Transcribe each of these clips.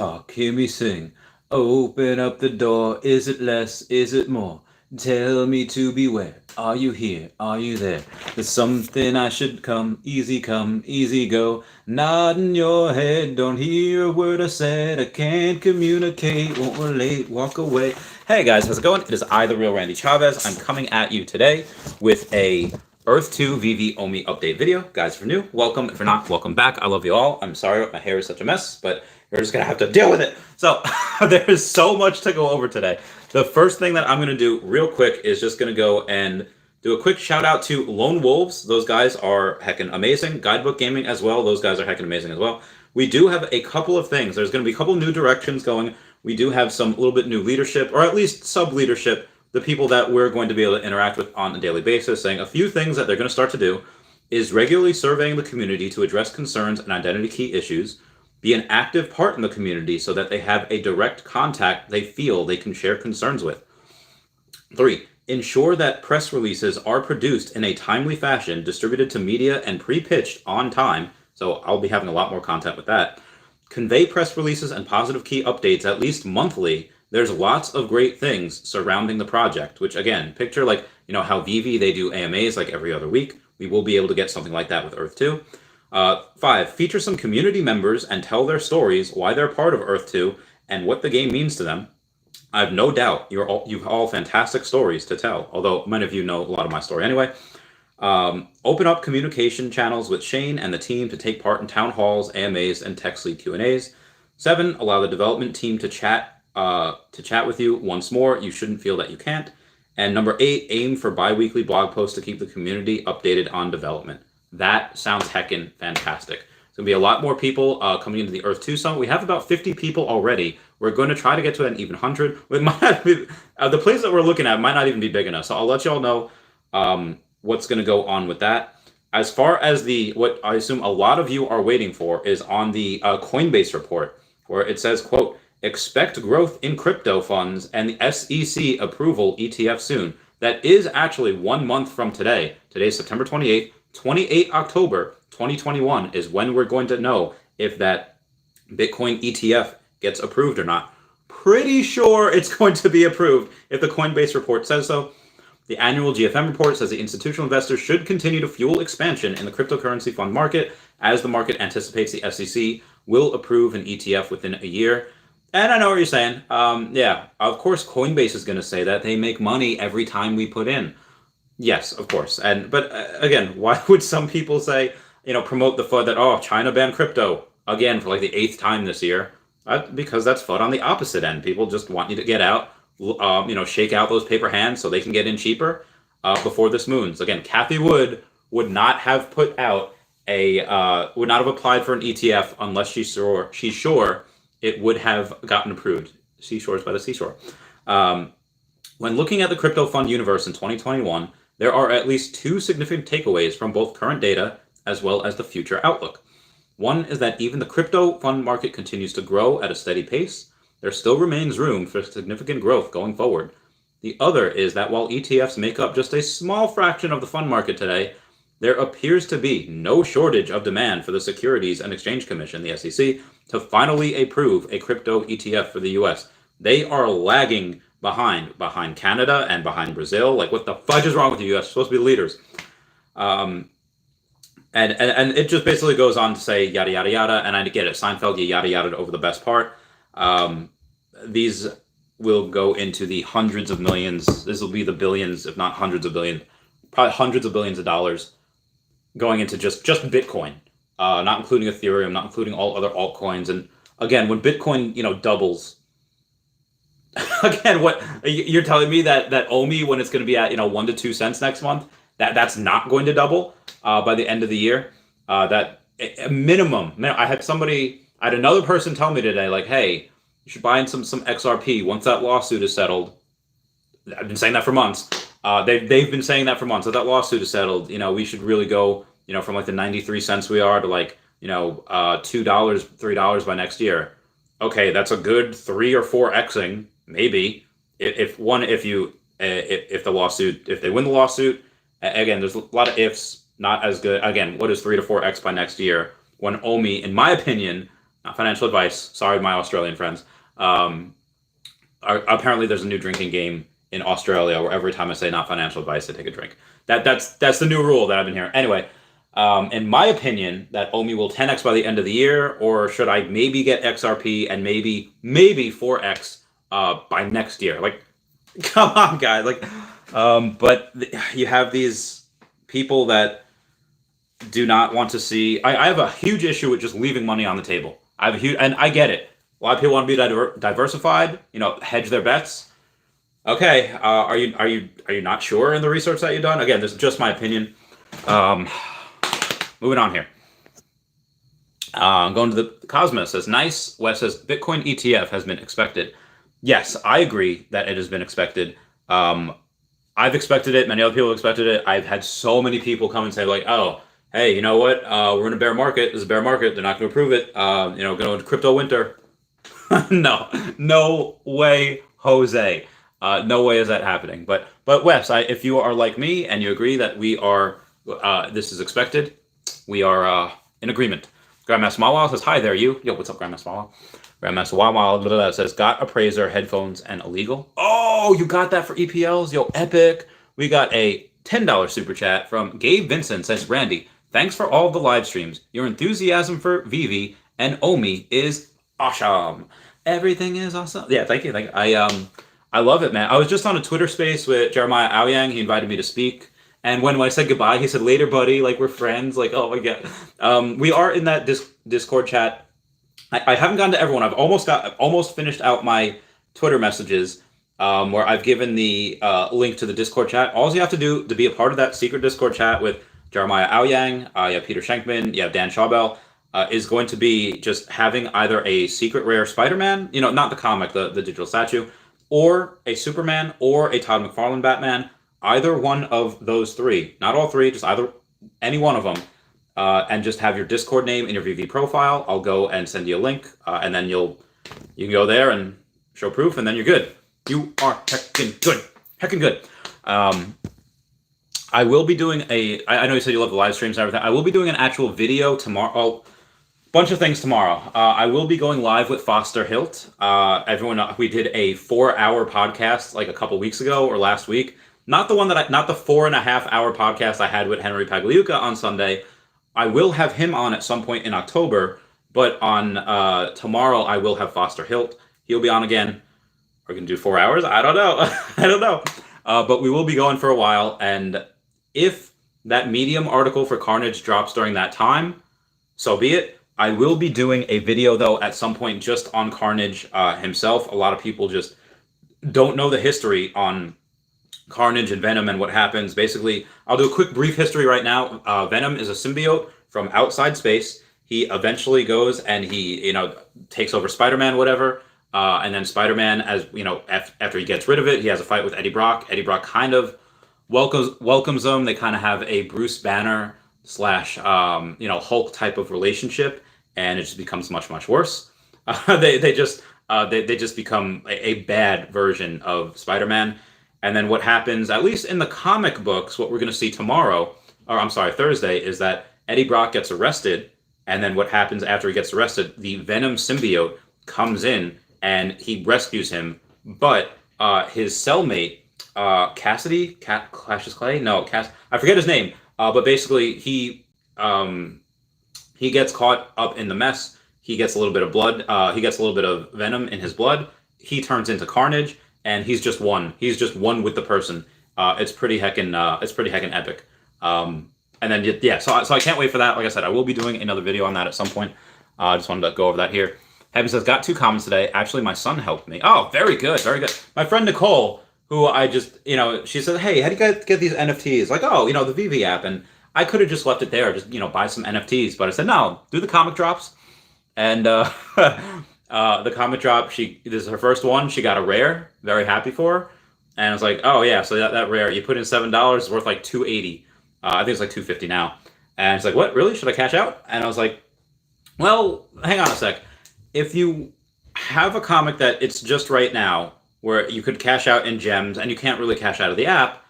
Talk, hear me sing. Open up the door. Is it less? Is it more? Tell me to beware. Are you here? Are you there? There's something I should come, easy go. Nodding your head, don't hear a word I said. I can't communicate, won't relate, walk away. Hey guys, how's it going? It is I, the real Randy Chavez. I'm coming at you today with a Earth 2 VV Omi update video. Guys, if you're new, welcome. If you're not, welcome back. I love you all. I'm sorry my hair is such a mess, but you're just going to have to deal with it. So there is so much to go over today. The first thing that I'm going to do real quick is just going to go and do a quick shout out to Lone Wolves. Those guys are heckin' amazing. Guidebook Gaming as well. Those guys are heckin' amazing as well. We do have a couple of things. There's going to be a couple new directions going. We do have some little bit new leadership, or at least sub-leadership, the people that we're going to be able to interact with on a daily basis, saying a few things that they're going to start to do is regularly surveying the community to address concerns and identity key issues, be an active part in the community so that they have a direct contact they feel they can share concerns with. 3, ensure that press releases are produced in a timely fashion, distributed to media and pre-pitched on time. So I'll be having a lot more content with that. Convey press releases and positive key updates at least monthly. There's lots of great things surrounding the project, which again, picture like, how Veve, they do AMAs like every other week. We will be able to get something like that with Earth 2. 5, feature some community members and tell their stories, why they're part of Earth 2, and what the game means to them. I have no doubt you've all fantastic stories to tell, although many of you know a lot of my story anyway. Open up communication channels with Shane and the team to take part in town halls, AMAs, and text lead Q&As. 7, allow the development team to chat with you once more. You shouldn't feel that you can't. And number 8, aim for bi-weekly blog posts to keep the community updated on development. That sounds heckin' fantastic. There's going to be a lot more people coming into the Earth 2 Summit. We have about 50 people already. We're going to try to get to an even 100. It might not be, the place that we're looking at might not even be big enough. So I'll let you all know what's going to go on with that. As far as what I assume a lot of you are waiting for is on the Coinbase report, where it says, quote, expect growth in crypto funds and the SEC approval ETF soon. That is actually 1 month from today. Today's September 28th. 28 October 2021 is when we're going to know if that Bitcoin ETF gets approved or not. Pretty sure it's going to be approved if the Coinbase report says so. The annual GFM report says the institutional investors should continue to fuel expansion in the cryptocurrency fund market as the market anticipates the SEC will approve an ETF within a year. And I know what you're saying. Yeah, of course Coinbase is going to say that. They make money every time we put in. Yes, of course. But again, why would some people say, promote the FUD that, China banned crypto again for like the 8th time this year? Because that's FUD on the opposite end. People just want you to get out, shake out those paper hands so they can get in cheaper before this moons. Again, Kathy Wood would not have would not have applied for an ETF unless she's sure it would have gotten approved. Seashores by the seashore. When looking at the crypto fund universe in 2021, there are at least 2 significant takeaways from both current data as well as the future outlook. One is that even the crypto fund market continues to grow at a steady pace, there still remains room for significant growth going forward. The other is that while ETFs make up just a small fraction of the fund market today, there appears to be no shortage of demand for the Securities and Exchange Commission, the SEC, to finally approve a crypto ETF for the US. They are lagging behind Canada and behind Brazil. Like, what the fudge is wrong with you? You're supposed to be the leaders. And it just basically goes on to say yada yada yada. And I get it. Seinfeld, you yada yada over the best part. These will go into the hundreds of millions. This will be the billions, if not hundreds of billions, probably hundreds of billions of dollars going into just Bitcoin, not including Ethereum, not including all other altcoins. And again, when Bitcoin doubles. Again, what you're telling me that OMI, when it's going to be at 1 to 2 cents next month, that's not going to double by the end of the year. That a minimum. I had another person tell me today, like, hey, you should buy in some XRP once that lawsuit is settled. I've been saying that for months. They've been saying that for months. That lawsuit is settled. We should really go from like the 93 cents we are to like $2, $3 by next year. Okay, that's a good 3 or 4xing. Maybe if they win the lawsuit, again, there's a lot of ifs, not as good. Again, what is 3 to 4x by next year? When OMI, in my opinion, not financial advice. Sorry, my Australian friends. Apparently, there's a new drinking game in Australia where every time I say not financial advice, I take a drink. That's the new rule that I've been hearing. Anyway, in my opinion, that OMI will 10x by the end of the year, or should I maybe get XRP and maybe 4x by next year? Like, come on, guys. Like, but you have these people that do not want to see. I have a huge issue with just leaving money on the table. I have a huge, and I get it. A lot of people want to be diversified. Hedge their bets. Okay, are you not sure in the research that you've done? Again, this is just my opinion. Moving on here. Going to the Cosmos says nice. Wes says Bitcoin ETF has been expected. Yes, I agree that it has been expected. I've expected it. Many other people have expected it. I've had so many people come and say like, oh, hey, you know what? We're in a bear market. This is a bear market. They're not going to approve it. Going into crypto winter. No way, Jose. No way is that happening. But Wes, if you are like me and you agree that we are, this is expected, we are in agreement. Grandmaster Wawa says, hi there, you. Yo, what's up, Grandmaster Wawa? Grandmaster Wawa says, got appraiser, headphones, and illegal. Oh, you got that for EPLs? Yo, epic. We got a $10 super chat from Gabe Vincent, says, Randy, thanks for all the live streams. Your enthusiasm for Veve and Omi is awesome. Everything is awesome. Yeah, thank you. I love it, man. I was just on a Twitter space with Jeremiah Aoyang. He invited me to speak. And when I said goodbye, he said, later, buddy. Like, we're friends. Like, oh, my God. We are in that Discord chat. I haven't gotten to everyone. I've almost finished out my Twitter messages where I've given the link to the Discord chat. All you have to do to be a part of that secret Discord chat with Jeremiah Aoyang, you have Peter Schenkman, you have Dan Schawbel, is going to be just having either a secret rare Spider-Man, not the comic, the digital statue, or a Superman, or a Todd McFarlane Batman. Either one of those three, not all three, just any one of them, and just have your Discord name in your VV profile. I'll go and send you a link, and then you can go there and show proof, and then you're good. You are heckin' good. I will be doing I know you said you love the live streams and everything. I will be doing an actual video tomorrow. Oh, bunch of things tomorrow. I will be going live with Foster Hilt. We did a 4-hour podcast like a couple weeks ago or last week. Not the 4.5-hour podcast I had with Henry Pagliuca on Sunday. I will have him on at some point in October, but on tomorrow I will have Foster Hilt. He'll be on again. We're going to do 4 hours? I don't know. But we will be going for a while, and if that Medium article for Carnage drops during that time, so be it. I will be doing a video, though, at some point just on Carnage himself. A lot of people just don't know the history on Carnage and Venom and what happens. Basically, I'll do a quick brief history right now. Venom is a symbiote from outside space. He eventually goes and he, takes over Spider-Man, whatever. And then Spider-Man, after he gets rid of it, he has a fight with Eddie Brock. Eddie Brock kind of welcomes him. They kind of have a Bruce Banner / Hulk type of relationship, and it just becomes much, much worse. They just become a bad version of Spider-Man. And then what happens, at least in the comic books, what we're going to see Thursday, is that Eddie Brock gets arrested, and then what happens after he gets arrested, the Venom symbiote comes in and he rescues him, but his cellmate, Cassidy, Cassius Clay? No, I forget his name, but basically he gets caught up in the mess. He gets a little bit of blood. He gets a little bit of venom in his blood. He turns into Carnage, and he's just one. He's just one with the person. It's pretty heckin' epic. And then so I can't wait for that. Like I said, I will be doing another video on that at some point. I just wanted to go over that here. Heaven says, got 2 comments today. Actually, my son helped me. Oh, very good, very good. My friend Nicole, who I just, she said, hey, how do you guys get these NFTs? Like, the Veve app. And I could have just left it there, just, buy some NFTs. But I said, no, do the comic drops. And the comic drop, this is her first one. She got a rare, very happy for her. And I was like, oh yeah, so that rare, you put in $7, it's worth like $280. I think it's like $250 now. And it's like, what, really? Should I cash out? And I was like, well, hang on a sec. If you have a comic that it's just right now, where you could cash out in gems and you can't really cash out of the app,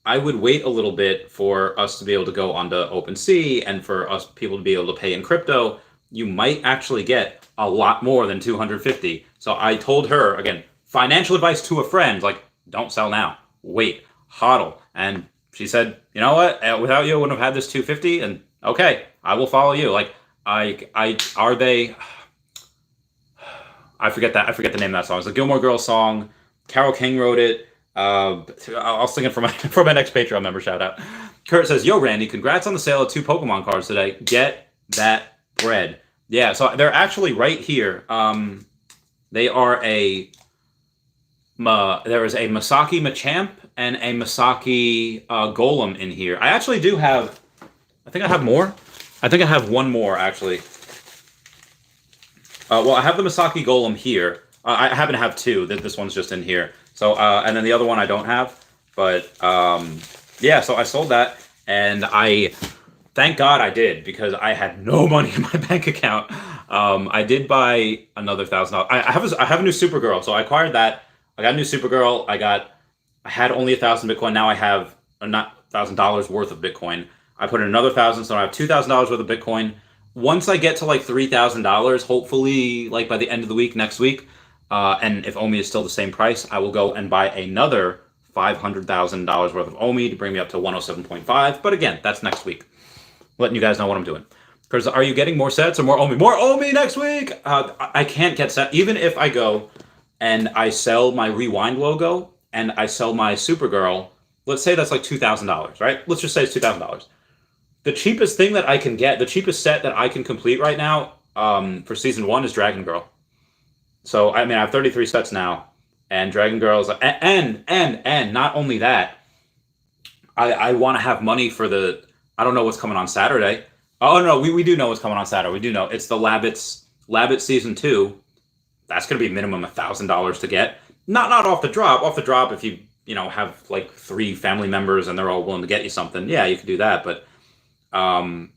I would wait a little bit for us to be able to go onto OpenSea and for us people to be able to pay in crypto. You might actually get a lot more than 250. So I told her, again, financial advice to a friend, like, don't sell now. Wait, hodl. And she said, you know what? Without you, I wouldn't have had this 250. And okay, I will follow you. Like, are they? I forget the name of that song. It's a Gilmore Girls song. Carole King wrote it. I'll sing it for my next Patreon member shout out. Kurt says, "Yo, Randy, congrats on the sale of 2 Pokemon cards today. Get that bread." Yeah, so they're actually right here. They are there is a Masaki Machamp and a Masaki Golem in here. I actually do have. I think I have more. I think I have one more actually. Well, I have the Masaki Golem here. I happen to have 2. This one's just in here. So, and then the other one I don't have. But, yeah, so I sold that. And thank God I did, because I had no money in my bank account. I did buy another $1,000. I have a new Supergirl. So I acquired that. I got a new Supergirl. I had only 1,000 Bitcoin. Now I have not $1,000 worth of Bitcoin. I put in another 1,000. So I have $2,000 worth of Bitcoin. Once I get to like $3,000, hopefully like by the end of the week, next week, and if OMI is still the same price, I will go and buy another $500,000 worth of OMI to bring me up to 107.5. But again, that's next week. Letting you guys know what I'm doing. Because are you getting more sets or more OMI? More OMI next week! I can't get set. Even if I go and I sell my Rewind logo and I sell my Supergirl, let's say that's like $2,000, right? Let's just say it's $2,000. The cheapest thing that I can get, the cheapest set that I can complete right now for season 1 is Dragon Girl. So, I mean, I have 33 sets now, and Dragon Girl's, and not only that, I want to have money for I don't know what's coming on Saturday. Oh, no, we do know what's coming on Saturday. We do know. It's the Labbit season 2. That's going to be minimum $1,000 to get. Not off the drop. Off the drop, if you have like 3 family members and they're all willing to get you something, yeah, you could do that, but that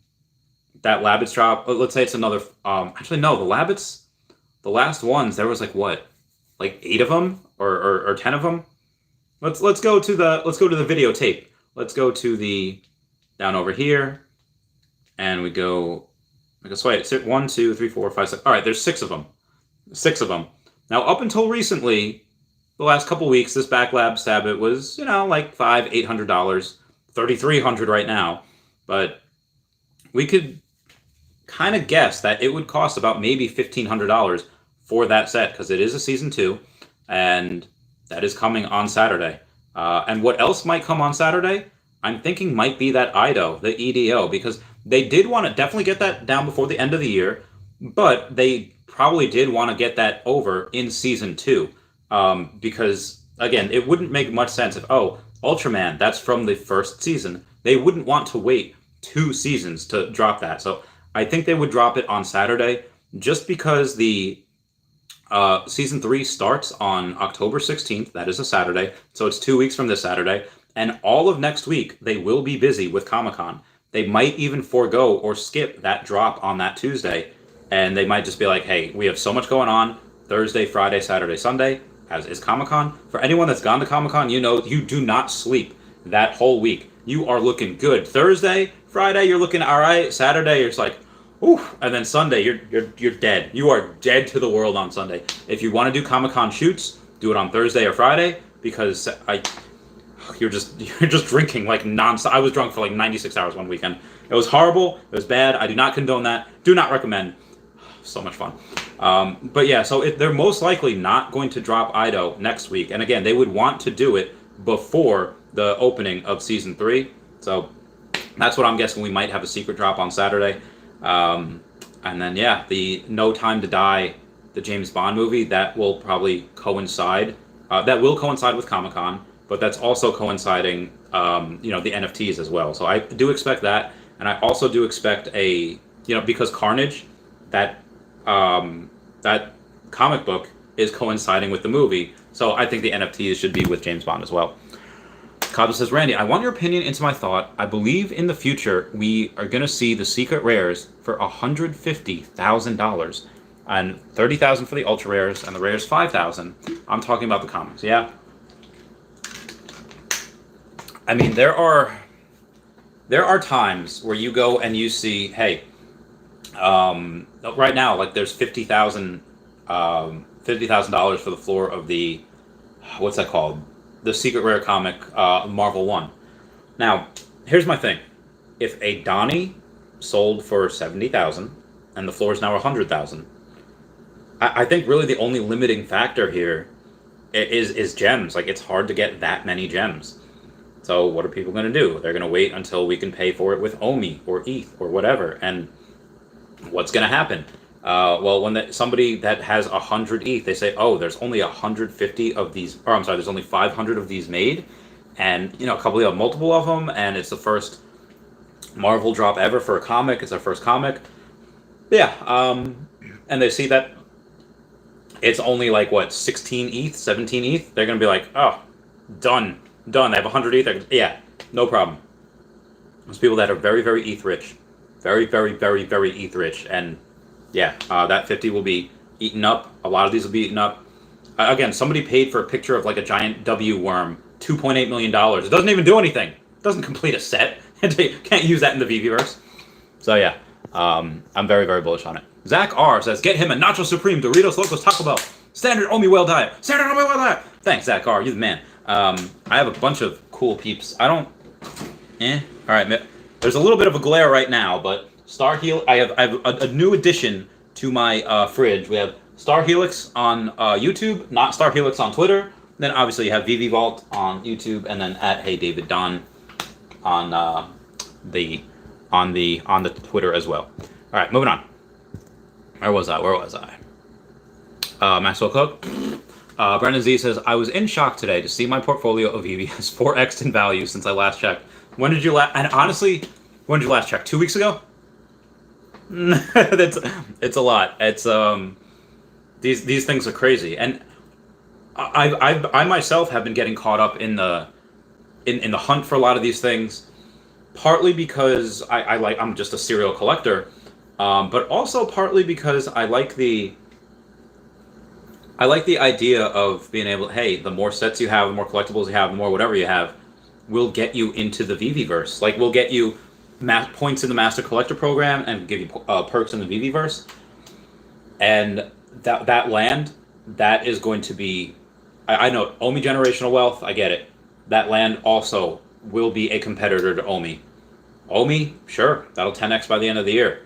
Labbits drop, let's say it's another, actually no, the Labbits, the last ones, there was like what, like 8 of them or 10 of them. Let's go to the videotape. Let's go to the, down over here, and we go, I guess, wait, 1, 2, 3, 4, 5, 6, all right, there's 6 of them. 6 of them. Now, up until recently, the last couple weeks, this Backlab Stabbit was, like $500, $800, $3,300 right now, but we could kind of guess that it would cost about maybe $1,500 for that set, because it is a season 2, and that is coming on Saturday. And what else might come on Saturday? I'm thinking might be that IDO, the EDO, because they did want to definitely get that down before the end of the year, but they probably did want to get that over in season 2, because again, it wouldn't make much sense if, oh, Ultraman, that's from the first season. They wouldn't want to wait 2 seasons to drop that. So I think they would drop it on Saturday, just because the season 3 starts on October 16th. That is a Saturday. So it's 2 weeks from this Saturday. And all of next week, they will be busy with Comic-Con. They might even forego or skip that drop on that Tuesday. And they might just be like, hey, we have so much going on Thursday, Friday, Saturday, Sunday, as is Comic-Con. For anyone that's gone to Comic-Con, you know you do not sleep that whole week. You are looking good. Thursday, Friday, you're looking all right. Saturday, you're just like, ooh. And then Sunday, you're dead. You are dead to the world on Sunday. If you want to do Comic-Con shoots, do it on Thursday or Friday, because you're just drinking like nonstop. I was drunk for like 96 hours one weekend. It was horrible. It was bad. I do not condone that. Do not recommend. So much fun. But yeah, so they're most likely not going to drop IDO next week. And again, they would want to do it before the opening of season 3. So that's what I'm guessing. We might have a secret drop on Saturday. And then, yeah, the No Time to Die, the James Bond movie, that will probably coincide. That will coincide with Comic-Con, but that's also coinciding, the NFTs as well. So I do expect that. And I also do expect because Carnage, that comic book is coinciding with the movie. So I think the NFTs should be with James Bond as well. Cabo says, Randy, I want your opinion into my thought. I believe in the future we are going to see the secret rares for $150,000 and $30,000 for the ultra rares and the rares $5,000. I'm talking about the comics, yeah? I mean, there are times where you go and you see, hey, Right now, like there's $50,000 for the floor of the, what's that called? The secret rare comic, Marvel 1. Now, here's my thing. If a Donnie sold for 70,000 and the floor is now 100,000, I think really the only limiting factor here is gems. Like, it's hard to get that many gems. So what are people going to do? They're going to wait until we can pay for it with OMI or ETH or whatever. And what's going to happen? Well, when somebody that has 100 ETH, they say, oh, there's only 150 of these, or I'm sorry, there's only 500 of these made, and a couple of multiple of them, and it's the first Marvel drop ever for a comic. It's our first comic. Yeah, and they see that it's only like, what, 16 ETH, 17 ETH? They're going to be like, oh, done. They have 100 ETH. Yeah, no problem. There's people that are very, very ETH rich. Very, very, very, very ETH rich. And yeah, that 50 will be eaten up. A lot of these will be eaten up. Again, somebody paid for a picture of like a giant W worm, $2.8 million. It doesn't even do anything. It doesn't complete a set. Can't use that in the Veveverse. So yeah, I'm very, very bullish on it. Zach R says, get him a Nacho Supreme, Doritos, Locos, Taco Bell, standard Omi Well diet. Standard Omi Well diet. Thanks, Zach R. You're the man. I have a bunch of cool peeps. All right. There's a little bit of a glare right now, but Star Helix. I have a new addition to my fridge. We have Star Helix on YouTube, not Star Helix on Twitter. Then obviously you have Veve Vault on YouTube, and then at Hey David Don on the Twitter as well. All right, moving on. Where was I? Maxwell Cook. Brendan Z says, I was in shock today to see my portfolio of Veve has 4x'd in value since I last checked. When did you last check? 2 weeks ago? It's a lot. It's these things are crazy, and I myself have been getting caught up in the hunt for a lot of these things, partly because I'm just a serial collector, but also partly because I like the idea of being able, hey, the more sets you have, the more collectibles you have, the more whatever you have, will get you into the Veveverse. Like, we'll get you points in the Master Collector program and give you perks in the Veveverse. And that land, that is going to be, I know, Omi generational wealth, I get it. That land also will be a competitor to Omi. Omi, sure, that'll 10x by the end of the year.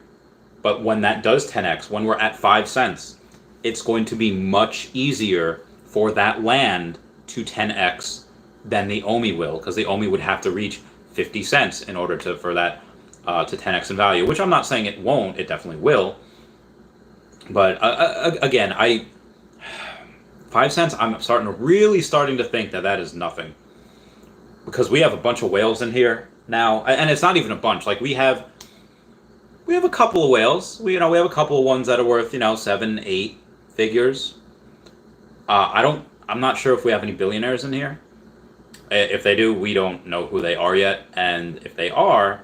But when that does 10x, when we're at 5 cents, it's going to be much easier for that land to 10x than the Omi will, because the Omi would have to reach 50 cents in order for that to 10x in value, which I'm not saying it won't, it definitely will. But again, 5 cents, I'm really starting to think that is nothing. Because we have a bunch of whales in here now, and it's not even a bunch. Like, we have a couple of whales. We have a couple of ones that are worth 7, 8 figures. I'm not sure if we have any billionaires in here. If they do, we don't know who they are yet. And if they are,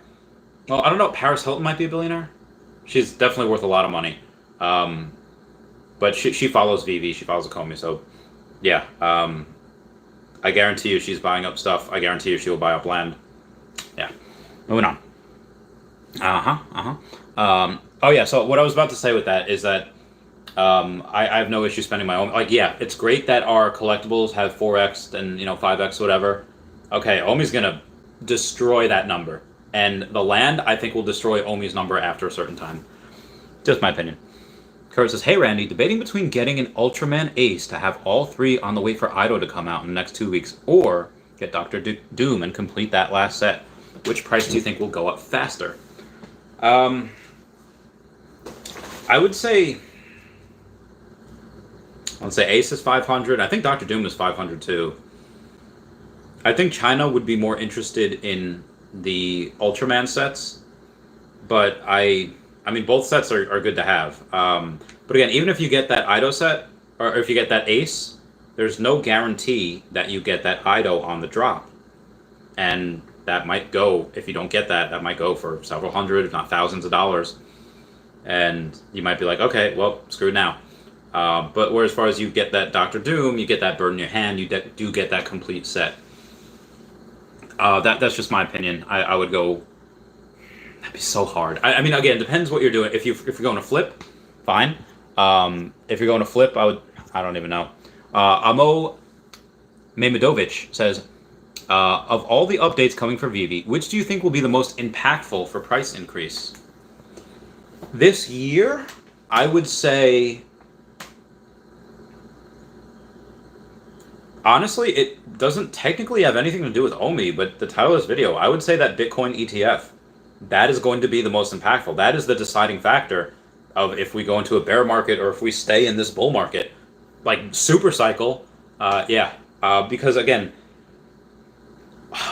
well, I don't know. Paris Hilton might be a billionaire. She's definitely worth a lot of money. But she follows Veve. She follows Akomi. So, yeah. I guarantee you she's buying up stuff. I guarantee you she will buy up land. Yeah. Moving on. Oh, yeah. So what I was about to say with that is that I have no issue spending my own. Like, yeah, it's great that our collectibles have 4x and 5x, whatever. Okay, Omi's gonna destroy that number, and the land, I think, will destroy Omi's number after a certain time. Just my opinion. Kurt says, hey Randy, debating between getting an Ultraman Ace to have all 3 on the way for Ido to come out in the next 2 weeks, or get Dr. Doom and complete that last set. Which price do you think will go up faster? I would say Ace is 500. I think Dr. Doom is 500 too. I think China would be more interested in the Ultraman sets, but I mean, both sets are good to have. But again, even if you get that Ido set, or if you get that Ace, there's no guarantee that you get that Ido on the drop. And that might go, if you don't get that might go for several hundred, if not thousands of dollars. And you might be like, okay, well, screw now. But where as far as you get that Dr. Doom, you get that bird in your hand, you do get that complete set. That's just my opinion. I would go That'd be so hard. I mean, again, it depends what you're doing. If you're going to flip, fine. If you're going to flip, I don't even know. Amo Mamedovich says, of all the updates coming for Veve, which do you think will be the most impactful for price increase? This year, I would say, honestly, it doesn't technically have anything to do with OMI, but the title of this video, I would say that Bitcoin ETF, that is going to be the most impactful. That is the deciding factor of if we go into a bear market or if we stay in this bull market. Like, super cycle, because again,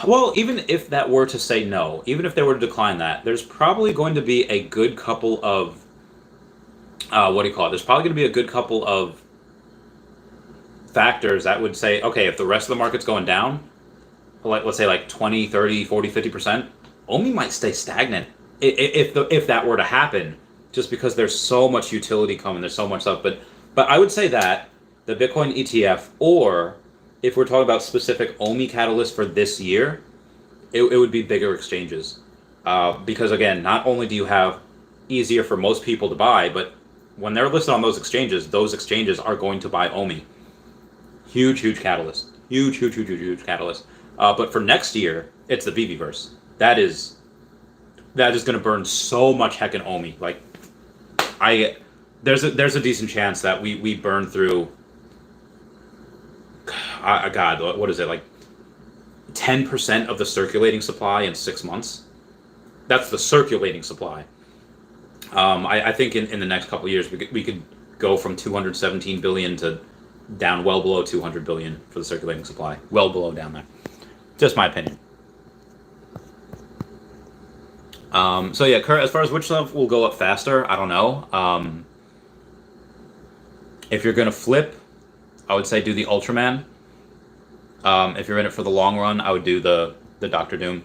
well, even if that were to say no, even if they were to decline that, there's probably going to be a good couple of, There's probably going to be a good couple of factors that would say, okay, if the rest of the market's going down, like let's say like 20, 30, 40, 50%, OMI might stay stagnant if that were to happen, just because there's so much utility coming, there's so much stuff. But I would say that the Bitcoin ETF, or if we're talking about specific OMI catalysts for this year, it would be bigger exchanges. Because again, not only do you have easier for most people to buy, but when they're listed on those exchanges are going to buy OMI. Huge catalyst. Huge catalyst. But for next year, it's the Veveverse. That is going to burn so much heckin' OMI. Like, there's a decent chance that we burn through. God, what is it, like 10% of the circulating supply in 6 months? That's the circulating supply. I think in the next couple of years we could go from 217 billion to down well below 200 billion for the circulating supply. Well below down there. Just my opinion. So yeah, Kurt, as far as which stuff will go up faster, I don't know. If you're going to flip, I would say do the Ultraman. If you're in it for the long run, I would do the Doctor Doom.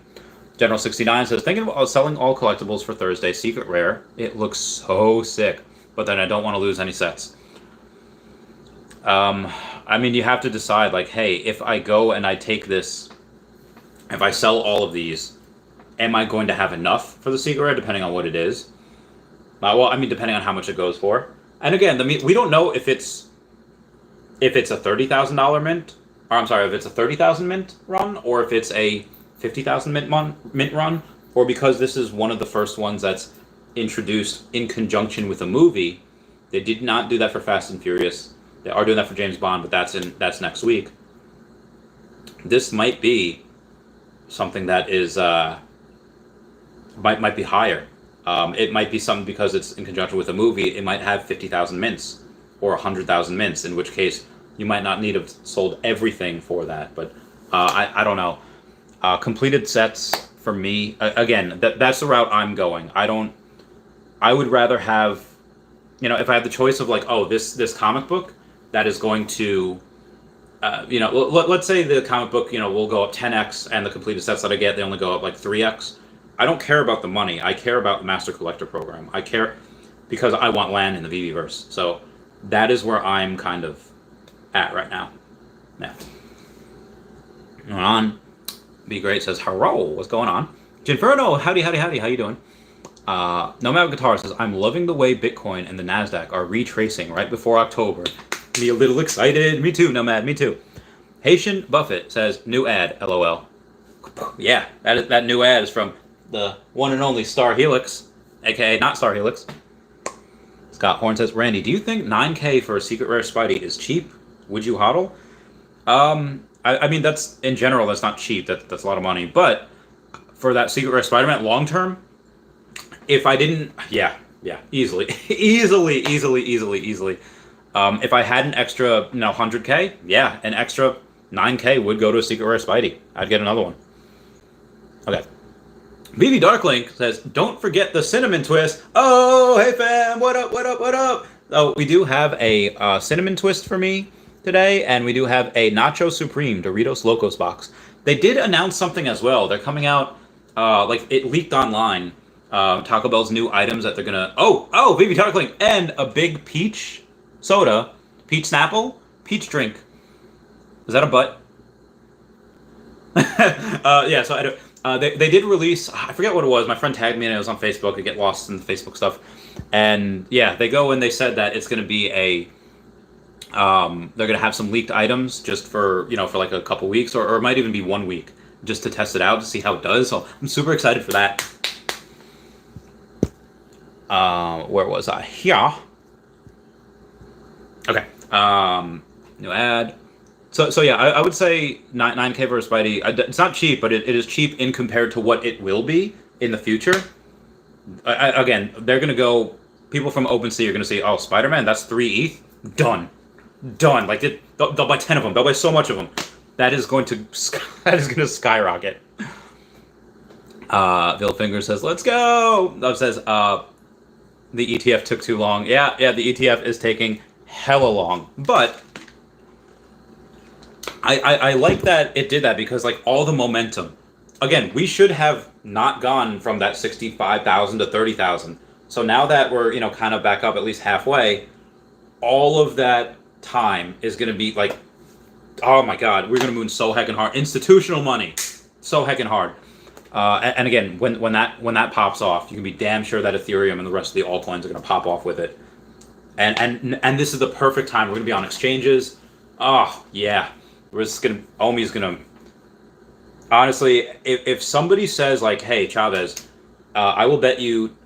General 69 says, thinking about selling all collectibles for Thursday, secret rare. It looks so sick, but then I don't want to lose any sets. I mean, you have to decide, like, hey, if I go and I take this, if I sell all of these, am I going to have enough for the secret rare, depending on what it is? Well, I mean, depending on how much it goes for. And again, we don't know if it's a $30,000 mint, or I'm sorry, if it's a 30,000 mint run, or if it's a 50,000 mint run, or because this is one of the first ones that's introduced in conjunction with a movie. They did not do that for Fast and Furious. They are doing that for James Bond, but that's next week. This might be something that is might be higher. It might be something because it's in conjunction with a movie. It might have 50,000 mints or 100,000 mints, in which case you might not need to have sold everything for that. But I don't know. Completed sets for me, again, that's the route I'm going. I would rather have, if I have the choice of like, oh, this comic book that is going to, let's say the comic book, will go up 10x, and the completed sets that I get, they only go up like 3x. I don't care about the money. I care about the Master Collector program. I care because I want land in the Veveverse. So that is where I'm kind of at right now. Yeah. Going on. Be Great says, hello, what's going on? Ginferno, howdy, how you doing? Nomad Guitar says, I'm loving the way Bitcoin and the NASDAQ are retracing right before October. Me a little excited. Me too, Nomad, me too. Haitian Buffett says, new ad, LOL. Yeah, that new ad is from the one and only Star Helix, aka not Star Helix. Scott Horn says, Randy, do you think 9K for a secret rare Spidey is cheap? Would you hodl? I mean, that's, in general, that's not cheap. That's a lot of money. But for that secret rare Spider-Man long term, if I didn't, yeah, easily. If I had an extra, 100K, yeah, an extra 9K would go to a secret rare Spidey. I'd get another one. Okay. BB Darklink says, don't forget the cinnamon twist. Oh, hey fam, what up? Oh, we do have a cinnamon twist for me today, and we do have a Nacho Supreme Doritos Locos box. They did announce something as well. They're coming out, like it leaked online, Taco Bell's new items that they're gonna, BB Darklink, and a big peach soda, peach Snapple, peach drink. Is that a butt? Yeah, so They did release, I forget what it was. My friend tagged me and it was on Facebook. I get lost in the Facebook stuff. And yeah, they go and they said that it's going to be they're going to have some leaked items just for, for like a couple weeks, or it might even be 1 week just to test it out to see how it does. So I'm super excited for that. Where was I? Yeah. Okay. New ad. So yeah, I would say 9K for Spidey. It's not cheap, but it is cheap in compared to what it will be in the future. Again, they're going to go, people from OpenSea are going to say, oh, Spider-Man, that's 3 ETH? Done. Like, they'll buy 10 of them. They'll buy so much of them. That is going to skyrocket. Billfinger says, let's go. Love says, the ETF took too long. Yeah, the ETF is taking hella long. But I like that it did that because, like, all the momentum. Again, we should have not gone from that 65,000 to 30,000. So now that we're, kind of back up at least halfway, all of that time is going to be like, oh my God, we're going to move so heckin' hard. Institutional money, so heckin' hard. And again, when that pops off, you can be damn sure that Ethereum and the rest of the altcoins are going to pop off with it. And this is the perfect time. We're going to be on exchanges. Oh yeah, Omi's going to. Honestly, if somebody says like, hey Chavez, I will bet you,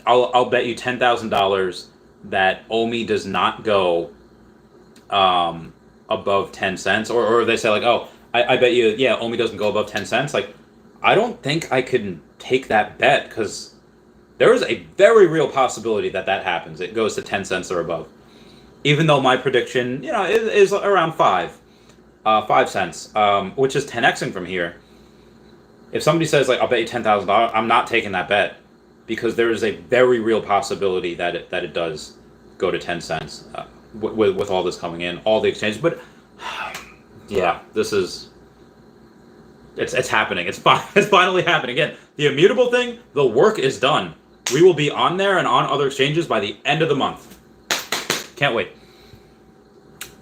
I'll bet you $10,000 that Omi does not go above 10 cents, or they say like, oh, I bet you, yeah, Omi doesn't go above 10 cents. Like, I don't think I can take that bet because there is a very real possibility that happens. It goes to 10 cents or above. Even though my prediction, is around 5 cents, which is 10xing from here. If somebody says like, I'll bet you $10,000, I'm not taking that bet because there is a very real possibility that it does go to 10 cents with all this coming in, all the exchanges. But yeah, it's happening. It's finally happening. Again, the immutable thing, the work is done. We will be on there and on other exchanges by the end of the month. Can't wait.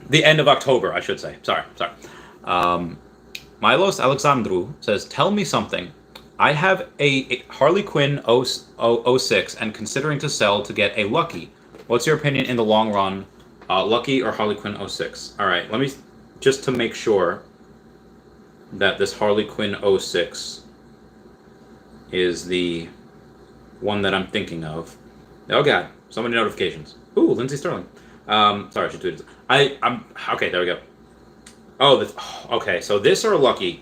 The end of October, I should say. Sorry. Milos Alexandru says, tell me something. I have a Harley Quinn 06 and considering to sell to get a Lucky. What's your opinion in the long run? Lucky or Harley Quinn 06? All right, let me, just to make sure that this Harley Quinn 06 is the one that I'm thinking of. Oh God, so many notifications. Ooh, Lindsay Sterling. Sorry, she tweeted. I'm okay. There we go. Oh, okay. So this or Lucky.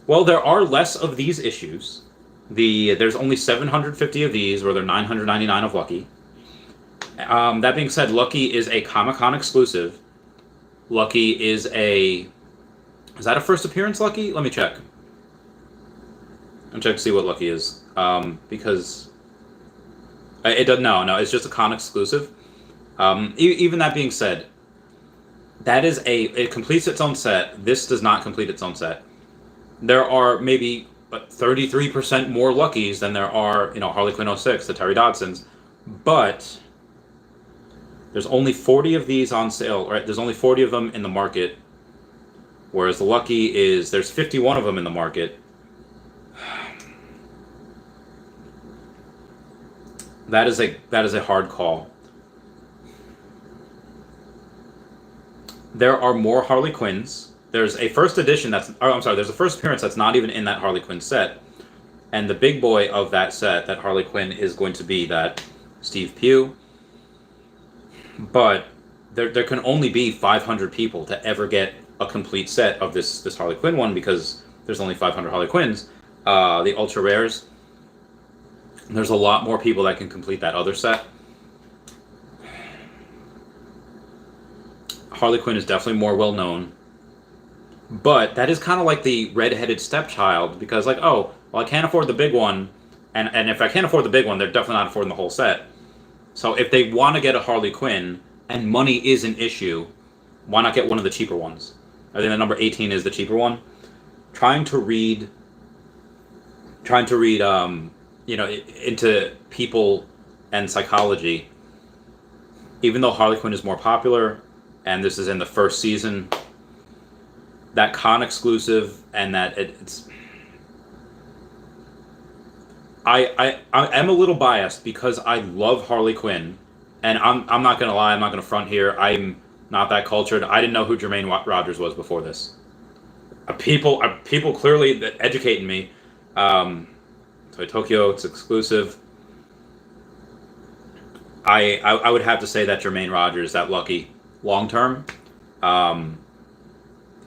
Well, there are less of these issues. There's only 750 of these, or there are 999 of Lucky. That being said, Lucky is a Comic-Con exclusive. Lucky is that a first appearance Lucky? Let me check. I'm checking to see what Lucky is. Because it doesn't. No, it's just a con exclusive. Even that being said, it completes its own set. This does not complete its own set. There are maybe 33% more Luckies than there are, Harley Quinn 06, the Terry Dodsons, but there's only 40 of these on sale, right? There's only 40 of them in the market, whereas the Lucky there's 51 of them in the market. That is a hard call. There are more Harley Quinns. There's a first edition there's a first appearance that's not even in that Harley Quinn set. And the big boy of that set, that Harley Quinn, is going to be that Steve Pugh. But there can only be 500 people to ever get a complete set of this Harley Quinn one because there's only 500 Harley Quinns. The Ultra Rares, there's a lot more people that can complete that other set. Harley Quinn is definitely more well known. But that is kind of like the red-headed stepchild because, like, oh, well, I can't afford the big one. And if I can't afford the big one, they're definitely not affording the whole set. So if they want to get a Harley Quinn and money is an issue, why not get one of the cheaper ones? I think the number 18 is the cheaper one. Trying to read, into people and psychology. Even though Harley Quinn is more popular, and this is in the first season, that con exclusive and that I am a little biased because I love Harley Quinn, and I'm not gonna lie, I'm not gonna front here. I'm not that cultured. I didn't know who Jermaine Rogers was before this. People clearly educating me. Toy Tokyo, it's exclusive. I would have to say that Jermaine Rogers, that lucky long term.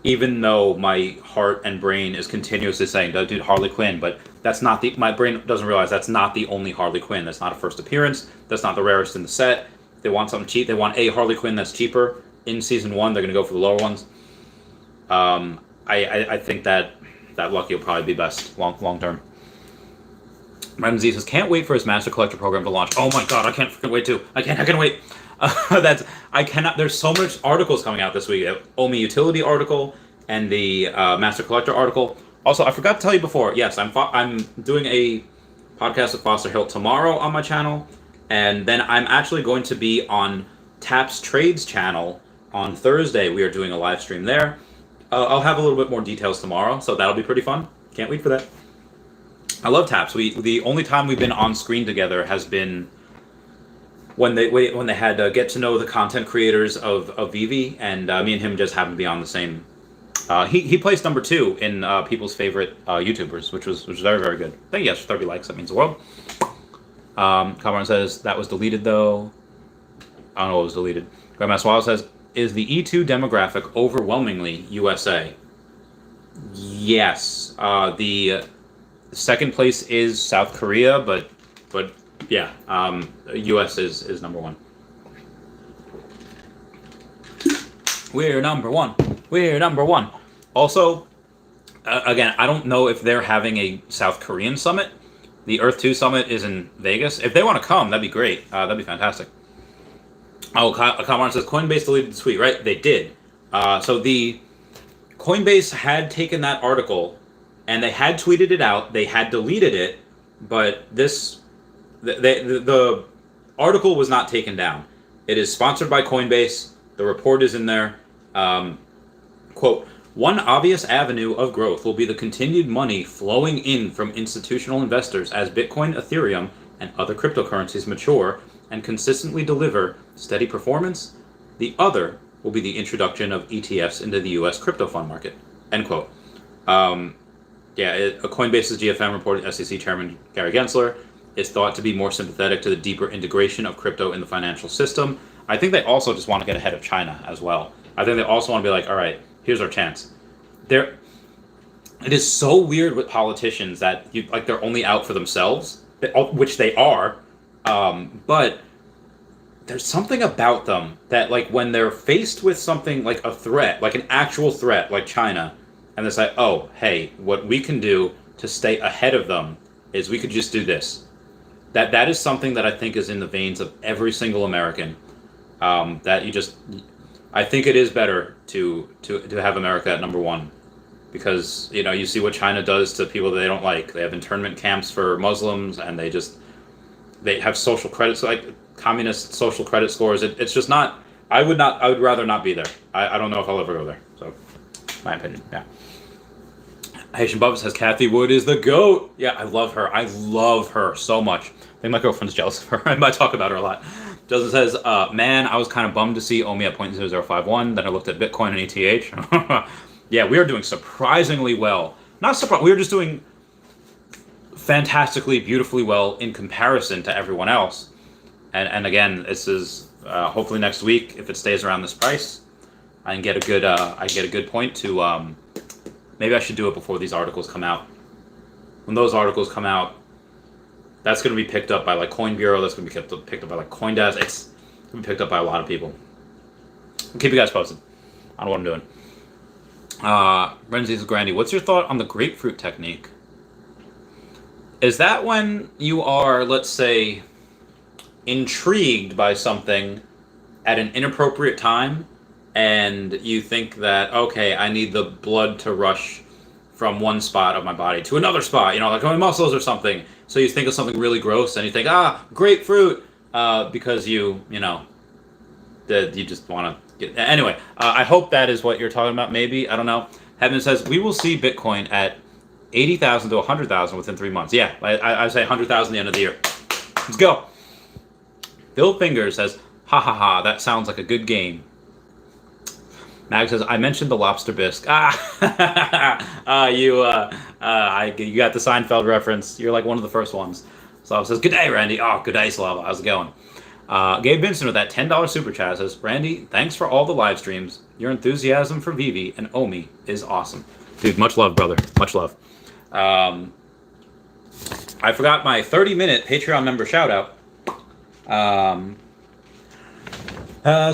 Even though my heart and brain is continuously saying, dude, Harley Quinn, but that's not my brain doesn't realize that's not the only Harley Quinn. That's not a first appearance. That's not the rarest in the set. They want something cheap. They want a Harley Quinn that's cheaper. In season 1, they're going to go for the lower ones. I think that lucky will probably be best long term. Madam Z says, can't wait for his Master Collector program to launch. Oh my god, I can't freaking wait too. I can't wait. I cannot. There's so much articles coming out this week. OMI Utility article and the Master Collector article. Also, I forgot to tell you before. Yes, I'm doing a podcast with Foster Hill tomorrow on my channel, and then I'm actually going to be on Taps Trades channel on Thursday. We are doing a live stream there. I'll have a little bit more details tomorrow, so that'll be pretty fun. Can't wait for that. I love Taps. The only time we've been on screen together has been when they had get to know the content creators of Veve, and me and him just happened to be on the same. He placed number 2 in people's favorite YouTubers, which was very, very good. Thank you guys for 30 likes. That means the world. Cameron says that was deleted though. I don't know what was deleted. Grandmaster Wild says, is the E2 demographic overwhelmingly USA? Yes. The second place is South Korea, but yeah, US is number 1. We're number 1. We're number 1. Also, again, I don't know if they're having a South Korean summit. The Earth 2 summit is in Vegas. If they want to come, that'd be great. That'd be fantastic. Oh, Kyle says Coinbase deleted the tweet, right? They did. So the Coinbase had taken that article and they had tweeted it out. They had deleted it, but the article was not taken down. It is sponsored by Coinbase. The report is in there. Quote, one obvious avenue of growth will be the continued money flowing in from institutional investors as Bitcoin, Ethereum, and other cryptocurrencies mature and consistently deliver steady performance. The other will be the introduction of ETFs into the U.S. crypto fund market. End quote. Coinbase's GFM reported SEC Chairman Gary Gensler is thought to be more sympathetic to the deeper integration of crypto in the financial system. I think they also just want to get ahead of China as well. I think they also want to be like, all right, here's our chance. It is so weird with politicians that they're only out for themselves, which they are. But there's something about them that, like, when they're faced with something like a threat, like an actual threat, like China, and they say, oh, hey, what we can do to stay ahead of them is we could just do this. That is something that I think is in the veins of every single American. I think it is better to have America at number 1, because you see what China does to people that they don't like. They have internment camps for Muslims, and they have social credits, like communist social credit scores. It's just not. I would rather not be there. I don't know if I'll ever go there. So, my opinion. Yeah. Haitian Bubba says Kathy Wood is the GOAT. Yeah, I love her. I love her so much. I think my girlfriend's jealous of her. I might talk about her a lot. Justin says, man, I was kind of bummed to see OMI at 0.0051. Then I looked at Bitcoin and ETH. Yeah, we are doing surprisingly well. Not surprised. We are just doing fantastically, beautifully well in comparison to everyone else. And again, this is hopefully next week, if it stays around this price, I can get a good point to. Maybe I should do it before these articles come out. When those articles come out, that's going to be picked up by like Coin Bureau. That's going to be picked up by like CoinDesk. It's going to be picked up by a lot of people. I'll keep you guys posted on what I'm doing. Renzi's Grandy, what's your thought on the grapefruit technique? Is that when you are, let's say, intrigued by something at an inappropriate time, and you think that, okay, I need the blood to rush from one spot of my body to another spot, like my muscles or something. So you think of something really gross and you think, grapefruit, because you just want to get. Anyway, I hope that is what you're talking about. Maybe, I don't know. Heaven says we will see Bitcoin at 80,000 to 100,000 within 3 months. Yeah, I say 100,000 the end of the year. Let's go. Bill Finger says, ha ha ha, that sounds like a good game. Mag says, I mentioned the lobster bisque. You got the Seinfeld reference. You're like one of the first ones. Slava says, good day, Randy. Oh, good day, Slava. How's it going? Gabe Vincent with that $10 super chat says, Randy, thanks for all the live streams. Your enthusiasm for Veve and Omi is awesome. Dude, much love, brother. Much love. I forgot my 30-minute Patreon member shout-out.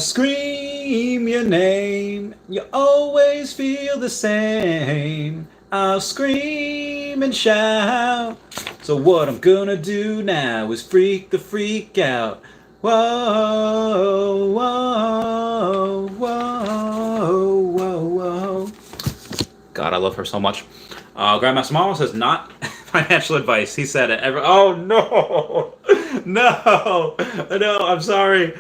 Scream your name, you always feel the same. I'll scream and shout. So what I'm gonna do now is freak the freak out. Whoa, whoa, whoa, whoa, whoa. God, I love her so much. Grandmaster Mama says, not financial advice. He said it. Oh, no. No, I'm sorry.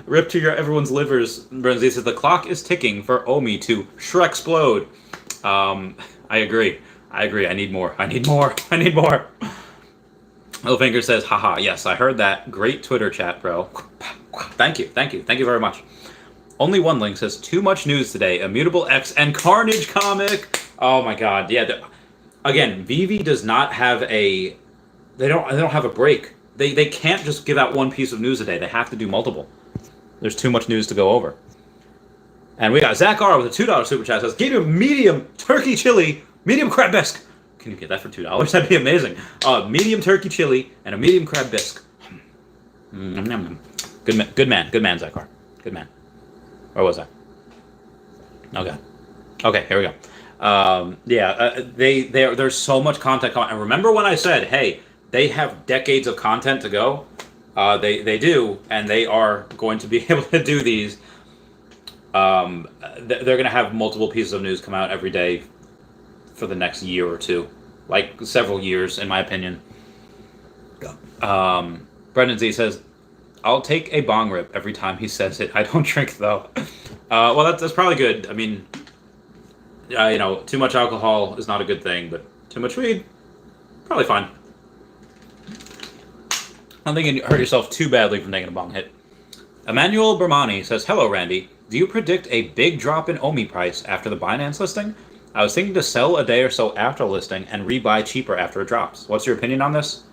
Rip to everyone's livers. Brenzy says, the clock is ticking for Omi to Shrexplode. I agree. I need more. Littlefinger says, haha, yes, I heard that. Great Twitter chat, bro. Thank you very much. Only one link says, too much news today. Immutable X and Carnage comic. Oh my god, yeah. Again, Veve does not have a... They don't have a break. They can't just give out one piece of news a day. They have to do multiple. There's too much news to go over. And we got Zach R with a $2 super chat. Says, give you a medium turkey chili, medium crab bisque. Can you get that for $2? That'd be amazing. Medium turkey chili and a medium crab bisque. Good man, Zach R. Good man. Where was I? Okay, here we go. There's so much content. And remember when I said, hey, they have decades of content to go? They do, and they are going to be able to do these. They're going to have multiple pieces of news come out every day for the next year or two, like several years, in my opinion. Brendan Z says, I'll take a bong rip every time he says it. I don't drink, though. Well, that's probably good. I mean, too much alcohol is not a good thing, but too much weed, probably fine. I don't think you hurt yourself too badly from taking a bong hit. Emmanuel Bermani says, hello, Randy. Do you predict a big drop in Omi price after the Binance listing? I was thinking to sell a day or so after listing and rebuy cheaper after it drops. What's your opinion on this?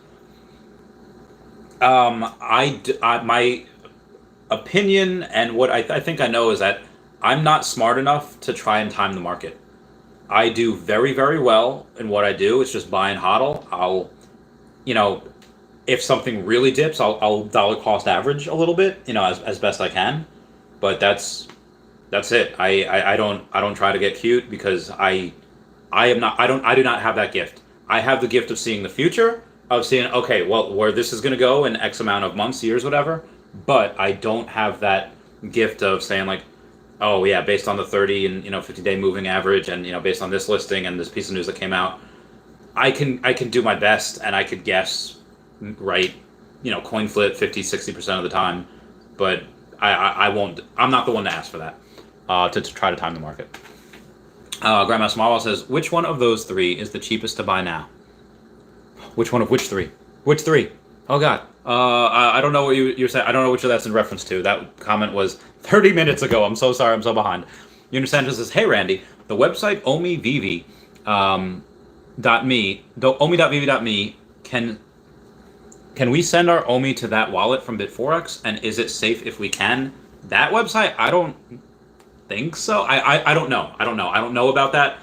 My opinion and what I think I know is that I'm not smart enough to try and time the market. I do very, very well in what I do. It's just buy and hodl. I'll, if something really dips, I'll dollar cost average a little bit, as best I can. But that's it. I don't try to get cute because I do not have that gift. I have the gift of seeing the future, of seeing, okay, well, where this is going to go in X amount of months, years, whatever. But I don't have that gift of saying like, oh yeah, based on the 30 and 50-day moving average, and based on this listing and this piece of news that came out, I can do my best and I could guess right, coin flip 50-60% of the time, but I won't. I'm not the one to ask for that to try to time the market. Grandmaster Marwell says, which one of those three is the cheapest to buy now? Which one of which three? Which three? Oh God. I don't know what you're saying. I don't know which that's in reference to. That comment was 30 minutes ago. I'm so sorry. I'm so behind. Union Sanchez says, hey, Randy, the website omiveve.me, omi.veve.me, can we send our Omi to that wallet from Bit4x? And is it safe if we can? That website, I don't think so. I don't know. I don't know about that.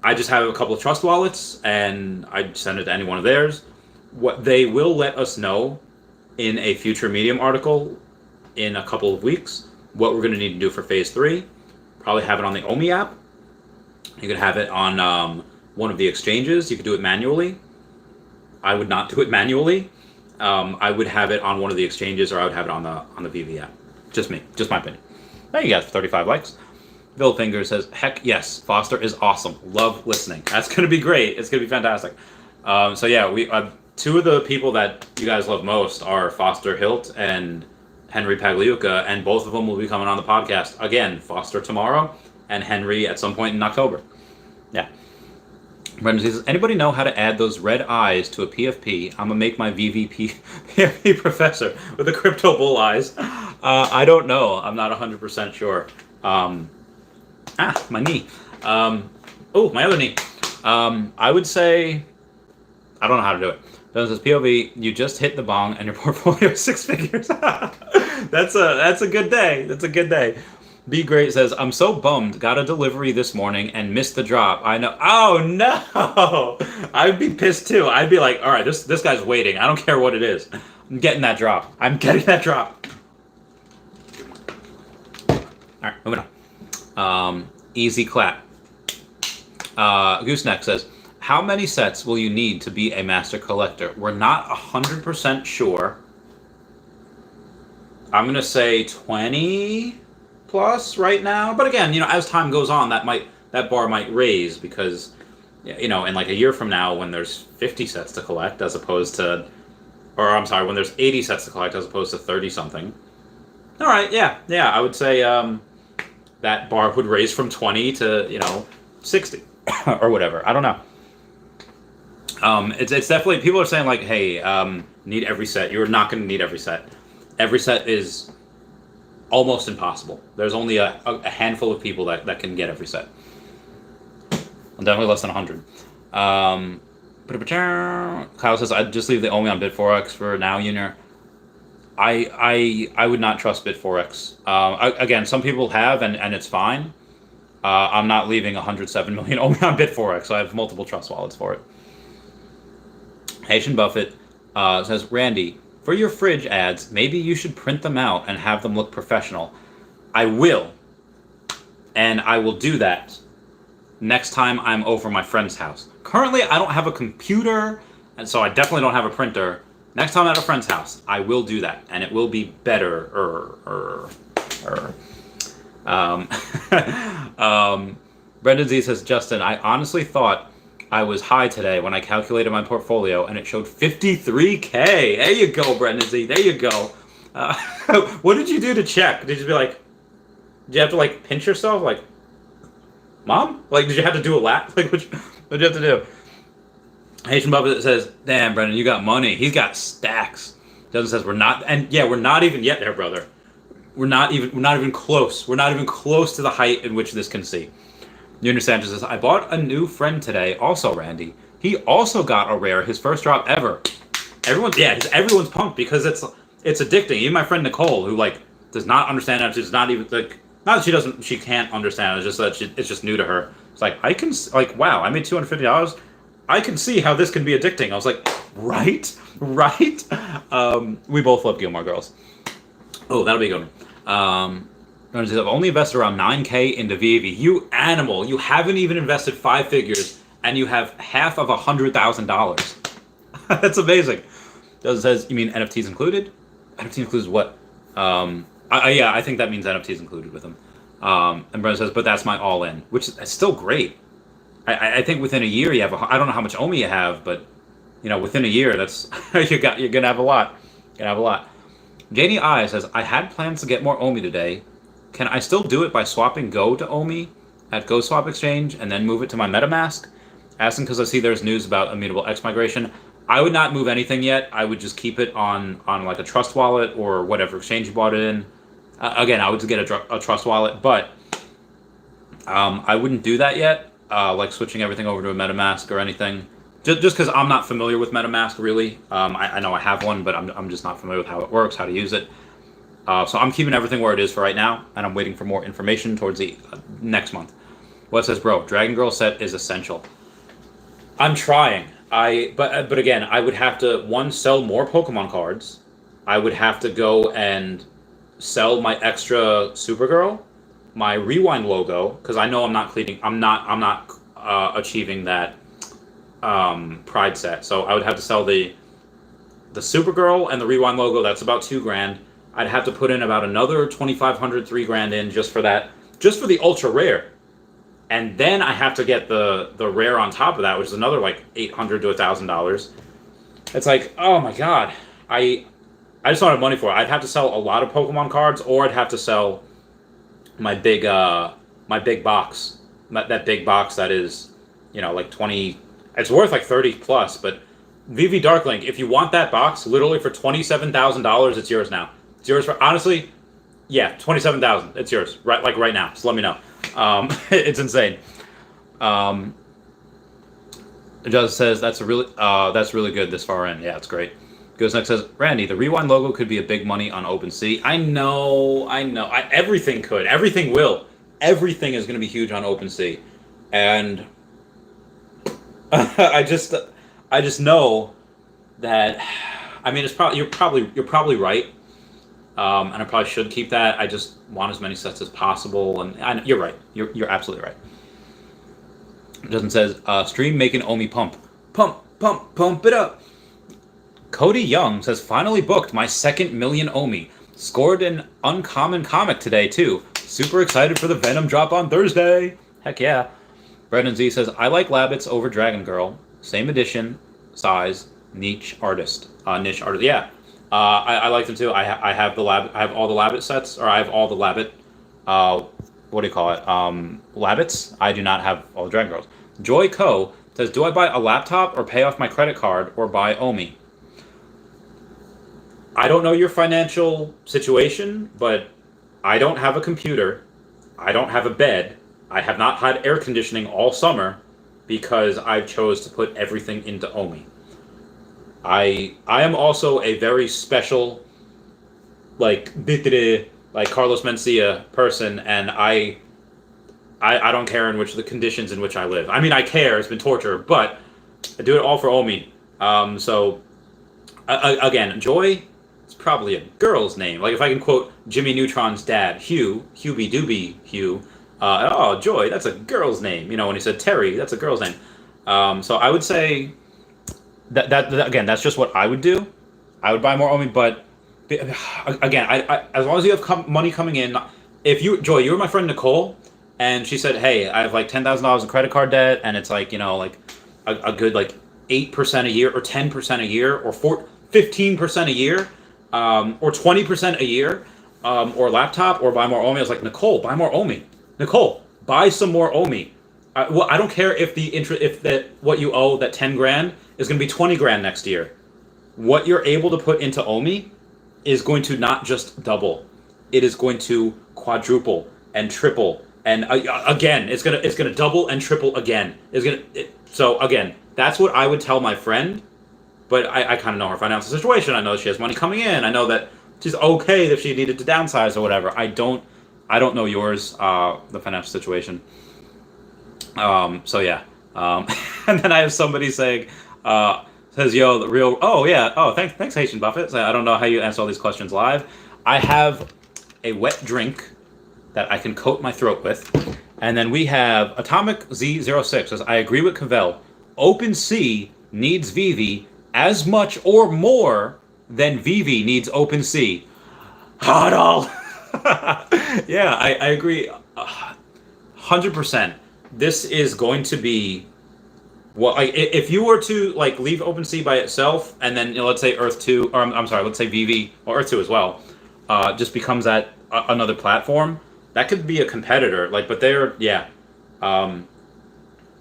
I just have a couple of trust wallets, and I send it to any one of theirs. What they will let us know in a future Medium article in a couple of weeks what we're going to need to do for phase 3. Probably have it on the Omi app. You could have it on one of the exchanges. You could do it manually. I would not do it manually. I would have it on one of the exchanges, or I would have it on the Veve app. Just me. Just my opinion. Thank you guys for 35 likes. Bill Finger says, heck yes, Foster is awesome. Love listening. That's going to be great. It's going to be fantastic. So yeah, we two of the people that you guys love most are Foster Hilt and Henry Pagliuca, and both of them will be coming on the podcast. Again, Foster tomorrow and Henry at some point in October. Yeah. Brendan says, anybody know how to add those red eyes to a PFP? I'm gonna make my PFP professor with the crypto bull eyes. I don't know. I'm not 100% sure. My knee. Oh, my other knee. I would say, I don't know how to do it. Then says, POV, you just hit the bong and your portfolio is 6 figures. That's a good day. That's a good day. Be Great says, I'm so bummed. Got a delivery this morning and missed the drop. I know. Oh, no. I'd be pissed, too. I'd be like, all right, this guy's waiting. I don't care what it is. I'm getting that drop. I'm getting that drop. All right, moving on. Easy clap. Gooseneck says, how many sets will you need to be a master collector? We're not 100% sure. I'm going to say 20 plus right now, but again, as time goes on, that bar might raise, because in like a year from now, when there's 50 sets to collect as opposed to, or I'm sorry, when there's 80 sets to collect as opposed to 30 something. All right, yeah, I would say that bar would raise from 20 to 60 or whatever. I don't know. It's definitely, people are saying like, hey, need every set. You're not going to need every set. Every set is almost impossible. There's only a handful of people that can get every set. Definitely less than 100. Kyle says, I'd just leave the OMI on Bit4X for now, Junior. I would not trust Bit4X. Again, some people have, and it's fine. I'm not leaving 107 million OMI on Bit4X. I have multiple trust wallets for it. Haitian Buffett says, Randy, for your fridge ads, maybe you should print them out and have them look professional. I will. And I will do that next time I'm over my friend's house. Currently, I don't have a computer, and so I definitely don't have a printer. Next time I'm at a friend's house, I will do that, and it will be better. Brendan Z says, Justin, I honestly thought I was high today when I calculated my portfolio, and it showed 53K. There you go, Brendan Z. There you go. What did you do to check? Did you be like, did you have to like pinch yourself? Like, Mom? Like, did you have to do a lap? Like, what did you have to do? Haitian Bubba says, damn, Brendan, you got money. He's got stacks. Justin says, we're not, and yeah, we're not even yet there, brother. We're not even close. We're not even close to the height in which this can see. Junior Sanchez says, I bought a new friend today, also Randy. He also got a rare, his first drop ever. Everyone's pumped because it's addicting. Even my friend Nicole, who like does not understand it, she's not even like, not that she can't understand it, it's just that it's just new to her. It's like, I can, like, wow, I made $250. I can see how this can be addicting. I was like, right? We both love Gilmore Girls. Oh, that'll be a good one. I've only invested around 9K into Veve. You animal. You haven't even invested 5 figures, and you have half of $100,000. That's amazing. It says, you mean NFTs included? NFT includes what? I think that means NFTs included with them. And Brendan says, but that's my all-in, which is still great. I think within a year you have, I don't know how much OMI you have, but within a year, that's you're gonna have a lot. Janie I says, I had plans to get more OMI today. Can I still do it by swapping Go to OMI at Go Swap Exchange and then move it to my MetaMask? Asking because I see there's news about Immutable X migration. I would not move anything yet. I would just keep it on like a trust wallet or whatever exchange you bought it in. Again, I would just get a trust wallet, but I wouldn't do that yet. Like switching everything over to a MetaMask or anything. Just because I'm not familiar with MetaMask, really. I know I have one, but I'm just not familiar with how it works, how to use it. So I'm keeping everything where it is for right now, and I'm waiting for more information towards the next month. What says, bro, Dragon Girl set is essential. I'm trying. But again, I would have to, one, sell more Pokemon cards. I would have to go and sell my extra Supergirl, my Rewind logo, because I know I'm not achieving that Pride set. So I would have to sell the Supergirl and the Rewind logo. That's about $2,000. I'd have to put in about another $2,500, $3,000 in just for that, just for the ultra rare. And then I have to get the rare on top of that, which is another like $800 to $1,000. It's like, oh my god, I just don't have money for it. I'd have to sell a lot of Pokemon cards, or I'd have to sell my big box, that big box that is, like 20 It's worth like 30 plus, but VV Darklink, if you want that box, literally for $27,000, it's yours now. It's yours for, honestly, yeah, 27,000. It's yours right now. Just let me know. It's insane. It just says that's really good this far in. Yeah, it's great. Goes next, says Randy, the Rewind logo could be a big money on OpenSea. I know. Everything could. Everything will. Everything is going to be huge on OpenSea, and I just know that. I mean, you're probably right, and I probably should keep that. I just want as many sets as possible, and you're right. You're absolutely right. Justin says, stream making Omi pump it up. Cody Young says, finally booked my second million Omi. Scored an uncommon comic today too. Super excited for the Venom drop on Thursday. Heck yeah. Brendan Z says, I like Labbits over Dragon Girl. Same edition, size, niche artist. Yeah. I like them too. I have all the Labbit sets, or I have all the Labbit. What do you call it? Labbits. I do not have all the Dragon Girls. Joy Co says, do I buy a laptop or pay off my credit card or buy Omi? I don't know your financial situation, but I don't have a computer. I don't have a bed. I have not had air conditioning all summer because I chose to put everything into Omi. I am also a very special, like Carlos Mencia person, and I don't care the conditions in which I live. I mean, I care. It's been torture, but I do it all for Omi. Again, Joy, it's probably a girl's name. Like if I can quote Jimmy Neutron's dad, Hubie Doobie Hugh. Oh, Joy, that's a girl's name. You know, when he said Terry, that's a girl's name. So I would say that again, that's just what I would do. I would buy more Omi, but again, I as long as you have money coming in. If you, Joy, you were my friend Nicole, and she said, hey, I have like $10,000 in credit card debt, and it's like, you know, like a good like 8% a year, or 10% a year, or 15% a year, or 20% a year, or laptop, or buy more Omi. I was like, Nicole, buy more Omi. Nicole, buy some more Omi. I don't care if what you owe, that 10 grand, is going to be 20 grand next year. What you're able to put into Omi is going to not just double, it is going to quadruple and triple, and again, it's gonna double and triple again. So again, that's what I would tell my friend. But I kind of know her financial situation. I know she has money coming in. I know that she's okay if she needed to downsize or whatever. I don't know yours, the financial situation. So yeah. And then I have somebody saying, says, yo, the real, oh yeah, oh, thanks Haitian Buffett. So I don't know how you answer all these questions live. I have a wet drink that I can coat my throat with. And then we have Atomic Z06 says, I agree with Cavell. OpenSea needs Veve as much or more than Veve needs OpenSea. Hodl! Yeah, I agree 100%. This is going to be if you were to like leave OpenSea by itself, and then let's say Earth 2, or let's say Veve or Earth 2 as well, just becomes that another platform. That could be a competitor. But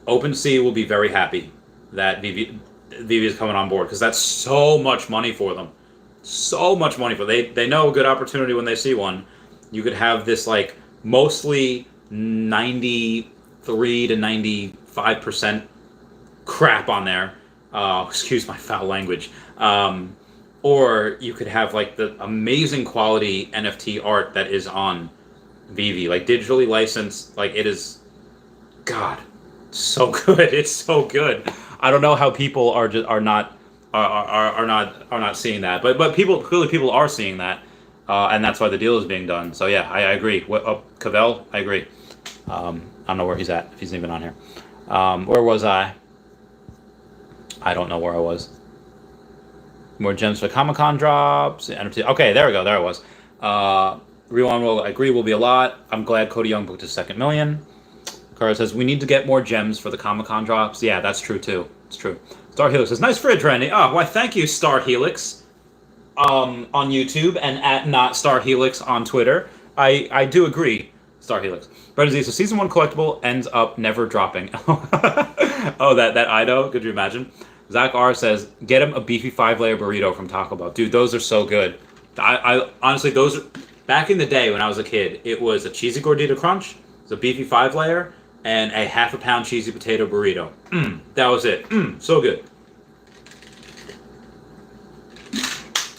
OpenSea will be very happy that Veve is coming on board, because that's so much money for them. So much money for them. They know a good opportunity when they see one. You could have this like mostly 93 to 95% crap on there. Excuse my foul language. Or you could have like the amazing quality NFT art that is on Veve, like digitally licensed. Like it is, God, so good. It's so good. I don't know how people are not seeing that, but people are seeing that, and that's why the deal is being done. So yeah, I agree. Cavell, I agree. I don't know where he's at, if he's even on here. Where was I? I don't know where I was. More gems for Comic-Con drops. NFT. Okay, there we go. There it was. Rewind will, I agree, will be a lot. I'm glad Cody Young booked his second million. Cara says, we need to get more gems for the Comic-Con drops. Yeah, that's true too. It's true. Star Helix says, nice fridge, Randy. Oh, why thank you, Star Helix. On YouTube, and at not Star Helix on Twitter. I do agree. Star Helix. Brendan Z, so season 1 collectible ends up never dropping. Oh, that Ido, could you imagine? Zach R says, get him a beefy 5-layer burrito from Taco Bell. Dude, those are so good. I honestly, those are, back in the day when I was a kid, it was a cheesy gordita crunch, it was a beefy 5-layer, and a half-a-pound cheesy potato burrito. That was it. So good.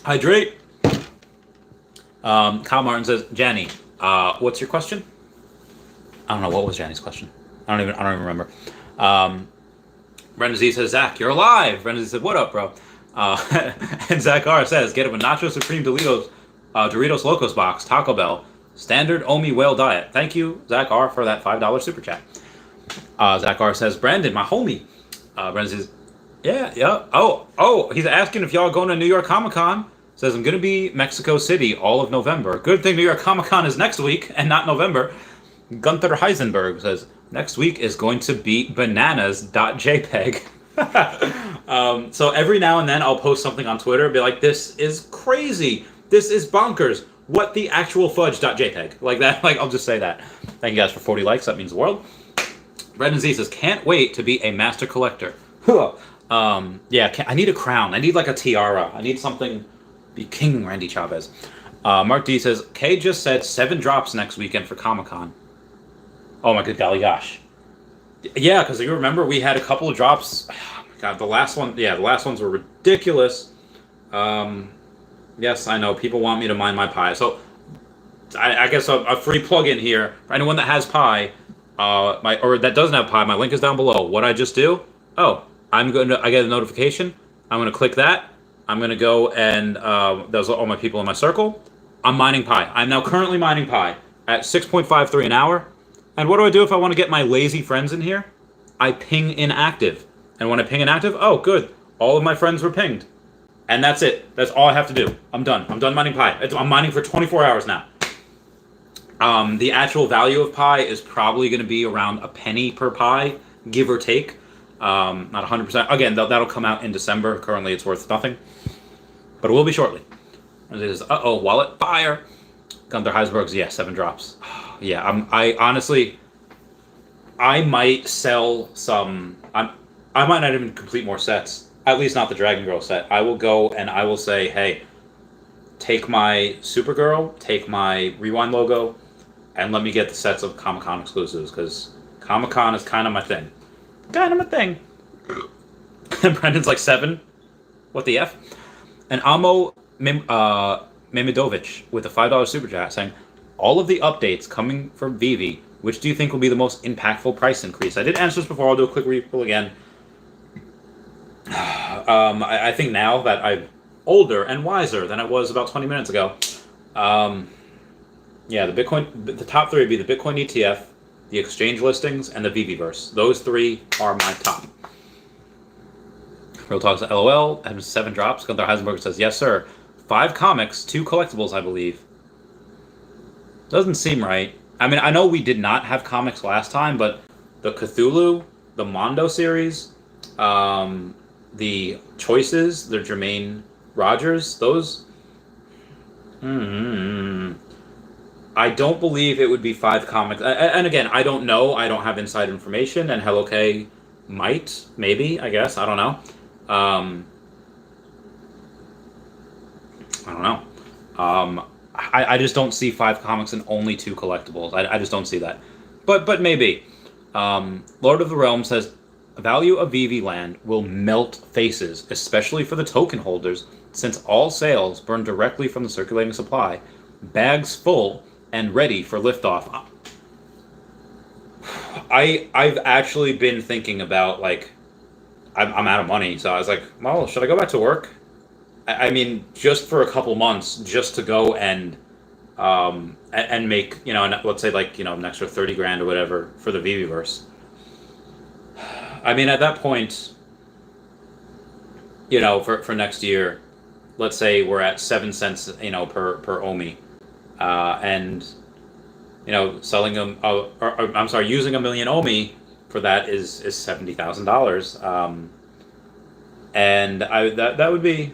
Hydrate. Kyle Martin says, Jenny, what's your question? I don't know, what was Jenny's question? I don't even remember. Brendan Z says, Zach, you're alive. Brendan Z said, what up, bro? And Zach R says, get him a Nacho Supreme Doritos Locos box, Taco Bell, standard Omi whale diet. Thank you, Zach R, for that $5 super chat. Zach R says, Brandon, my homie. Brendan says, yeah. Oh, he's asking if y'all going to New York Comic Con. Says, I'm going to be Mexico City all of November. Good thing New York Comic Con is next week and not November. Gunther Heisenberg says, next week is going to be bananas.jpg. So every now and then I'll post something on Twitter and be like, this is crazy. This is bonkers. What the actual fudge.jpg. Like that, like I'll just say that. Thank you guys for 40 likes. That means the world. Brendan Z says, can't wait to be a master collector. I need a crown. I need like a tiara. I need something. Be King Randy Chavez. Mark D says, Kay just said 7 drops next weekend for Comic-Con. Oh my good golly gosh. Yeah, because you remember we had a couple of drops. Oh my god, the last ones were ridiculous. Yes, I know, people want me to mine my pie. So, I guess a free plug-in here. For anyone that has pie, or that doesn't have pie, my link is down below. What I just do? Oh, I get a notification. I'm going to click that. I'm going to go and those are all my people in my circle. I'm mining pie. I'm now currently mining pie at 6.53 an hour. And what do I do if I want to get my lazy friends in here? I ping inactive. And when I ping inactive, oh, good. All of my friends were pinged. And that's it. That's all I have to do. I'm done. I'm done mining pie. I'm mining for 24 hours now. The actual value of pie is probably going to be around a penny per pie, give or take. Not 100%. Again, that'll come out in December. Currently, it's worth nothing. But it will be shortly. And it is, wallet fire. Gunther Heisberg's, 7 drops. Yeah, I honestly, I might sell some. I might not even complete more sets. At least not the Dragon Girl set. I will go and I will say, hey, take my Supergirl, take my Rewind logo, and let me get the sets of Comic-Con exclusives, because Comic-Con is kind of my thing. And Brendan's like 7. What the F? And Amo Memidovich with a $5 super chat saying, all of the updates coming from Veve, which do you think will be the most impactful price increase? I did answer this before. I'll do a quick refill again. I think now that I'm older and wiser than I was about 20 minutes ago, the top 3 would be the Bitcoin ETF, the exchange listings, and the Veveverse. Those 3 are my top. Real Talks LOL has 7 drops. Gunther Heisenberg says, yes, sir. 5 comics, 2 collectibles, I believe. Doesn't seem right. I mean, I know we did not have comics last time, but the Cthulhu, the Mondo series, the Choices, the Jermaine Rogers, those... I don't believe it would be 5 comics. And again, I don't know. I don't have inside information, and Hello K might, maybe, I guess. I don't know. I just don't see 5 comics and only 2 collectibles. I just don't see that. But maybe. Lord of the Realm says, value of Veve land will melt faces, especially for the token holders, since all sales burn directly from the circulating supply. Bags full and ready for liftoff. I've actually been thinking about, like, I'm out of money, so I was like, well, should I go back to work? I mean, just for a couple months, just to go and make, let's say, like, an extra 30 grand or whatever for the Veveverse. I mean, at that point, for next year, let's say we're at 7 cents, per Omi, and selling them, using 1 million Omi for that is $70,000, and that would be,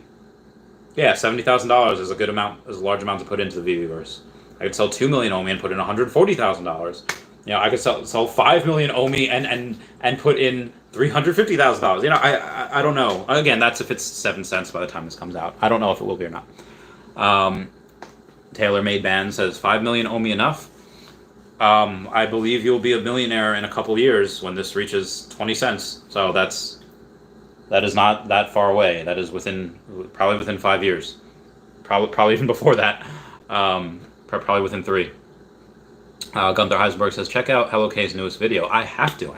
$70,000 is a good amount, is a large amount to put into the Veveverse. I could sell 2 million OMI and put in $140,000. You know, I could sell 5 million OMI and put in $350,000. You know, I don't know. Again, that's if it's 7 cents by the time this comes out. I don't know if it will be or not. Tailor-Made Band says 5 million OMI enough. I believe you'll be a millionaire in a couple years when this reaches 20 cents. So that is not that far away. That is probably within 5 years. Probably even before that. Probably within 3. Gunther Heisenberg says, check out Hello K's newest video. I have to.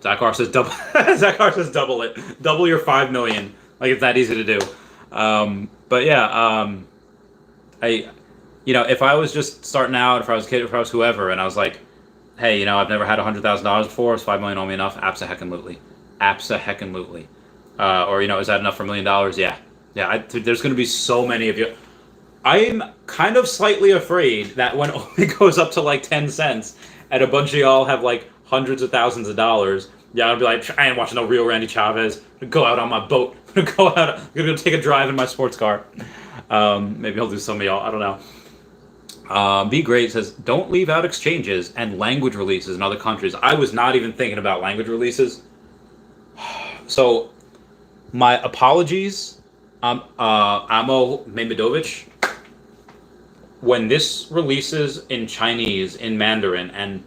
Zakar says double. Zakar says double it. Double your 5 million. Like, it's that easy to do. But yeah, if I was just starting out, if I was a kid, if I was whoever, and I was like, hey, I've never had $100,000 before. Is 5 million only enough? Abso-heckin-lutely. Or is that enough for $1 million? Yeah. There's going to be so many of you. I'm kind of slightly afraid that when only goes up to like 10 cents, and a bunch of y'all have like hundreds of thousands of dollars, I'll be like, I ain't watching no real Randy Chavez. I'm gonna go out on my boat. I'm gonna take a drive in my sports car. Maybe I'll do some of y'all. I don't know. Be Great says, don't leave out exchanges and language releases in other countries. I was not even thinking about language releases. So, my apologies, Amo Mehmedovich. When this releases in Chinese, in Mandarin, and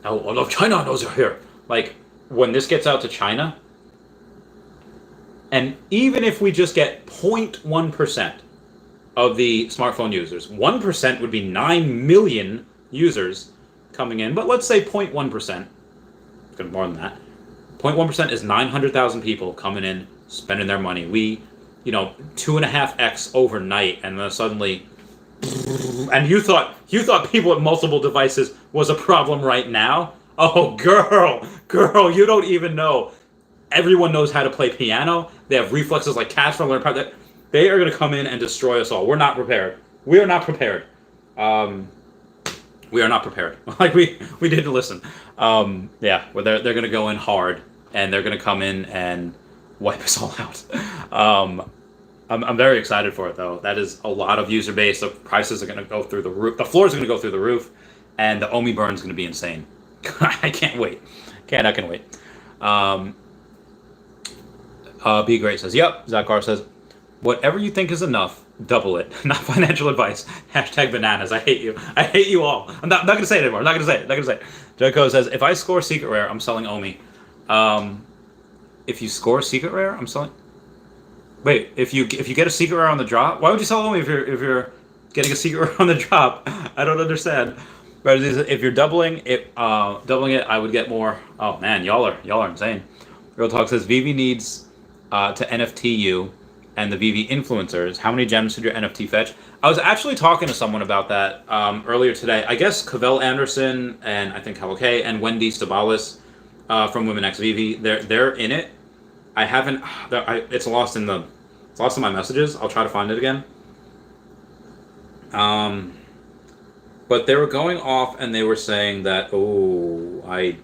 China knows you're here. Like, when this gets out to China, and even if we just get 0.1% of the smartphone users, 1% would be 9 million users coming in, but let's say 0.1%, it's more than that. 0.1% is 900,000 people coming in, spending their money. We, 2.5x overnight, and then suddenly, and you thought people with multiple devices was a problem right now? Oh, girl, you don't even know. Everyone knows how to play piano. They have reflexes like cats from learning. They are going to come in and destroy us all. We're not prepared. We are not prepared. We are not prepared. Like we didn't listen. They're going to go in hard, and they're going to come in and wipe us all out. I'm very excited for it, though. That is a lot of user base. The prices are going to go through the roof. The floors are going to go through the roof, and the OMI burn is going to be insane. I can't wait. I can wait. Be Great says, yep. Zakar says, whatever you think is enough, double it. Not financial advice. Hashtag bananas. I hate you. I hate you all. I'm not going to say it anymore. I'm not going to say it. Joko says, if I score Secret Rare, I'm selling OMI. If you score Secret Rare, I'm selling... Wait, if you get a Secret Rare on the drop, why would you sell OMI if you're getting a Secret Rare on the drop? I don't understand. But if you're doubling it, I would get more. Oh man, y'all are insane. Real Talk says Veve needs to NFT you and the Veve influencers. How many gems did your NFT fetch? I was actually talking to someone about that earlier today. I guess Cavell Anderson and I think K and Wendy Stabalis from Women X Veve, they're in it. I haven't. It's lost in my messages. I'll try to find it again. But they were going off and they were saying that, I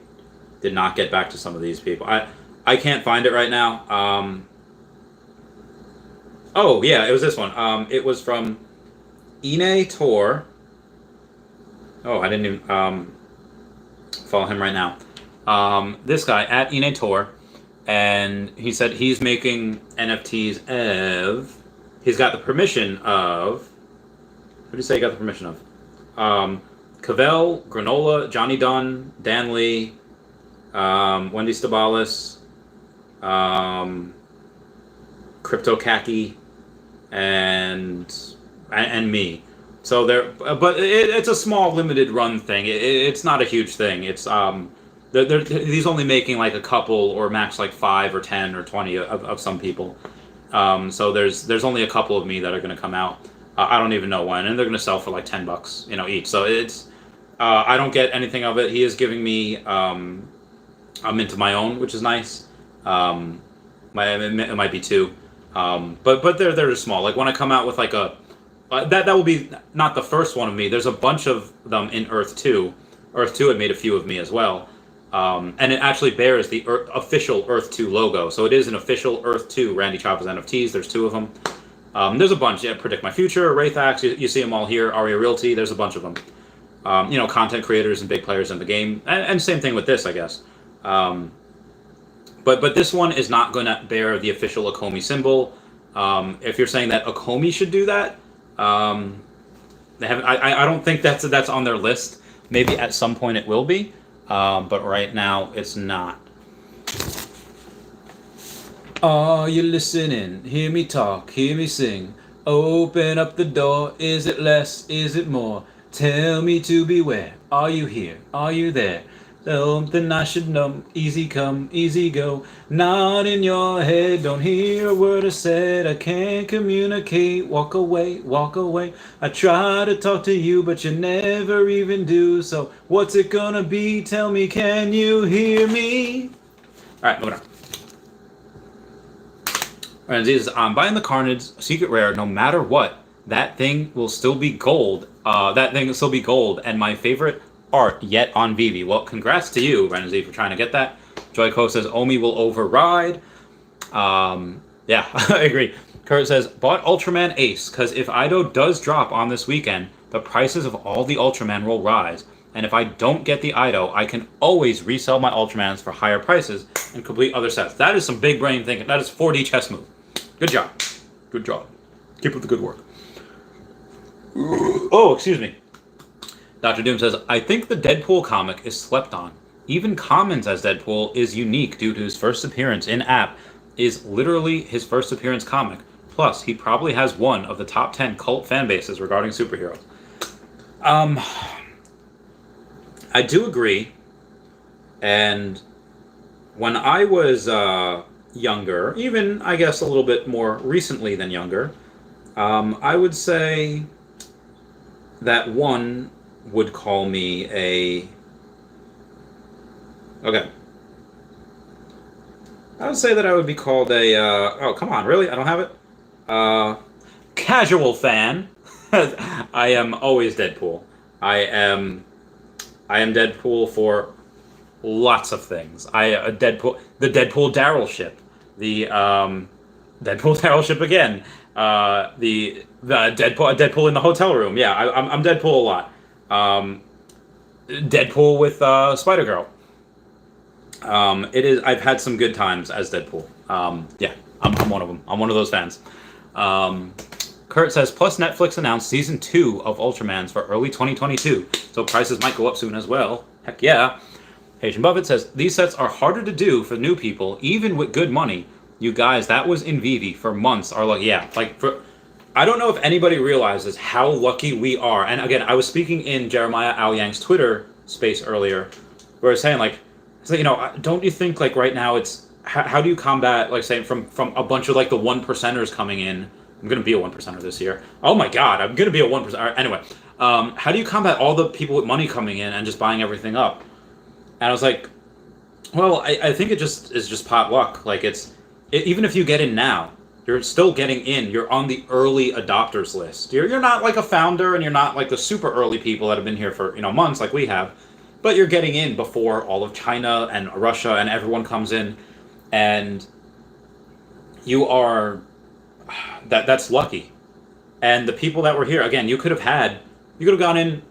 did not get back to some of these people. I can't find it right now. It was this one. It was from Ine Tor. Oh, I didn't even follow him right now. This guy at Ine Tor. And he said he's making NFTs of... He's got the permission of... Who did he say he got the permission of? Cavell, Granola, Johnny Dunn, Dan Lee, Wendy Stabalis, Crypto Khaki, and me. So but it's a small limited run thing. It's not a huge thing. It's he's only making like a couple or max like 5 or 10 or 20 of some people. So there's only a couple of me that are going to come out. I don't even know when, and they're going to sell for like $10, each. So it's I don't get anything of it. He is giving me a mint of my own, which is nice. It might be 2, but they're just small. Like when I come out with like a that will be not the first one of me. There's a bunch of them in Earth 2. Earth 2 had made a few of me as well. And it actually bears the official Earth 2 logo. So it is an official Earth 2 Randy Chavez NFTs. There's 2 of them. There's a bunch. Yeah, Predict My Future, Wraithax, you see them all here. Aria Realty, there's a bunch of them. Content creators and big players in the game, and same thing with this, I guess. But this one is not going to bear the official Akomi symbol. If you're saying that Akomi should do that, they haven't. I don't think that's on their list. Maybe at some point it will be, but right now it's not. Are you listening? Hear me talk, hear me sing. Open up the door. Is it less? Is it more? Tell me to beware. Are you here? Are you there? Something I should know. Easy come, easy go. Not in your head. Don't hear a word I said. I can't communicate. Walk away, walk away. I try to talk to you, but you never even do. So what's it gonna be? Tell me, can you hear me? All right, moving on. And this is, I'm buying the Carnage Secret Rare no matter what. That thing will still be gold. And my favorite art yet on Veve. Well, congrats to you, Renzi, for trying to get that. Joyco says Omi will override. Yeah, I agree. Kurt says, bought Ultraman Ace, because if Ido does drop on this weekend, the prices of all the Ultraman will rise. And if I don't get the Ido, I can always resell my Ultramans for higher prices and complete other sets. That is some big brain thinking. That is 4D chess move. Good job. Good job. Keep up the good work. Oh, excuse me. Dr. Doom says, I think the Deadpool comic is slept on. Even Commons as Deadpool is unique due to his first appearance in-app is literally his first appearance comic. Plus, he probably has one of the top 10 cult fan bases regarding superheroes. I do agree. And when I was younger, even I guess a little bit more recently than younger, I would say that one would call me a... Okay. I would say that I would be called a... oh, come on, really? I don't have it? Casual fan. I am always Deadpool. I am Deadpool for lots of things. The Deadpool Daryl ship. The Deadpool Daryl ship again. The Deadpool in the hotel room. Yeah, I'm Deadpool a lot. Deadpool with Spider-Girl. I've had some good times as Deadpool. Yeah, I'm one of them. I'm one of those fans. Kurt says, plus Netflix announced season 2 of Ultramans for early 2022, so prices might go up soon as well. Heck yeah. Haitian Buffett says, these sets are harder to do for new people, even with good money. You guys, that was in Veve for months are like, yeah, I don't know if anybody realizes how lucky we are. And again, I was speaking in Jeremiah Aoyang's Twitter space earlier, where I was saying, don't you think, right now it's, how do you combat, saying from a bunch of, the 1%ers coming in? I'm going to be a 1%er this year. Oh my god, I'm going to be a 1%er. Anyway, how do you combat all the people with money coming in and just buying everything up? And I was like, well, I think it is just pot luck. Even if you get in now, you're still getting in. You're on the early adopters list. You're not like a founder, and you're not like the super early people that have been here for months like we have, but you're getting in before all of China and Russia and everyone comes in, and you are that's lucky. And the people that were here, again, you could have gone in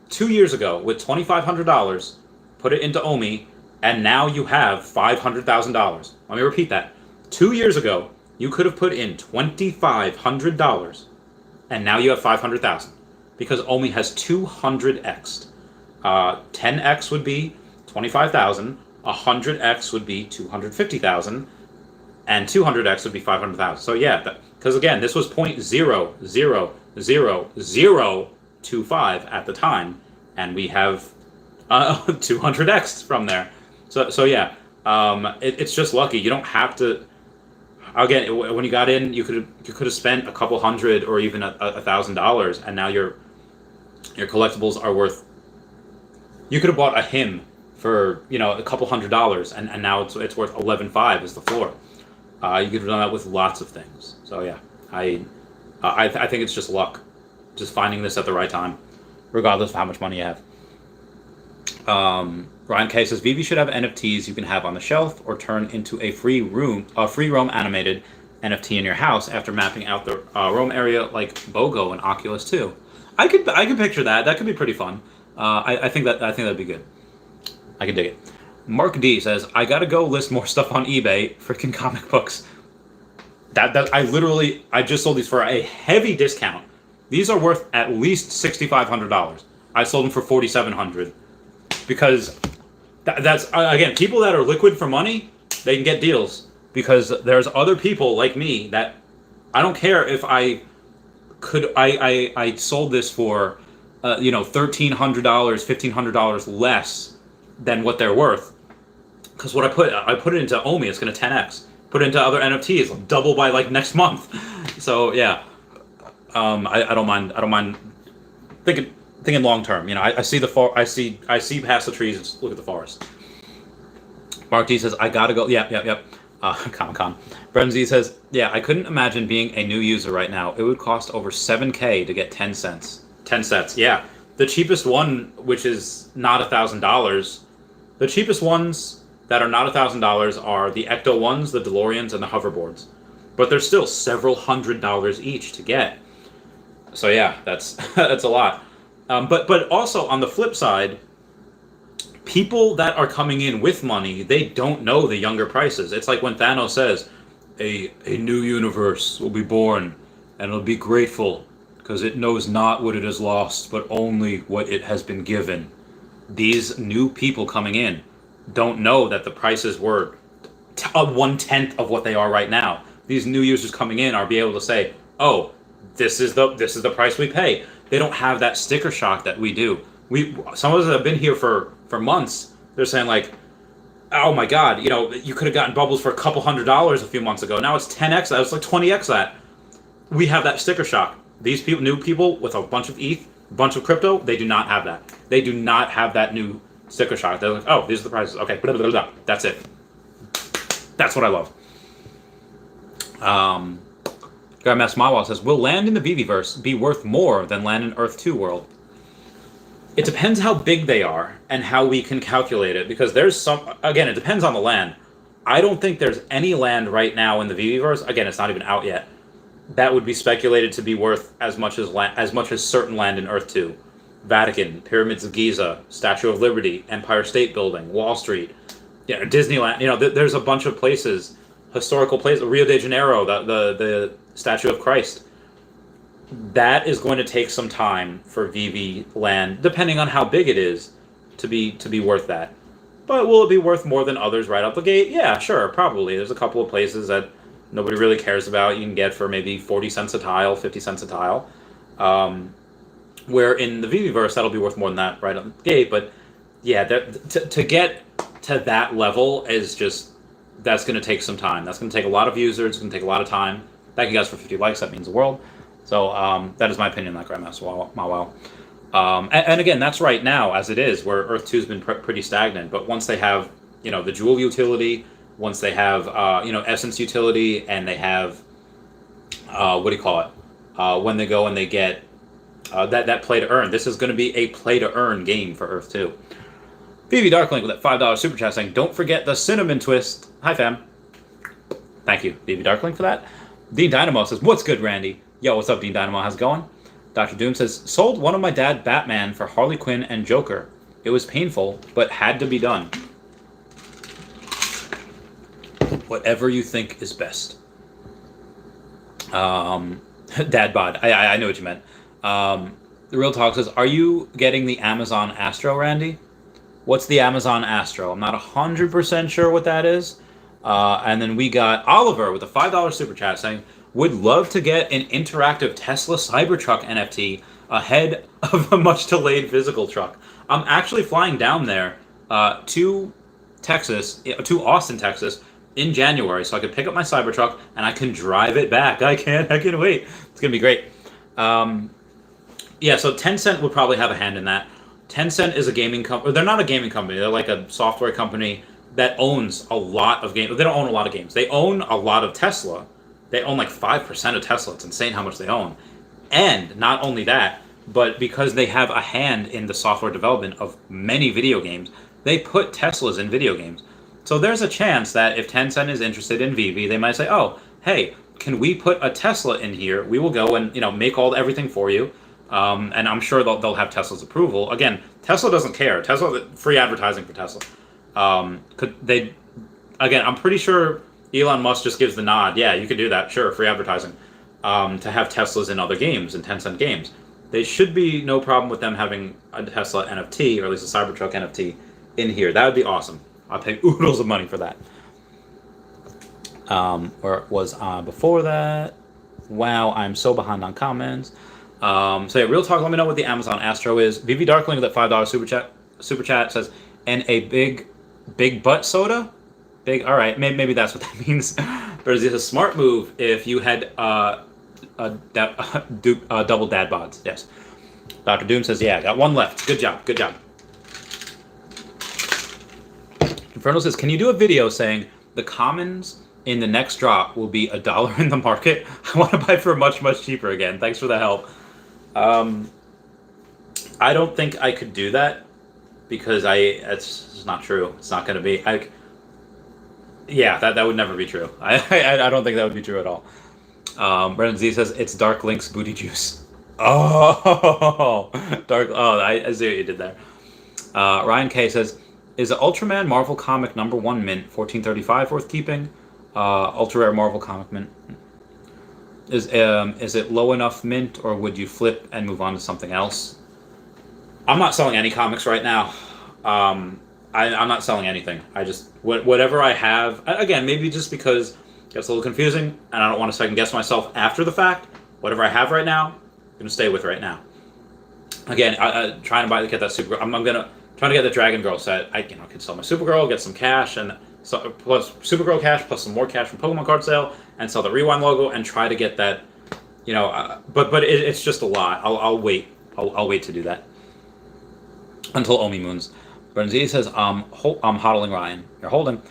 2 years ago with $2,500, put it into Omi, and now you have $500,000. Let me repeat that. 2 years ago, you could have put in $2,500, and now you have $500,000 because Omi has 200x'd. 10x would be $25,000, 100x would be $250,000, and 200x would be $500,000. So yeah, because again, this was 0.0000025 at the time, and we have 200x from there. So yeah, it's just lucky. You don't have to. Again, when you got in, you could have spent a couple hundred or even $1,000, and now your collectibles are worth. You could have bought a hymn for a couple $100, and now it's worth 11.5 is the floor. You could have done that with lots of things. So yeah, I think it's just luck, just finding this at the right time, regardless of how much money you have. Ryan K says Veve should have NFTs you can have on the shelf or turn into a free roam animated NFT in your house after mapping out the roam area like BOGO and Oculus 2. I can picture that. That could be pretty fun. I think that'd be good. I can dig it. Mark D says, I gotta go list more stuff on eBay. Freaking comic books. I just sold these for a heavy discount. These are worth at least $6,500. I sold them for $4,700 because that's again, people that are liquid for money, they can get deals because there's other people like me that I don't care if I sold this for $1,300, $1,500 less than what they're worth. Because what I put it into Omi, it's going to 10x. Put it into other NFTs, double by like next month. So yeah, I don't mind thinking long term. I see I see past the trees. Look at the forest. Mark D says, I gotta go. Yep. Comic-Con. Brendan Z says, yeah, I couldn't imagine being a new user right now. It would cost over $7,000 to get 10 cents. 10 cents, yeah. The cheapest one, which is not $1,000, the cheapest ones that are not $1,000 are the Ecto ones, the DeLoreans, and the hoverboards. But they're still several $100s each to get. So yeah, that's that's a lot. But also on the flip side, people that are coming in with money, they don't know the younger prices. It's like when Thanos says, a new universe will be born, and it'll be grateful, because it knows not what it has lost, but only what it has been given. These new people coming in don't know that the prices were 1/10 of what they are right now. These new users coming in are be able to say, oh, this is the price we pay. They don't have that sticker shock that we do. Some of us have been here for months. They're saying like, oh my God, you could have gotten bubbles for a couple $100s a few months ago. Now it's 10x that. It's like 20x that. We have that sticker shock. These people, new people with a bunch of ETH, a bunch of crypto, they do not have that. They do not have that new sticker shock. They're like, oh, these are the prices. Okay, blah, blah, blah. That's it. That's what I love. Grandmaster Mawal says, will land in the Veveverse be worth more than land in Earth 2 world? It depends how big they are and how we can calculate it, because there's it depends on the land. I don't think there's any land right now in the Veveverse, again, it's not even out yet, that would be speculated to be worth as much as certain land in Earth 2. Vatican, Pyramids of Giza, Statue of Liberty, Empire State Building, Wall Street, Disneyland. There's a bunch of places, historical places, Rio de Janeiro, the Statue of Christ. That is going to take some time for VV land, depending on how big it is, to be worth that. But will it be worth more than others right out the gate? Yeah, sure, probably. There's a couple of places that nobody really cares about. You can get for maybe 40 cents a tile, 50 cents a tile. Where in the Veveverse, that'll be worth more than that right out the gate. But yeah, to get to that level that's going to take some time. That's going to take a lot of users. It's going to take a lot of time. Thank you guys for 50 likes. That means the world. So that is my opinion on that, Grandmaster Mawel. And again, that's right now as it is, where Earth 2 has been pretty stagnant. But once they have, the Jewel utility, once they have, Essence utility, and they have, when they go and they get that play to earn. This is going to be a play to earn game for Earth 2. Veve Darklink with that $5 super chat saying, don't forget the cinnamon twist. Hi, fam. Thank you, Veve Darklink, for that. Dean Dynamo says, what's good, Randy? Yo, what's up, Dean Dynamo? How's it going? Dr. Doom says, sold one of my dad Batman for Harley Quinn and Joker. It was painful, but had to be done. Whatever you think is best. Dad bod. I know what you meant. The Real Talk says, are you getting the Amazon Astro, Randy? What's the Amazon Astro? I'm not 100% sure what that is. And then we got Oliver with a $5 super chat saying, would love to get an interactive Tesla Cybertruck NFT ahead of a much delayed physical truck. I'm actually flying down there to Austin, Texas in January, so I can pick up my Cybertruck and I can drive it back. I can't wait. It's gonna be great. Yeah, so Tencent would probably have a hand in that. Tencent is a gaming company. They're not a gaming company. They're like a software company that owns a lot of games. They don't own a lot of games. They own a lot of Tesla. They own like 5% of Tesla. It's insane how much they own. And not only that, but because they have a hand in the software development of many video games, they put Teslas in video games. So there's a chance that if Tencent is interested in Veve, they might say, oh, hey, can we put a Tesla in here? We will go and make everything for you, and I'm sure they'll have Tesla's approval. Again, Tesla doesn't care. Tesla, free advertising for Tesla. Could they? Again, I'm pretty sure Elon Musk just gives the nod. Yeah, you could do that. Sure, free advertising. To have Teslas in other games, in Tencent games. They should be no problem with them having a Tesla NFT, or at least a Cybertruck NFT, in here. That would be awesome. I'll pay oodles of money for that. Or it was before that. Wow, I'm so behind on comments. So yeah, real talk. Let me know what the Amazon Astro is. VV Darkling with that $5 super chat says, and a big butt soda. Big. All right, maybe that's what that means. But it's a smart move if you had double dad bods. Yes. Dr. Doom says, yeah, got one left. Good job. Good job. Inferno says, can you do a video saying the commons in the next drop will be $1 in the market? I want to buy for much cheaper again. Thanks for the help. I don't think I could do that because it's not true. It's not going to be. Yeah, that would never be true. I don't think that would be true at all. Brendan Z says it's Dark Link's booty juice. Oh, dark. Oh, I see what you did there. Ryan K says, is the Ultraman Marvel comic #1 mint 1435 worth keeping? Ultra rare Marvel comic mint. Is it low enough mint, or would you flip and move on to something else? I'm not selling any comics right now. I'm not selling anything. I just whatever I have. Again, maybe just because it gets a little confusing, and I don't want to second guess myself after the fact. Whatever I have right now, I'm gonna stay with right now. Again, trying to get that Supergirl. I'm gonna try to get the Dragon Girl set. I could sell my Supergirl, get some cash, and plus Supergirl cash, plus some more cash from Pokemon card sale, and sell the Rewind logo, and try to get that. But it's just a lot. I'll wait. I'll wait to do that until Omi Moons. Bernzi says, I'm hodling Ryan. You're holding.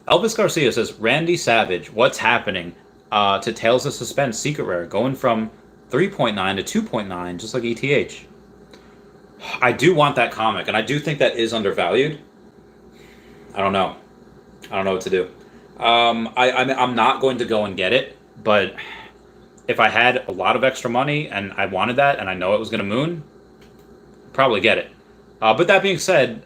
Elvis Garcia says, Randy Savage, what's happening to Tales of Suspense Secret Rare, going from 3.9 to 2.9, just like ETH. I do want that comic, and I do think that is undervalued. I don't know what to do. I'm not going to go and get it, but if I had a lot of extra money and I wanted that, and I know it was going to moon, probably get it. But that being said,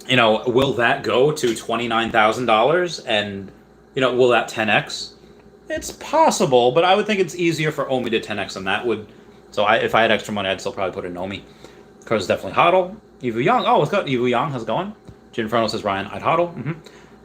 will that go to $29,000, and will that 10x? It's possible, but I would think it's easier for Omi to 10x than that would. So if I had extra money, I'd still probably put it in Omi. Cause definitely hodl. Evu Young, what's good? Evu Young, how's it going? Jinferno says, Ryan, I'd hodl.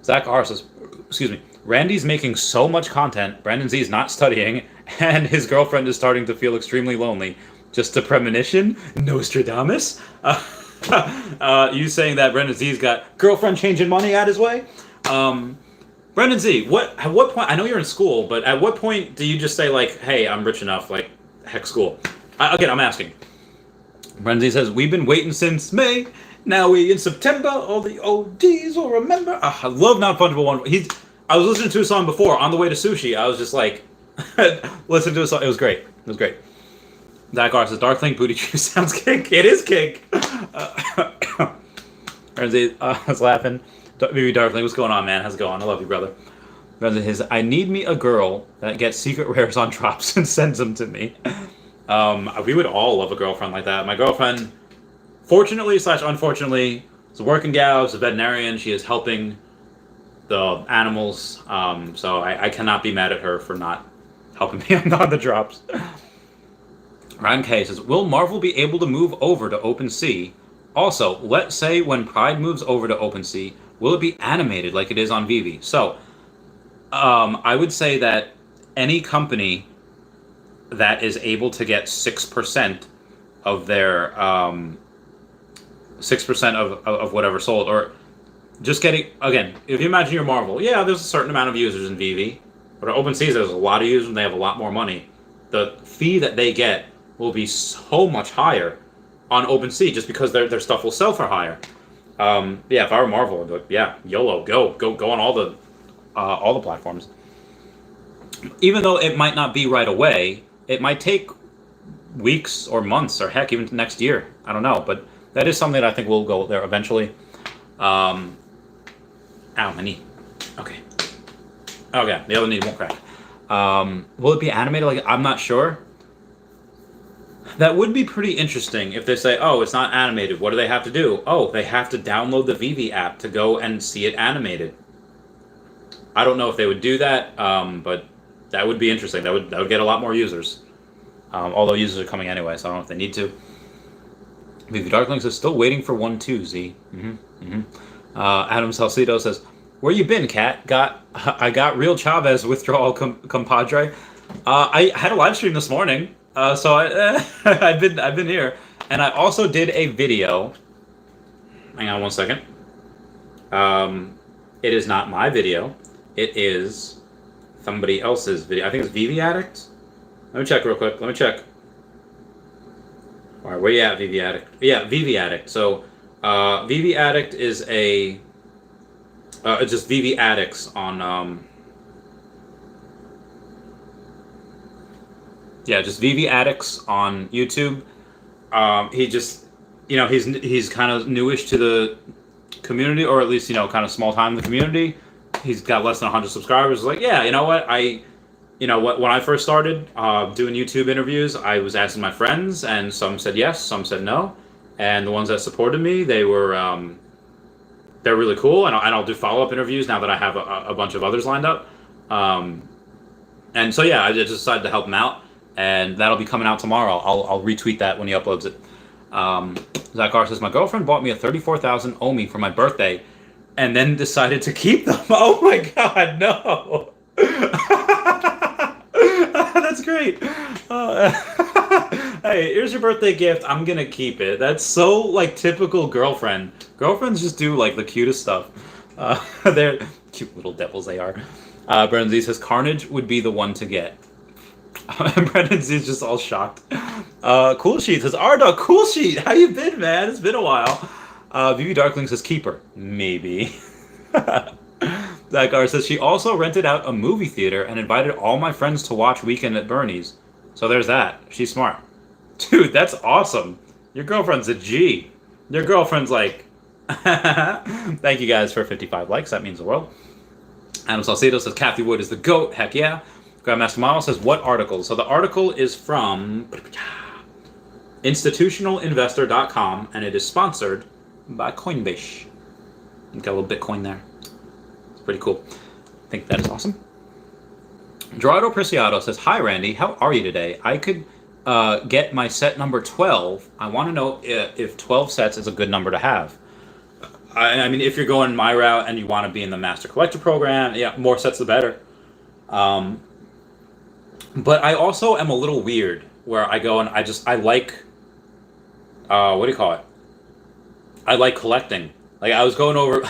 Zach R says, excuse me, Randy's making so much content, Brandon Z is not studying, and his girlfriend is starting to feel extremely lonely. Just a premonition? Nostradamus? You saying that Brandon Z's got girlfriend changing money out his way? Brandon Z, at what point, I know you're in school, but at what point do you just say, like, hey, I'm rich enough, like, heck school? Again, I'm asking. Brandon Z says, we've been waiting since May. Now we in September. All the OGs will remember. I love Non-Fungible One. I was listening to a song before on the way to sushi. I was just like, listening to a song. It was great. It was great. Zach R says, Dark Link booty juice sounds kink. It is kink. Brandon Z was laughing. Maybe Dark Link, what's going on, man? How's it going? I love you, brother. Brandon his, I need me a girl that gets secret rares on drops and sends them to me. We would all love a girlfriend like that. My girlfriend, fortunately/unfortunately, is a working gal, is a veterinarian. She is helping the animals. So I cannot be mad at her for not helping me on the drops. Ryan K says, will Marvel be able to move over to OpenSea? Also, let's say when Pride moves over to OpenSea, will it be animated like it is on Veve? So, I would say that any company that is able to get 6% of their 6% of whatever sold, or just getting, again, if you imagine your Marvel, yeah, there's a certain amount of users in Veve, but at OpenSea there's a lot of users and they have a lot more money. The fee that they get will be so much higher on OpenSea just because their stuff will sell for higher. Yeah, if I were Marvel, I'd be like, yeah, YOLO, go on all the platforms. Even though it might not be right away, it might take weeks or months or heck, even next year. I don't know, but that is something that I think will go there eventually. Ow, my knee. Okay. Okay, the other knee won't crack. Will it be animated? Like, I'm not sure. That would be pretty interesting if they say, oh, it's not animated. What do they have to do? Oh, they have to download the Veve app to go and see it animated. I don't know if they would do that, but that would be interesting. That would get a lot more users. Although users are coming anyway, so I don't know if they need to. Veve Darklings is still waiting for 1-2, Z. Adam Salcido says, where you been, Cat? I got real Chavez withdrawal, compadre. I had a live stream this morning, so I've been here, and I also did a video. Hang on one second. It is not my video. It is somebody else's video. I think it's Veve Addict. Let me check real quick. Let me check. All right, where you at, Veve Addict? Yeah, Veve Addict. So, Veve Addict is a just Veve Addicts on yeah, just Veve Addicts on YouTube. He just, he's kind of newish to the community, or at least kind of small time in the community. He's got less than 100 subscribers. Like, yeah, you know what? When I first started doing YouTube interviews, I was asking my friends, and some said yes, some said no. And the ones that supported me, they're really cool, and I'll do follow-up interviews now that I have a bunch of others lined up. And so, yeah, I just decided to help him out, and that'll be coming out tomorrow. I'll retweet that when he uploads it. Zach R says, my girlfriend bought me a 34,000 Omi for my birthday, and then decided to keep them. Oh my god, no! That's great. Hey, here's your birthday gift. I'm gonna keep it. That's so like typical girlfriend. Girlfriends just do like the cutest stuff. They're cute little devils they are. Brendan Z says Carnage would be the one to get. Brendan Z is just all shocked. Cool Sheet says Arda, Cool Sheet. How you been, man? It's been a while. Veve Darkling says Keeper. Maybe. Zachar says she also rented out a movie theater and invited all my friends to watch Weekend at Bernie's. So there's that. She's smart. Dude, that's awesome. Your girlfriend's a G. Your girlfriend's like... Thank you guys for 55 likes. That means the world. Adam Salcedo says Kathy Wood is the GOAT. Heck yeah. Grandmaster Model says what article? So the article is from institutionalinvestor.com, and it is sponsored by Coinbase. Got a little Bitcoin there. Pretty cool. I think that is awesome. Gerardo Preciado says, hi, Randy. How are you today? I could get my set number 12. I want to know if 12 sets is a good number to have. I mean, if you're going my route and you want to be in the Master Collector program, yeah, more sets the better. But I also am a little weird where I go and I like, what do you call it? I like collecting. Like, I was going over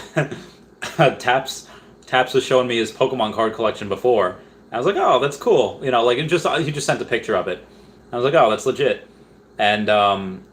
Taps was showing me his Pokemon card collection before. I was like, oh, that's cool. He just sent a picture of it. I was like, oh, that's legit. And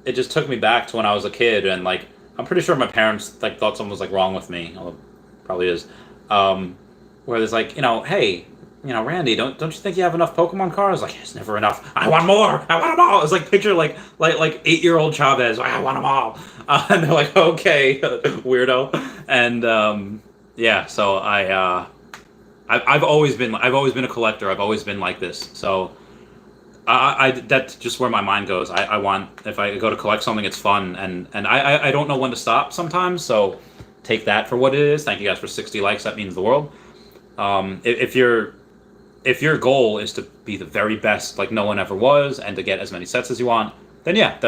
it just took me back to when I was a kid, and like, I'm pretty sure my parents like thought something was like wrong with me. Although probably is. Where there's like, hey, Randy, don't you think you have enough Pokemon cards? Like, it's never enough. I want more. I want them all. It's like picture like 8-year-old Chavez. I want them all. And they're like, okay, weirdo. And yeah, so I've always been a collector. I've always been like this. So that's just where my mind goes. I want, if I go to collect something, it's fun, and I don't know when to stop sometimes. So take that for what it is. Thank you guys for 60 likes. That means the world. If your goal is to be the very best, like no one ever was, and to get as many sets as you want, then yeah,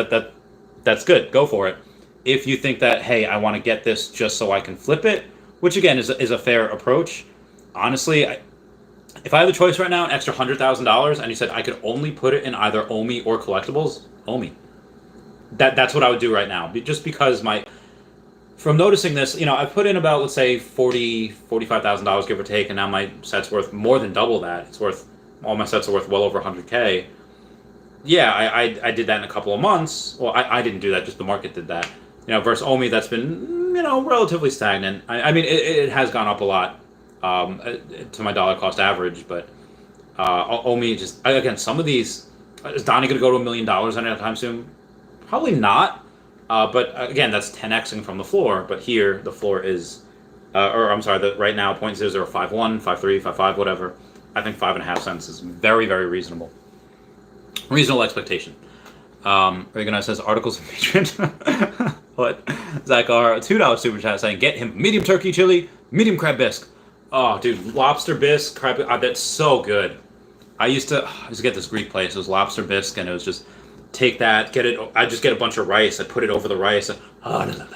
that's good. Go for it. If you think that, hey, I want to get this just so I can flip it, which again is a fair approach. Honestly, if I had the choice right now, an extra $100,000, and you said I could only put it in either Omi or collectibles, Omi. That's what I would do right now. Just because from noticing this, I've put in about, let's say, $45,000 give or take, and now my set's worth more than double that. All my sets are worth well over 100K. Yeah, I did that in a couple of months. Well, I didn't do that, just the market did that. Versus Omi, that's been, relatively stagnant. I mean, it has gone up a lot to my dollar cost average, but Omi just, again, some of these, is Donnie going to go to $1 million anytime soon? Probably not. But again, that's 10xing from the floor. But here, the floor is, right now, 0.0051, 53, 55, whatever. I think 5.5 cents is very, very reasonable. Reasonable expectation. Reganize says articles of Patreon. What? Zach R, $2 super chat saying get him medium turkey chili, medium crab bisque. Oh, dude, lobster bisque, crab. That's so good. I used to get this Greek place. It was lobster bisque, and it was just take that, get it. I just get a bunch of rice. I put it over the rice. And,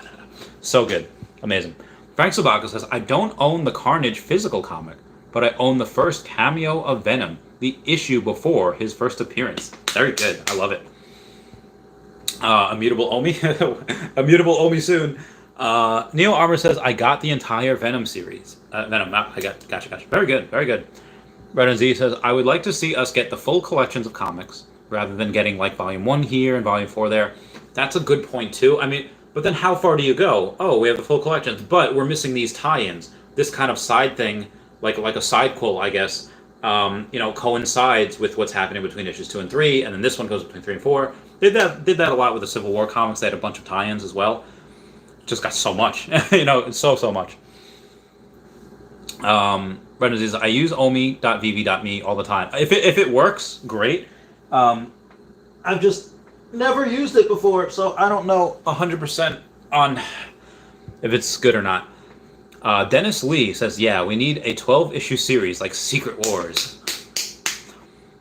so good, amazing. Frank Sabaka says I don't own the Carnage physical comic, but I own the first cameo of Venom, the issue before his first appearance. Very good. I love it. Immutable Omi. Immutable Omi soon. Neo Armor says, I got the entire Venom series. Venom, I got, gotcha. Very good, very good. Red and Z says, I would like to see us get the full collections of comics, rather than getting like Volume 1 here and Volume 4 there. That's a good point too. I mean, but then how far do you go? Oh, we have the full collections, but we're missing these tie-ins. This kind of side thing, like a side quill, I guess, coincides with what's happening between issues 2 and 3, and then this one goes between 3 and 4. Did that a lot with the Civil War comics. They had a bunch of tie-ins as well. Just got so much, so much. Brendan says, I use omi.vv.me all the time. If it works, great. I've just never used it before, so I don't know 100% on if it's good or not. Dennis Lee says, yeah, we need a 12-issue series like Secret Wars.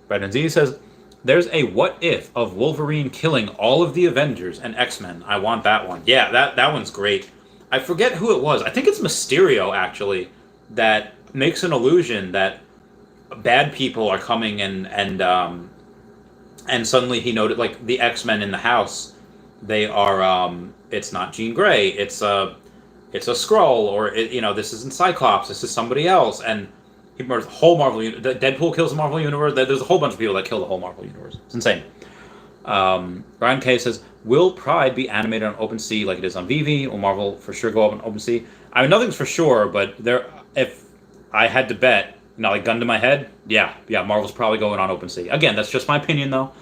Brendan Z says, there's a what if of Wolverine killing all of the Avengers and X-Men. I want that one. Yeah, that one's great. I forget who it was. I think it's Mysterio, actually, that makes an illusion that bad people are coming and suddenly he noted, like, the X-Men in the house, they are, it's not Jean Grey, it's a Skrull, or, this isn't Cyclops, this is somebody else, and he murders the whole Marvel universe. Deadpool kills the Marvel universe. There's a whole bunch of people that kill the whole Marvel universe. It's insane. Ryan K says, will Pride be animated on OpenSea like it is on Veve? Will Marvel for sure go up on OpenSea? I mean, nothing's for sure, but if I had to bet, like gun to my head, yeah, Marvel's probably going on OpenSea. Again, that's just my opinion, though.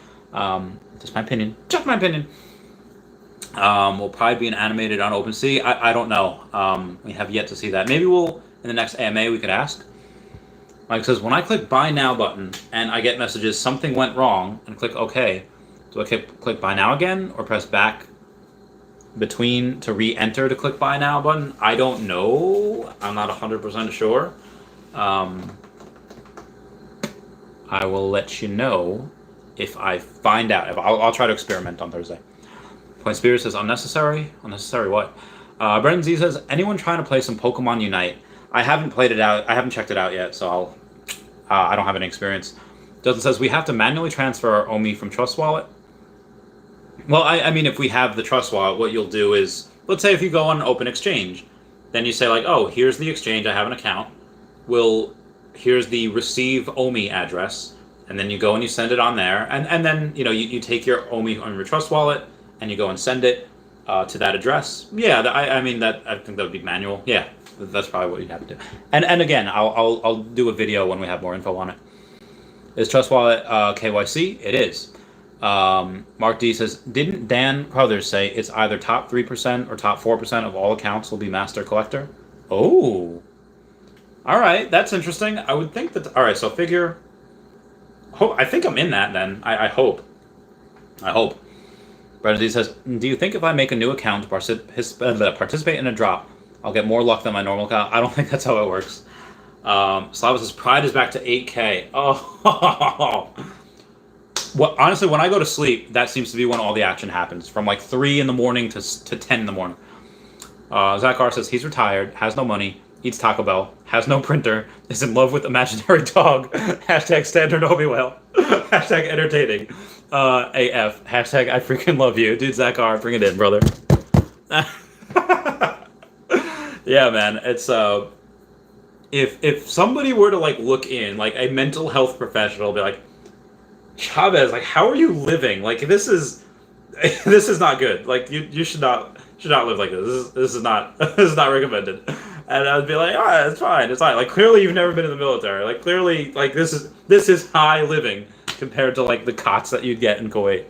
Just my opinion. Will Pride be animated on OpenSea? I don't know. We have yet to see that. Maybe in the next AMA, we could ask. Mike says, when I click Buy Now button and I get messages, something went wrong, and click OK, do I click Buy Now again, or press back between to re-enter to click Buy Now button? I don't know. I'm not 100% sure. I will let you know if I find out. I'll try to experiment on Thursday. Point Spirit says, unnecessary? Unnecessary what? Brendan Z says, anyone trying to play some Pokemon Unite? I haven't played it out. I haven't checked it out yet, so I don't have any experience. Justin says, we have to manually transfer our OMI from Trust Wallet. Well, I mean, if we have the Trust Wallet, what you'll do is, let's say if you go on an open exchange, then you say like, oh, here's the exchange, I have an account. Here's the receive OMI address, and then you go and you send it on there, and then, you take your OMI on your Trust Wallet, and you go and send it to that address. Yeah, I think that would be manual. Yeah. That's probably what you'd have to do. And again, I'll do a video when we have more info on it. Is Trust Wallet KYC? It is. Mark D says, didn't Dan Crothers say it's either top 3% or top 4% of all accounts will be master collector? Oh. All right, that's interesting. I would think that... All right, so figure... I think I'm in that then. I hope. Brendan D says, do you think if I make a new account to participate in a drop, I'll get more luck than my normal account? I don't think that's how it works. Slava says, Pride is back to 8K. Oh. Well, honestly, when I go to sleep, that seems to be when all the action happens. From like 3 in the morning to 10 in the morning. Zach R says, he's retired, has no money, eats Taco Bell, has no printer, is in love with imaginary dog. Hashtag standard Obi Whale. Hashtag entertaining. AF. Hashtag I freaking love you. Dude, Zach R, bring it in, brother. Yeah, man, it's if somebody were to like look in, like a mental health professional, be like, Chavez, like, how are you living? Like, this is not good. Like, you should not live like this. This is not recommended. And I'd be like, it's fine. Like, clearly you've never been in the military. Like, clearly, like this is high living compared to like the cots that you'd get in Kuwait.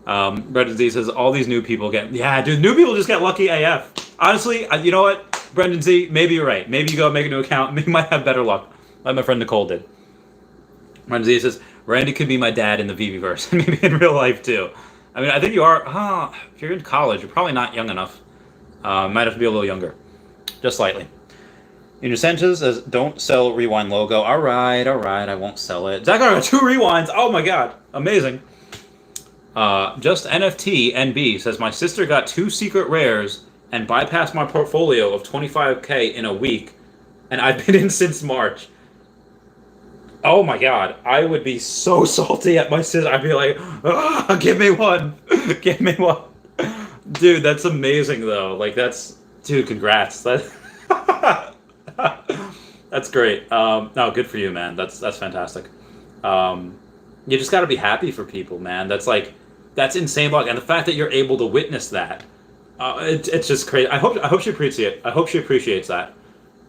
Brendan Z says all these new people new people just get lucky AF. Honestly, you know what? Brendan Z, maybe you're right. Maybe you go make a new account. Maybe you might have better luck, like my friend Nicole did. Renzi says, Randy could be my dad in the Veveverse, and maybe in real life too. I mean, I think you are, if you're in college, you're probably not young enough. Might have to be a little younger. Just slightly. In your Sanchez says, don't sell Rewind logo. All right, I won't sell it. Zach got 2 rewinds. Oh my god, amazing. Just NFT NB says, my sister got 2 secret rares and bypassed my portfolio of 25K in a week, and I've been in since March. Oh my god, I would be so salty at my sister. I'd be like, give me one. Give me one. Dude, that's amazing though. Like dude, congrats. That's great. No, good for you, man. That's fantastic. You just gotta be happy for people, man. That's insane luck. And the fact that you're able to witness that, it's just crazy. I hope she appreciates it. I hope she appreciates that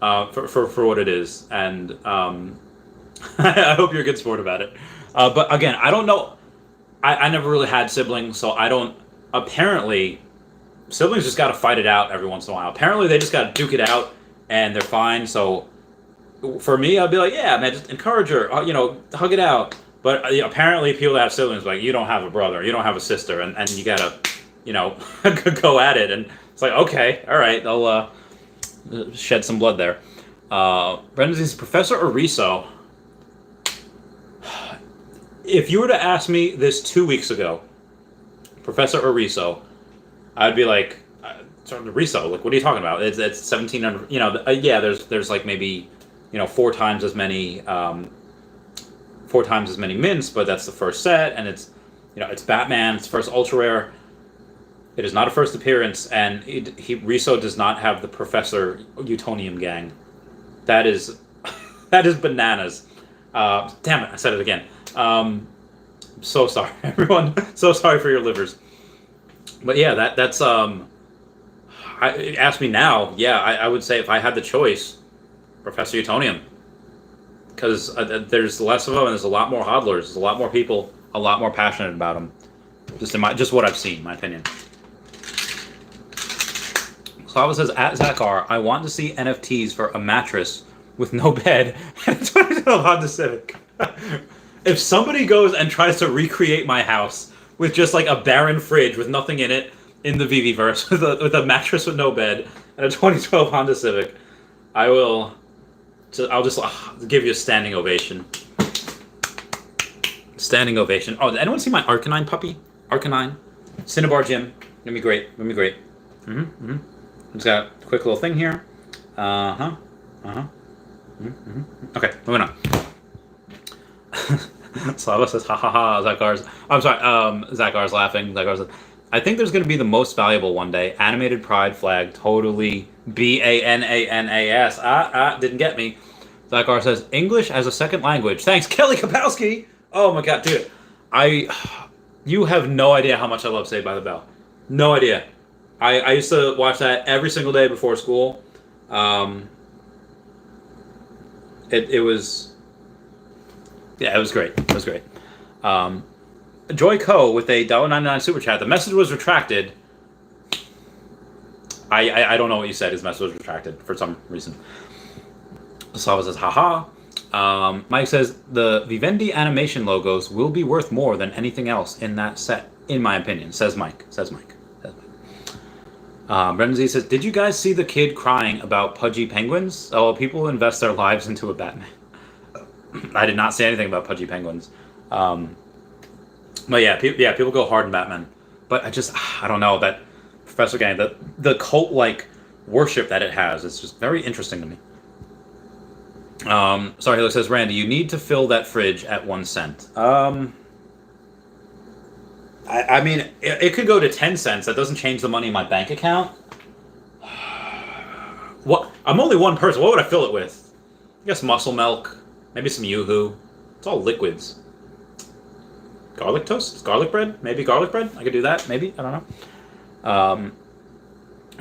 for what it is. And I hope you're a good sport about it. But again, I don't know. I never really had siblings, so I don't. Apparently, siblings just got to fight it out every once in a while. Apparently, they just got to duke it out, and they're fine. So, for me, I'd be like, yeah, man, just encourage her. Hug it out. But apparently, people that have siblings, like, you don't have a brother, you don't have a sister, and you gotta, go at it. And it's like, okay, all right, I'll shed some blood there. Brendan says, Professor Ariso. If you were to ask me this 2 weeks ago, Professor Ariso, I'd be like, Ariso, like, what are you talking about? It's 1,700, yeah, there's like maybe, 4 times as many mints, but that's the first set, and it's, it's Batman, it's first ultra rare. It is not a first appearance, and Riso does not have the Professor Utonium gang. That is bananas. Damn it, I said it again. So sorry, everyone. So sorry for your livers. But yeah, that's ask me now. Yeah, I would say if I had the choice, Professor Utonium, because there's less of them and there's a lot more hodlers. There's a lot more people, a lot more passionate about them. Just what I've seen, my opinion. Slava says, at Zakar, I want to see NFTs for a mattress with no bed and a 2012 Honda Civic. If somebody goes and tries to recreate my house with just like a barren fridge with nothing in it in the Veveverse with a mattress with no bed and a 2012 Honda Civic, I'll just give you a standing ovation. Standing ovation. Oh, did anyone see my Arcanine puppy? Arcanine. Cinnabar Gym. Gonna be great. Just got a quick little thing here. Okay, moving on. Slava says, ha ha ha, Zakar's. I'm sorry, Zakar's laughing. Zakar says, I think there's going to be the most valuable one day. Animated pride flag, totally Bananas. Didn't get me. Zakar says, English as a second language. Thanks, Kelly Kapowski. Oh my god, dude. You have no idea how much I love Saved by the Bell. No idea. I used to watch that every single day before school. It was... Yeah, it was great. It was great. Joy Co. with a $1.99 super chat. The message was retracted. I don't know what you said. His message was retracted for some reason. Slava says, haha. Mike says, the Vivendi animation logos will be worth more than anything else in that set, in my opinion, says Mike. Brendan Z says, did you guys see the kid crying about pudgy penguins? Oh, people invest their lives into a Batman. I did not say anything about pudgy penguins. But yeah, people go hard in Batman. But I don't know, that Professor Gang, the cult-like worship that it has, it's just very interesting to me. Sorry, he says, Randy, you need to fill that fridge at 1 cent. I mean, it could go to 10 cents. That doesn't change the money in my bank account. What? I'm only one person. What would I fill it with? I guess muscle milk. Maybe some Yoo-hoo. It's all liquids. Garlic toast? Garlic bread? Maybe garlic bread? I could do that. Maybe. I don't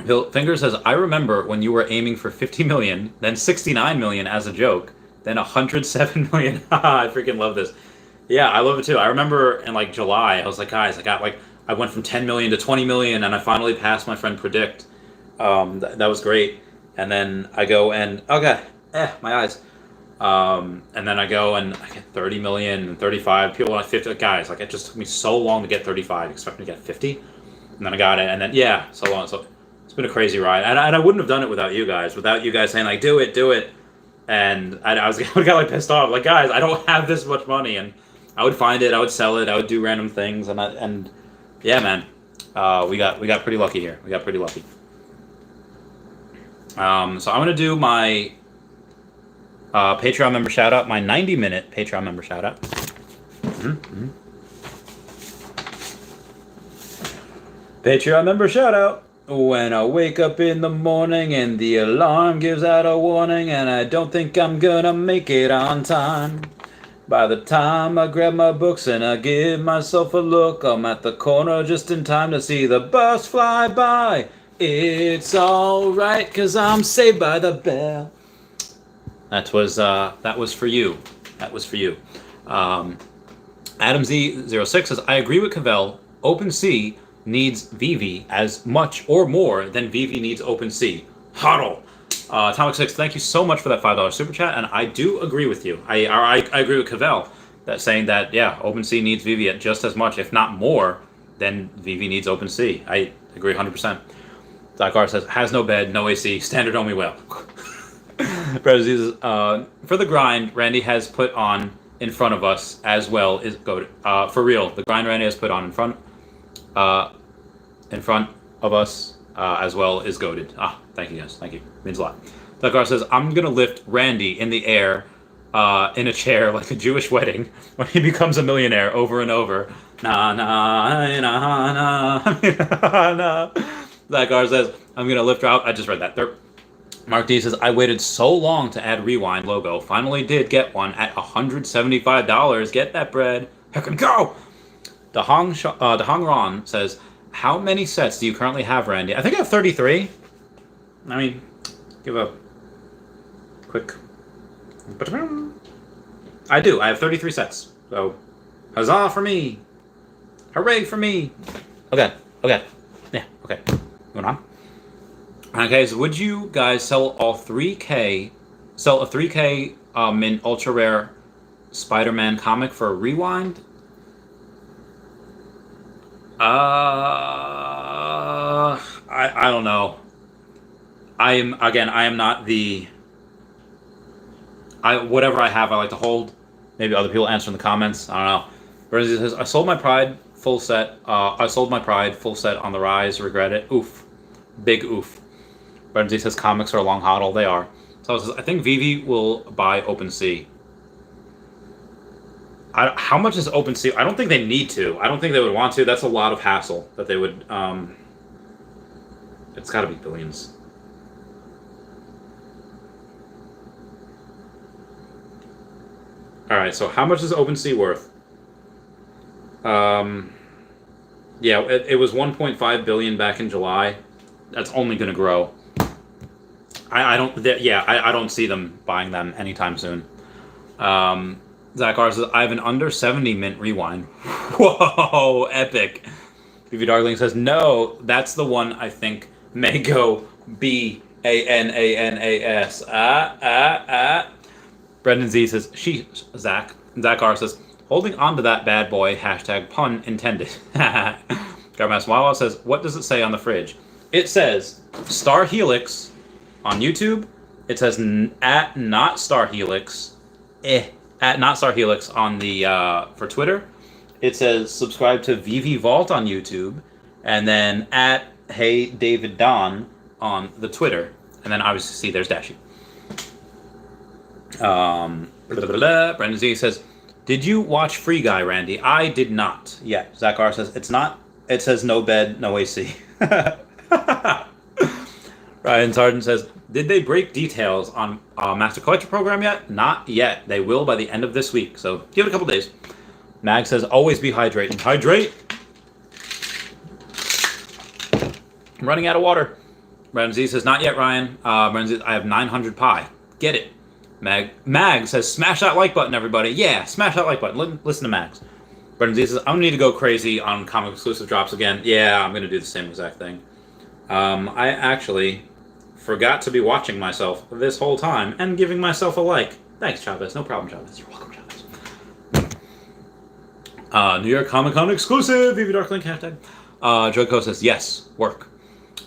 know. Finger says, I remember when you were aiming for 50 million, then 69 million as a joke, then 107 million. I freaking love this. Yeah, I love it too. I remember in like July, I was like, guys, I went from 10 million to 20 million and I finally passed my friend Predict. That was great. And then I go and, my eyes. And then I go and I get 30 million and 35. People want 50. Guys, like, it just took me so long to get 35. Expect me to get 50? And then I got it. And then, yeah, so long. So it's been a crazy ride. And I wouldn't have done it without you guys. Without you guys saying, like, do it. And I got like pissed off. Like, guys, I don't have this much money. And I would find it. I would sell it. I would do random things. And yeah, man. We got pretty lucky here. We got pretty lucky. So I'm going to do my Patreon member shout out, my 90-minute Patreon member shout out. Patreon member shout out. When I wake up in the morning and the alarm gives out a warning and I don't think I'm gonna make it on time. By the time I grab my books and I give myself a look, I'm at the corner just in time to see the bus fly by. It's alright, 'cause I'm saved by the bell. That was for you. That was for you. Adam Z06 says, I agree with Cavell. OpenSea needs Veve as much or more than Veve needs OpenSea. Huddle. Atomic 6, thank you so much for that $5 super chat, and I do agree with you. I agree with Cavell, that saying that, yeah, OpenSea needs Veve just as much, if not more, than Veve needs OpenSea. I agree 100%. Dakar says, has no bed, no AC, standard only well. For the grind, Randy has put on in front of us as well is goated. For real, the grind Randy has put on in front of us as well is goated. Thank you guys. Thank you. Means a lot. Dakar says, I'm gonna lift Randy in the air in a chair like a Jewish wedding when he becomes a millionaire over and over. Na na na na na. Dakar says, I'm gonna lift her out. I just read that. Mark D says, I waited so long to add Rewind logo. Finally did get one at $175. Get that bread. Heck and go! Dahong Ron says, how many sets do you currently have, Randy? I think I have 33. I mean, give a quick... I do. I have 33 sets. So, huzzah for me. Hooray for me. Okay. Yeah, okay. Going on. Okay, so would you guys sell a 3K mint ultra rare Spider-Man comic for a Rewind? I don't know. I am not the... whatever I have, I like to hold. Maybe other people answer in the comments. I don't know. Bernie says, I sold my Pride full set. I sold my Pride full set on the rise. Regret it. Oof. Big oof. Bernie says, comics are a long hodl. They are. So I think Veve will buy OpenSea. How much is OpenSea? I don't think they need to. I don't think they would want to. That's a lot of hassle that they would... it's got to be billions. Alright, so how much is OpenSea worth? Yeah, it was 1.5 billion back in July. That's only going to grow. I don't see them buying them anytime soon. Zach R says, I have an under 70 mint Rewind. Whoa, epic. BV Darling says, no, that's the one I think may go BANANAS. Brendan Z says, Zach R says, holding on to that bad boy, hashtag pun intended. Garmas Wawa says, what does it say on the fridge? It says, Star Helix on YouTube. It says, at not Star Helix. At not Star Helix on the, for Twitter. It says, subscribe to Veve Vault on YouTube. And then at Hey David Don on the Twitter. And then obviously see there's Dashi. Brendan Z says, did you watch Free Guy, Randy? I did not. Yeah, Zach R says, it's not. It says no bed, no AC. Ryan Sargent says, did they break details on Master Collector program yet? Not yet. They will by the end of this week. So give it a couple days. Mag says, always be hydrating. Hydrate! I'm running out of water. Brandon Z says, not yet, Ryan. Brandon Z, I have 900 pi. Get it. Mag says, smash that like button, everybody. Yeah, smash that like button. Listen to Mags. Brandon Z says, I'm going to need to go crazy on comic exclusive drops again. Yeah, I'm going to do the same exact thing. I actually forgot to be watching myself this whole time and giving myself a like. Thanks, Chavez. No problem, Chavez. You're welcome, Chavez. New York Comic Con exclusive. Veve Darklink hashtag. Joco says yes, work.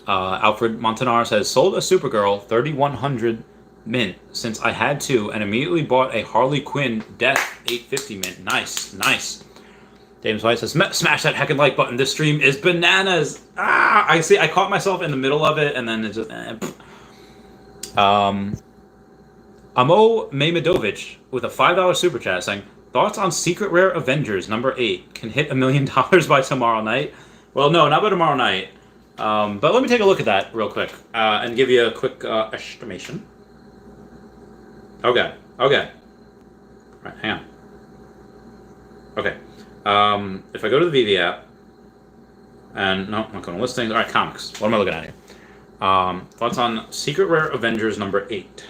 Alfred Montanar says sold a Supergirl 3100 mint since I had to and immediately bought a Harley Quinn Death 850 mint. Nice. James White says smash that heckin' like button. This stream is bananas. I see. I caught myself in the middle of it and then it just. Amo Mamadovich with a $5 super chat saying thoughts on Secret Rare Avengers number 8 can hit $1 million by tomorrow night. Well, no, not by tomorrow night. But let me take a look at that real quick and give you a quick estimation. Okay. Right, hang on. Okay. If I go to the Veve app, and no, I'm not going to listings. All right, comics. What am I looking at here? Thoughts on Secret Rare Avengers number 8.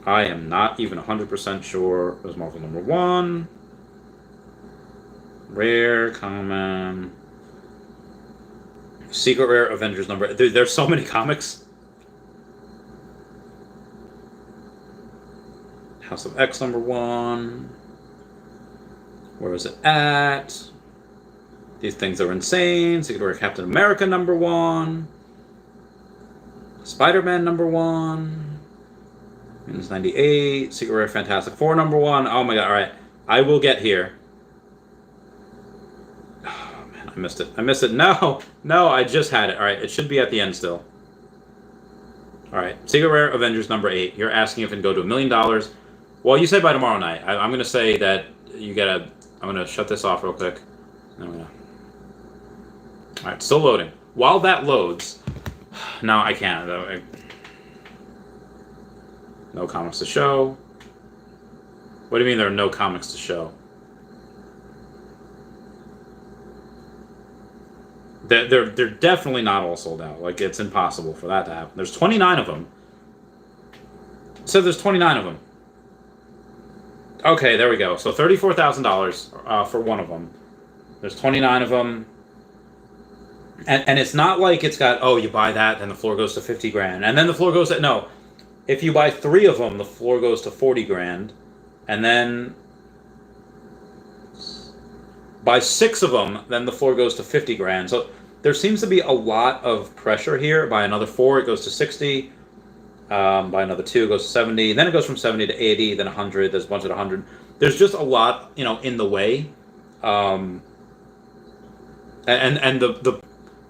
I am not even 100% sure. It was Marvel number 1. Rare, common. Secret Rare Avengers number... There's so many comics. House of X number 1. Where is it at? These things are insane. Secret Rare Captain America number 1. Spider-Man number 1. Minus 98. Secret Rare Fantastic Four number 1. Oh my god, alright. I will get here. Oh man, I missed it. No, I just had it. Alright, it should be at the end still. Alright, Secret Rare Avengers number 8. You're asking if it can go to $1 million. Well, you say by tomorrow night. I'm going to say that you gotta... I'm going to shut this off real quick. Alright, still loading. While that loads... No, I can't. No comics to show. What do you mean there are no comics to show? They're definitely not all sold out. Like, it's impossible for that to happen. There's 29 of them. So there's 29 of them. Okay, there we go. So $34,000 for one of them. There's 29 of them. And it's not like it's got, oh, you buy that, then the floor goes to 50 grand. And then the floor goes to, no. If you buy 3 of them, the floor goes to 40 grand. And then buy 6 of them, then the floor goes to 50 grand. So there seems to be a lot of pressure here. Buy another 4, it goes to 60. Buy another 2, it goes to 70. Then it goes from 70 to 80, then 100. There's a bunch at 100. There's just a lot, in the way. And the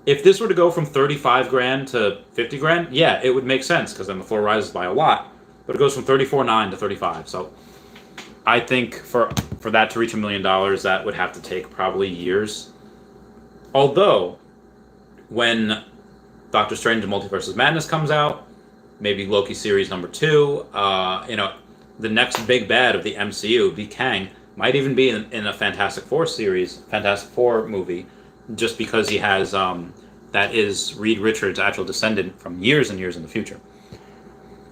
if this were to go from 35 grand to 50 grand, yeah, it would make sense because then the floor rises by a lot. But it goes from 34.9 to 35. So I think for that to reach $1 million, that would have to take probably years. Although, when Doctor Strange and Multiverse of Madness comes out, maybe Loki series number 2, the next big bad of the MCU, be Kang, might even be in a Fantastic Four series, Fantastic Four movie, just because he has, that is Reed Richards' actual descendant from years and years in the future.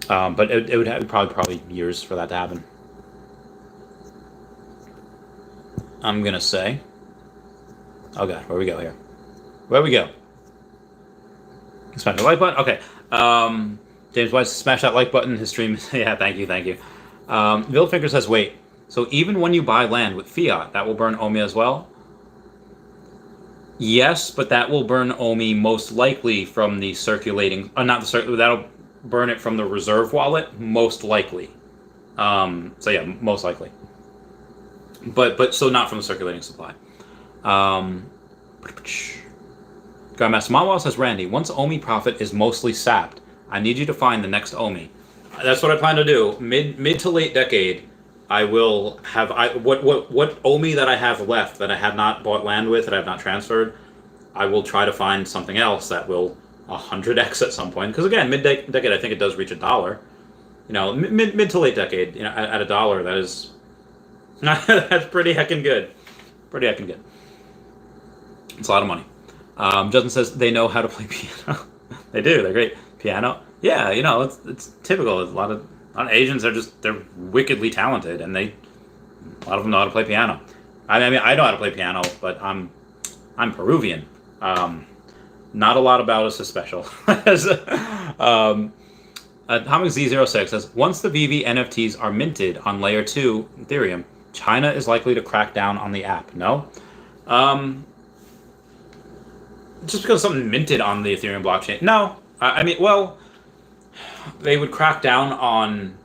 But it would have probably years for that to happen. I'm going to say, oh god, where we go here? Where we go? Smash the like button? Okay. James White, smash that like button. His stream, yeah, thank you. Villfinger says, wait, so even when you buy land with fiat, that will burn OMI as well? Yes, but that will burn OMI most likely from the circulating... that'll burn it from the reserve wallet, most likely. So yeah, most likely. But so not from the circulating supply. Grandmaster Mawal says, Randy, once OMI profit is mostly sapped, I need you to find the next OMI. That's what I plan to do. Mid to late decade, I will have what OMI that I have left that I have not bought land with, that I have not transferred. I will try to find something else that will 100x at some point. Because again, mid decade, I think it does reach $1. Mid to late decade, at $1, that is that's pretty heckin' good. Pretty heckin' good. It's a lot of money. Justin says they know how to play piano. They do. They're great. Piano. Yeah, it's typical. A lot of Asians are they're wickedly talented, and a lot of them know how to play piano. I mean, I know how to play piano, but I'm Peruvian. Not a lot about us is special. Atomic Z06 says, once the Veve NFTs are minted on layer 2 Ethereum, China is likely to crack down on the app. No? Just because something minted on the Ethereum blockchain. No. I mean, well, they would crack down on...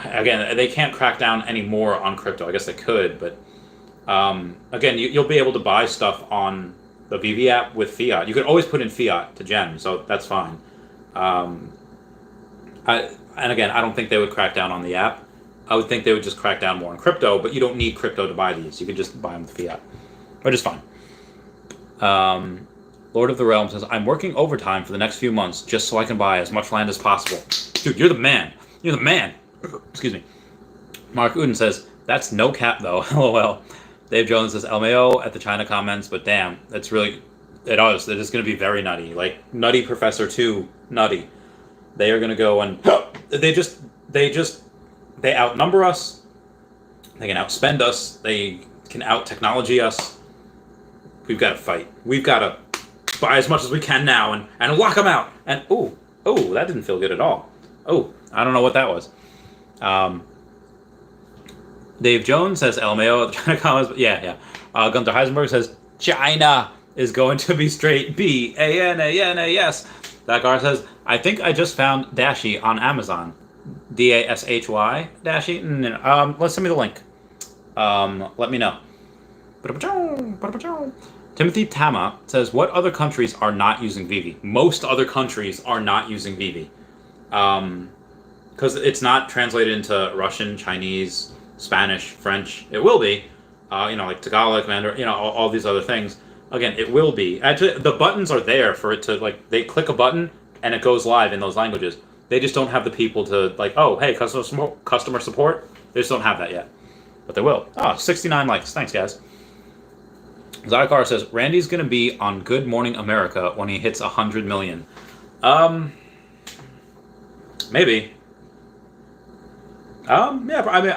Again, they can't crack down anymore on crypto. I guess they could, but... again, you'll be able to buy stuff on the Veve app with fiat. You can always put in fiat to gem, so that's fine. And again, I don't think they would crack down on the app. I would think they would just crack down more on crypto, but you don't need crypto to buy these. You can just buy them with fiat, which is fine. Lord of the Realm says, I'm working overtime for the next few months just so I can buy as much land as possible. Dude, you're the man. You're the man. Excuse me. Mark Uden says, that's no cap though. LOL. Dave Jones says, LMAO at the China comments, but damn, that's really... It is going to be very nutty. Like, Nutty Professor 2, nutty. They are going to go and... They outnumber us. They can outspend us. They can out-technology us. We've got to fight. We've got to buy as much as we can now and lock them out. And, oh, that didn't feel good at all. Oh, I don't know what that was. Dave Jones says, LMAO at the China comments. Yeah. Gunther Heisenberg says, China is going to be straight B-A-N-A-N-A-S. Dakar says, I think I just found Dashi on Amazon. D-A-S-H-Y Dashi? No. Let's send me the link. Let me know. Timothy Tama says, what other countries are not using Veve? Most other countries are not using Veve. Because it's not translated into Russian, Chinese, Spanish, French. It will be. Like Tagalog, Mandarin, all these other things. Again, it will be. Actually, the buttons are there for it to, like, they click a button and it goes live in those languages. They just don't have the people to, like, oh, hey, customer support. They just don't have that yet. But they will. 69 likes. Thanks, guys. Zycar says, Randy's going to be on Good Morning America when he hits 100 million. Maybe. Yeah, I mean,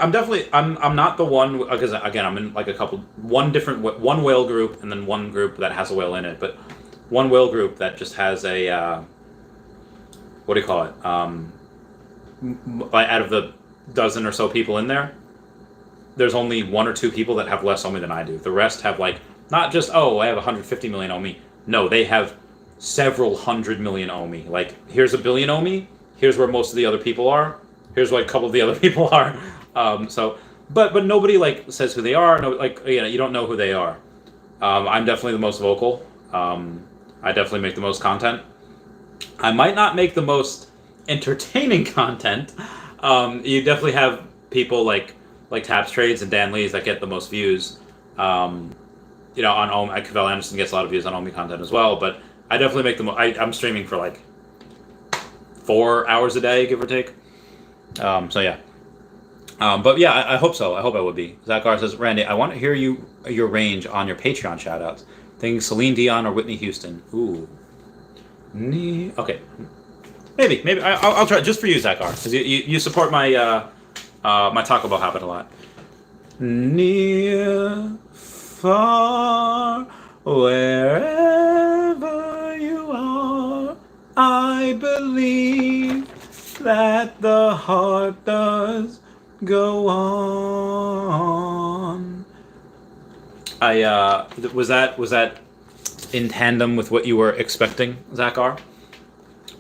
I'm not the one, because again, I'm in like one whale group and then one group that has a whale in it, but one whale group that just has a, what do you call it? Out of the dozen or so people in there, there's only 1 or 2 people that have less OMI than I do. The rest have like, not just, I have 150 million OMI. No, they have several 100 million OMI. Like, here's a billion OMI, here's where most of the other people are. Here's what a couple of the other people are. But nobody like says who they are. No, like, you don't know who they are. I'm definitely the most vocal. I definitely make the most content. I might not make the most entertaining content. You definitely have people like Taps Trades and Dan Lee's that get the most views. On OMI. Cavell Anderson gets a lot of views on OMI content as well. But I definitely make the most. I'm streaming for like 4 hours a day, give or take. So yeah. But yeah, I hope so. I hope I would be. Zachar says, Randy, I want to hear your range on your Patreon shoutouts. Thinking Celine Dion or Whitney Houston. Ooh. Okay. Maybe. I'll try just for you, Zachar, because you support my my Taco Bell habit a lot. Near, far, wherever you are, I believe that the heart does go on. Was that in tandem with what you were expecting, Zachar?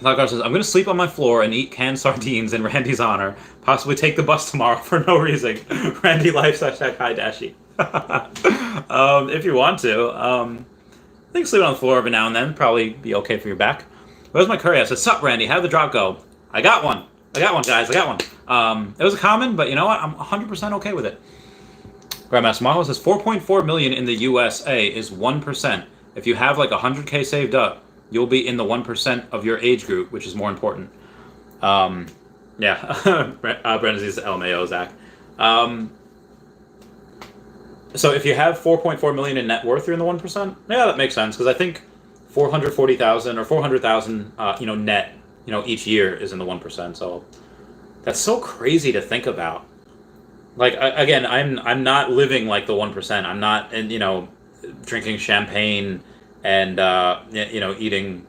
Zachar says, I'm going to sleep on my floor and eat canned sardines in Randy's honor. Possibly take the bus tomorrow for no reason. Randy Life # hi Dashi. If you want to. I think sleeping on the floor every now and then probably be okay for your back. Where's my curry? I said, sup, Randy? How'd the drop go? I got one, guys. I got one. It was a common, but you know what? I'm 100% okay with it. Grandmaster Mahalo says 4.4 million in the USA is 1%. If you have like 100K saved up, you'll be in the 1% of your age group, which is more important. Yeah. Brendan says LMAO, Zach. So if you have 4.4 million in net worth, you're in the 1%. Yeah, that makes sense, because I think 440,000 or 400,000, net, each year is in the 1%. So that's so crazy to think about. Like, again, I'm not living like the 1%. I'm not, drinking champagne and eating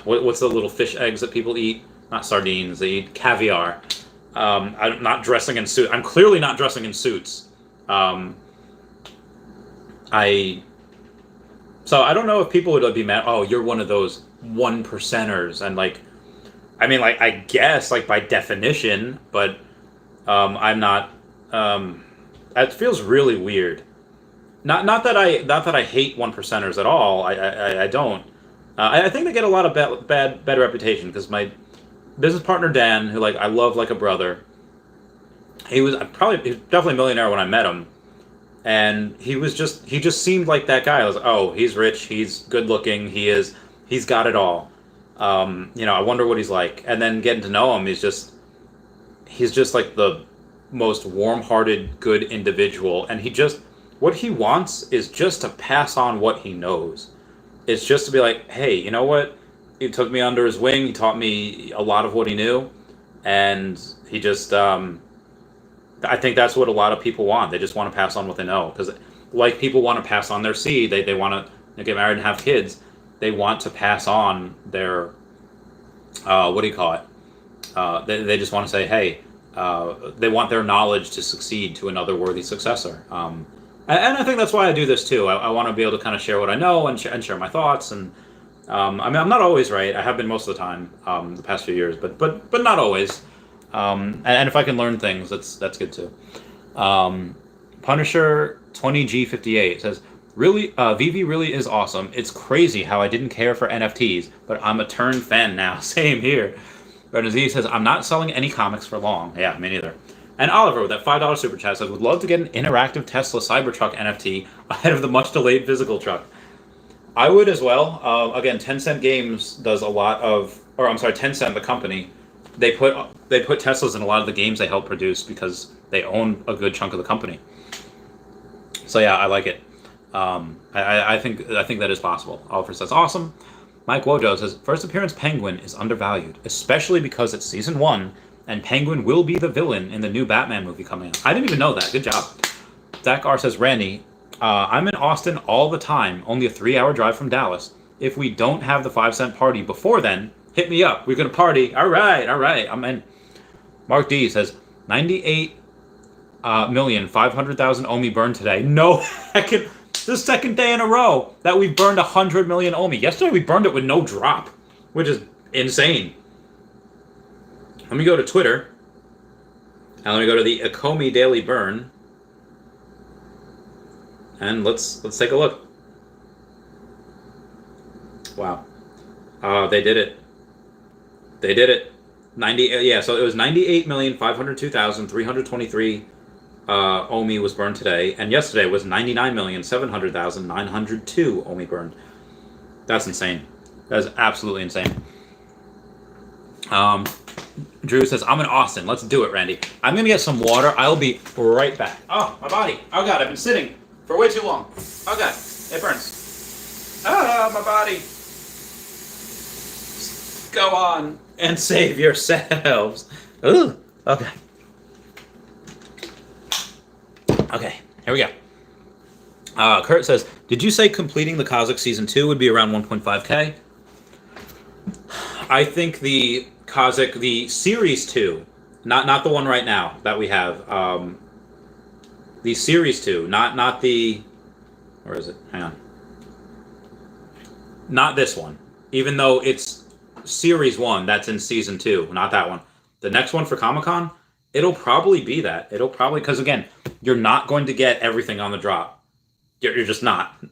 what's the little fish eggs that people eat? Not sardines. They eat caviar. I'm not dressing in suits. I'm clearly not dressing in suits. So I don't know if people would be mad. Oh, you're one of those 1%ers, and like, I mean, like, I guess, like, by definition, but I'm not. It feels really weird. Not that I hate 1%ers at all. I don't. I think they get a lot of bad reputation because my business partner Dan, who like I love like a brother, he was definitely a millionaire when I met him, and he just seemed like that guy. I was like, oh, he's rich, he's good looking, he's got it all. I wonder what he's like. And then getting to know him, he's just like the most warm-hearted, good individual, and what he wants is just to pass on what he knows. It's just to be like, hey, you know what? He took me under his wing. He taught me a lot of what he knew, and he just. I think that's what a lot of people want. They just want to pass on what they know, because, like, people want to pass on their seed. They want to get married and have kids. They want to pass on their. What do you call it? They just want to say, hey. They want their knowledge to succeed to another worthy successor. And I think that's why I do this too. I want to be able to kind of share what I know and share my thoughts. And I mean, I'm not always right. I have been most of the time the past few years, but not always. And if I can learn things, that's good too. Punisher 20G58 says, really, Veve really is awesome. It's crazy how I didn't care for NFTs, but I'm a turned fan now. Same here. Z says, I'm not selling any comics for long. Yeah, me neither. And Oliver, with that $5 super chat, says, would love to get an interactive Tesla Cybertruck NFT ahead of the much-delayed physical truck. I would as well. Again, Tencent Games does a lot of, or I'm sorry, Tencent, the company, they put Teslas in a lot of the games they help produce because they own a good chunk of the company. So yeah, I like it. I think that is possible. Oliver says, awesome. Mike Wojo says, first appearance Penguin is undervalued, especially because it's season 1, and Penguin will be the villain in the new Batman movie coming out. I didn't even know that. Good job. Zach R says, Randy, I'm in Austin all the time, only a 3-hour drive from Dallas. If we don't have the 5-cent party before then, hit me up. We're going to party. All right. I'm in. Mark D says, 98,500,000 Omi burned today. No heckin'. The second day in a row that we've burned 100 million Omi. Yesterday we burned it with no drop, which is insane. Let me go to Twitter, and let me go to the Akomi Daily Burn, and let's take a look. Wow, they did it. They did it. 90. Yeah, so it was 98,502,323. Omi was burned today, and yesterday was 99,700,902 Omi burned. That's insane. That is absolutely insane. Drew says, I'm in Austin. Let's do it, Randy. I'm going to get some water. I'll be right back. Oh, my body. Oh, God, I've been sitting for way too long. Oh, God, it burns. Ah, my body. Go on and save yourselves. Ooh, okay. Okay, here we go. Kurt says, did you say completing the Kazakh Season 2 would be around 1.5K? I think the Kazakh, the Series 2, not the one right now that we have, the Series 2, not the, where is it? Hang on. Not this one. Even though it's Series 1, that's in Season 2, not that one. The next one for Comic-Con, it'll probably be that. It'll probably, because again, you're not going to get everything on the drop. You're just not.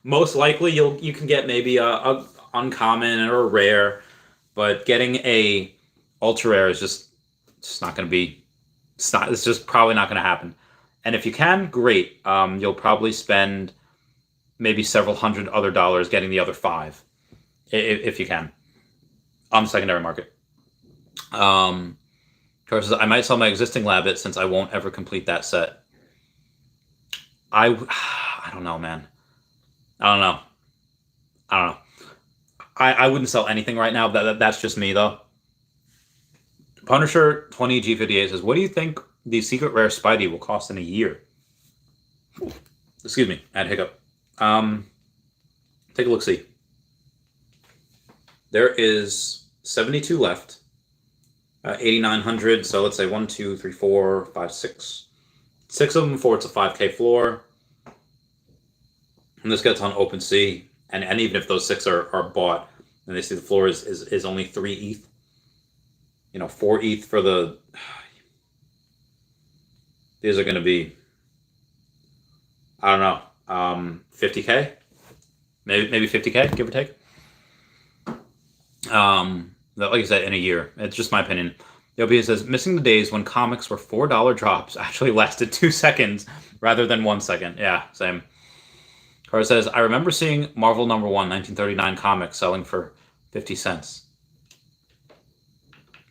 Most likely, you can get maybe a uncommon or a rare, but getting a ultra rare is just not going to be. It's just probably not going to happen. And if you can, great. You'll probably spend maybe several hundred other dollars getting the other 5, if you can, on the secondary market. Says, I might sell my existing Labbit since I won't ever complete that set. I don't know, man. I don't know. I wouldn't sell anything right now. That's just me, though. Punisher 20G58 says, what do you think the secret rare Spidey will cost in a year? Excuse me, I had a hiccup. Take a look-see. There is 72 left. 8,900. So let's say 1, 2, 3, 4, 5, 6. 6 of them before it's a 5K floor. And this gets on OpenSea. And even if those 6 are bought, and they see the floor is only 3 ETH. 4 ETH for the... These are going to be, I don't know, 50K? Maybe 50K, give or take. Like I said, in a year. It's just my opinion. The OP says, missing the days when comics were $4 drops actually lasted 2 seconds rather than 1 second. Yeah, same. Car says, I remember seeing Marvel #1, 1939 comics selling for 50 cents.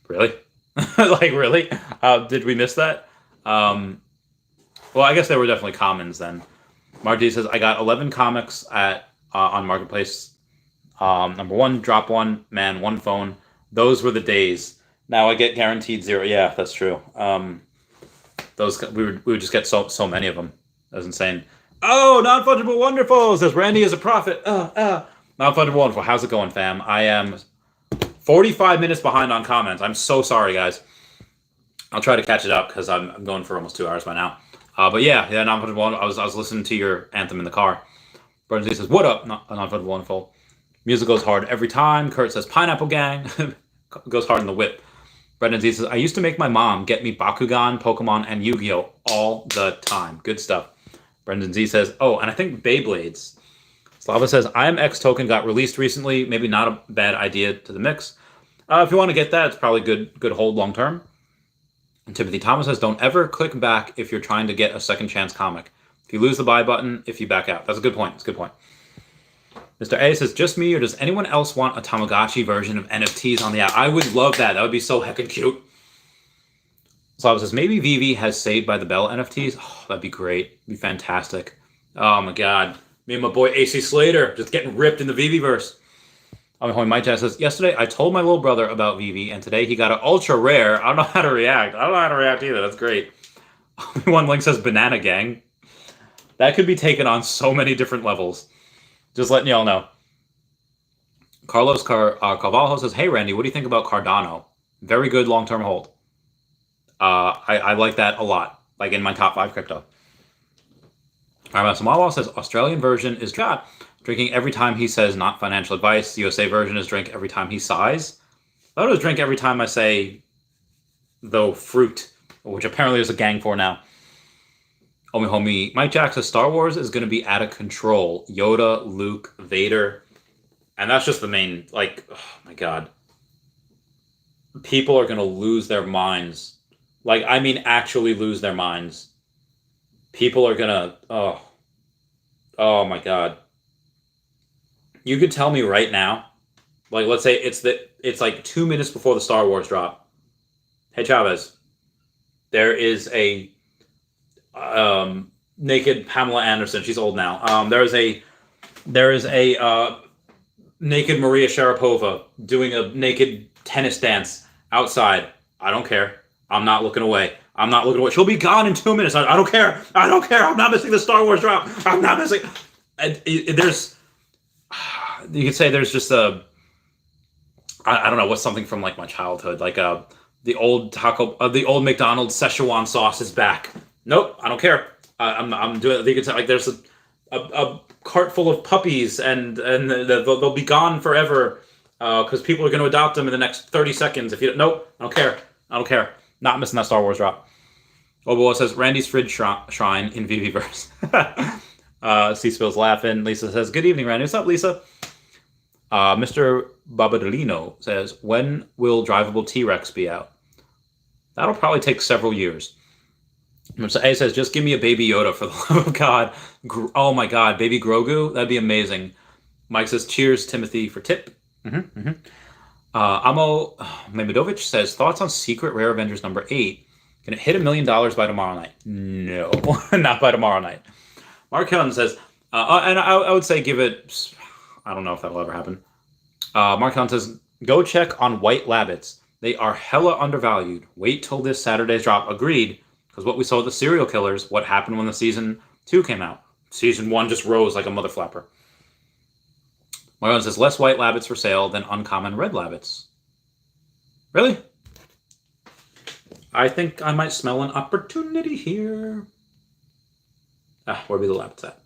Really? Like, really? Did we miss that? Well, I guess they were definitely commons then. Mark D says, I got 11 comics on Marketplace. #1, drop 1, man, 1 phone. Those were the days. Now I get guaranteed 0. Yeah, that's true. Those we would just get so many of them. That was insane. Oh, non-fungible wonderful, says Randy is a prophet. Non-fungible wonderful. How's it going, fam? I am 45 minutes behind on comments. I'm so sorry, guys. I'll try to catch it up because I'm going for almost 2 hours by now. But yeah, non-fungible wonderful. I was listening to your anthem in the car. Brendan says, what up, non-fungible wonderful? Music goes hard every time. Kurt says, Pineapple Gang. Goes hard in the whip. Brendan Z says, I used to make my mom get me Bakugan, Pokemon, and Yu-Gi-Oh! All the time. Good stuff. Brendan Z says, oh, and I think Beyblades. Slava says, IMX token got released recently. Maybe not a bad idea to the mix. If you want to get that, it's probably good hold long term. And Timothy Thomas says, don't ever click back if you're trying to get a second chance comic. If you lose the buy button, if you back out. That's a good point. It's a good point. Mr. A says, just me, or does anyone else want a Tamagotchi version of NFTs on the app? I would love that. That would be so heckin' cute. Slava says, maybe Veve has Saved by the Bell NFTs. Oh, that'd be great. It'd be fantastic. Oh, my God. Me and my boy AC Slater just getting ripped in the Veve-verse. My homie Mike Jack says, yesterday I told my little brother about Veve, and today he got an ultra rare. I don't know how to react. I don't know how to react either. That's great. One link says Banana Gang. That could be taken on so many different levels. Just letting y'all know. Carlos Carvalho says, hey, Randy, what do you think about Cardano? Very good long-term hold. I like that a lot, like in my top 5 crypto. Samawa says, Australian version is got drinking every time he says not financial advice. USA version is drink every time he sighs. I thought it was drink every time I say, though, fruit, which apparently there's a gang for now. Homie Mike Jack says Star Wars is going to be out of control. Yoda, Luke, Vader. And that's just the main, like, oh my God. People are going to lose their minds. Like, I mean, actually lose their minds. People are going to, oh my God. You could tell me right now, like, let's say it's like 2 minutes before the Star Wars drop. Hey, Chavez, there is a naked Pamela Anderson. She's old now. There is a naked Maria Sharapova doing a naked tennis dance outside. I don't care. I'm not looking away. She'll be gone in 2 minutes. I don't care. I'm not missing the Star Wars drop. I'm not missing. You could say there's just I don't know, what's something from like my childhood, like the old McDonald's Szechuan sauce is back. Nope, I don't care. I'm doing. You could say like there's a cart full of puppies and they'll be gone forever because people are going to adopt them in the next 30 seconds. Nope, I don't care. Not missing that Star Wars drop. Oboe says Randy's fridge shrine in Veve-verse. C-Spill's laughing. Lisa says, good evening, Randy. What's up, Lisa? Mr. Babadolino says, when will drivable T-Rex be out? That'll probably take several years. Mr. A says, just give me a baby Yoda for the love of God. Oh my God, baby Grogu? That'd be amazing. Mike says, cheers, Timothy, for tip. Amo Memedovich says, thoughts on Secret Rare Avengers number 8? Can it hit $1 million by tomorrow night? No, not by tomorrow night. Mark Helen says, and I would say give it, I don't know if that'll ever happen. Mark Helen says, go check on White Labbits. They are hella undervalued. Wait till this Saturday's drop. Agreed. Because what we saw with the serial killers, what happened when the season 2 came out? Season 1 just rose like a mother flapper. Marlon says, less white rabbits for sale than uncommon red rabbits. Really? I think I might smell an opportunity here. Where be the rabbits at?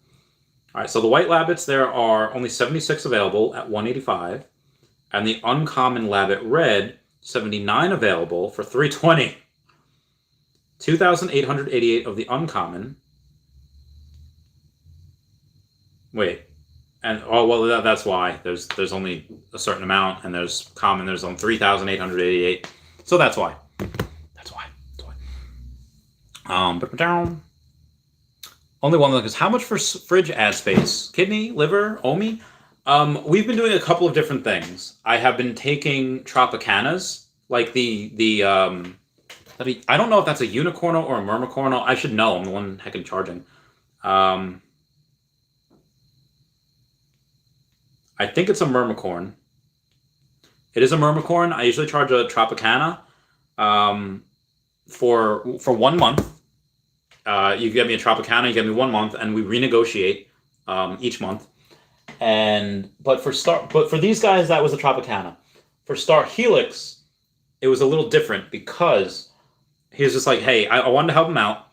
All right, so the white rabbits, there are only 76 available at 185, and the uncommon rabbit red, 79 available for 320. 2,888 of the uncommon. Wait, and that's why there's only a certain amount, and there's common. There's on 3,888, so that's why. But down. Only one look is how much for fridge ad space? Kidney, liver, Omi? We've been doing a couple of different things. I have been taking Tropicanas, like I don't know if that's a unicornal or a mermicornal. I should know. I'm the one heckin' charging. I think it's a mermicorn. It is a mermicorn. I usually charge a Tropicana for 1 month. You get me a Tropicana, you get me 1 month, and we renegotiate each month. But for these guys, that was a Tropicana. For Star Helix, it was a little different because he was just like, hey, I wanted to help him out,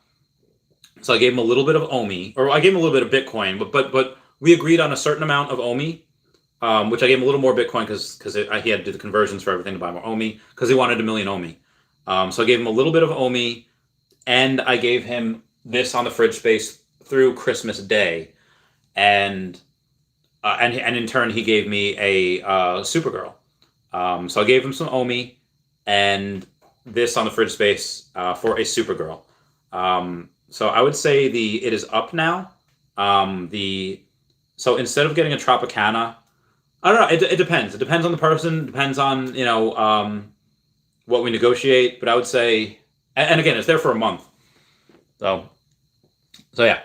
so I gave him a little bit of Omi, or I gave him a little bit of Bitcoin, but we agreed on a certain amount of Omi, which I gave him a little more Bitcoin because he had to do the conversions for everything to buy more Omi because he wanted 1 million Omi. So I gave him a little bit of Omi, and I gave him this on the fridge space through Christmas Day, and in turn he gave me a Supergirl. So I gave him some Omi and this on the fridge space for a Supergirl. So I would say it is up now. So instead of getting a Tropicana, I don't know. It depends. It depends on the person. It depends on what we negotiate. But I would say, and again, it's there for a month. So yeah.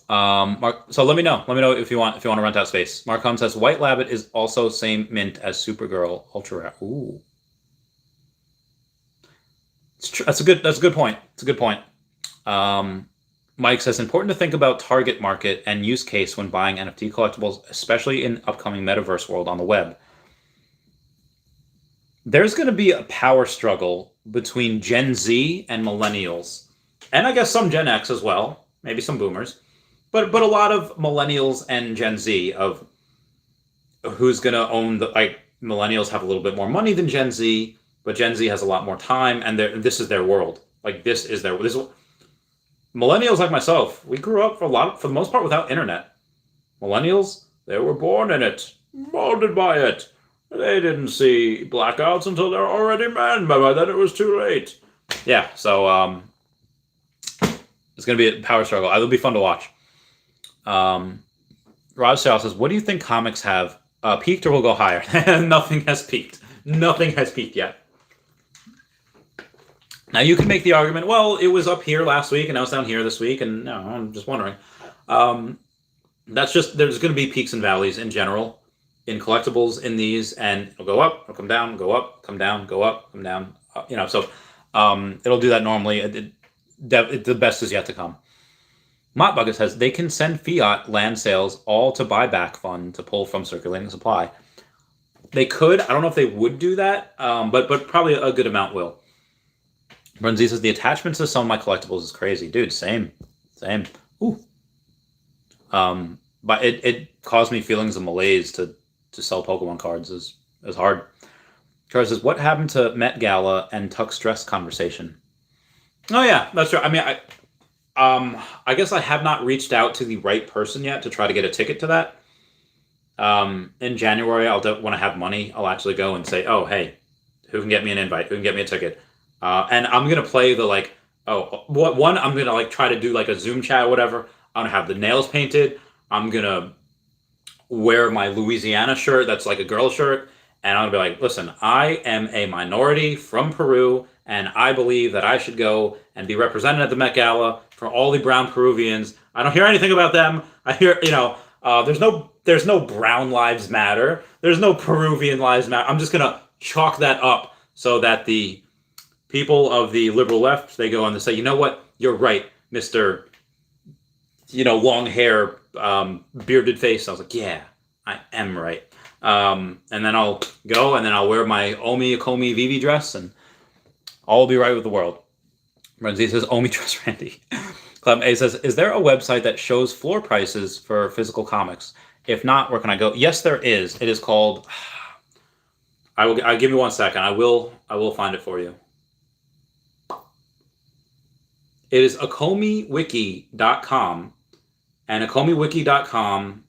Mark. So let me know. Let me know if you want to rent out space. Marcom says White Rabbit is also same mint as Supergirl Ultra Rare. Ooh. That's a good point. It's a good point. Mike says important to think about target market and use case when buying NFT collectibles, especially in upcoming metaverse world on the web. There's going to be a power struggle between Gen Z and millennials, and I guess some Gen X as well, maybe some boomers, but a lot of millennials and Gen Z of who's going to own millennials have a little bit more money than Gen Z, but Gen Z has a lot more time, and this is their world. Millennials like myself, we grew up for the most part without internet. Millennials, they were born in it, molded by it. They didn't see blackouts until they're already men, but by then it was too late. Yeah, so it's going to be a power struggle. It'll be fun to watch. Raj Sal says, what do you think comics have peaked or will go higher? Nothing has peaked. Nothing has peaked yet. Now, you can make the argument, well, it was up here last week and now it's down here this week, and no, I'm just wondering. There's going to be peaks and valleys in general in collectibles in these, and it'll go up, it'll come down, go up, come down, go up, come down. So it'll do that normally. The best is yet to come. Mott Bucket says they can send fiat land sales all to buyback fund to pull from circulating supply. They could. I don't know if they would do that, but probably a good amount will. Brenzy says the attachments to some of my collectibles is crazy, dude. Same. Ooh. But it caused me feelings of malaise to sell Pokemon cards. Is hard. Charles says, what happened to Met Gala and Tuck's dress conversation? Oh yeah, that's right. I mean, I guess I have not reached out to the right person yet to try to get a ticket to that. In January, when I have money, I'll actually go and say, oh hey, who can get me an invite? Who can get me a ticket? And I'm going to play I'm going to try to do a Zoom chat or whatever. I'm going to have the nails painted. I'm going to wear my Louisiana shirt. That's like a girl shirt. And I'm going to be like, listen, I am a minority from Peru, and I believe that I should go and be represented at the Met Gala for all the brown Peruvians. I don't hear anything about them. I hear, there's no brown lives matter. There's no Peruvian lives matter. I'm just going to chalk that up so that the people of the liberal left, they go on to say, you know what? You're right, Mr. Long hair, bearded face. I was like, yeah, I am right. And then I'll go, and then I'll wear my Akomi Veve dress, and all will be right with the world. Renzi says, Omi trust Randy. Clem A says, is there a website that shows floor prices for physical comics? If not, where can I go? Yes, there is. It is called... I'll give you 1 second. I will find it for you. It is akomiwiki.com. And akomiwiki.com...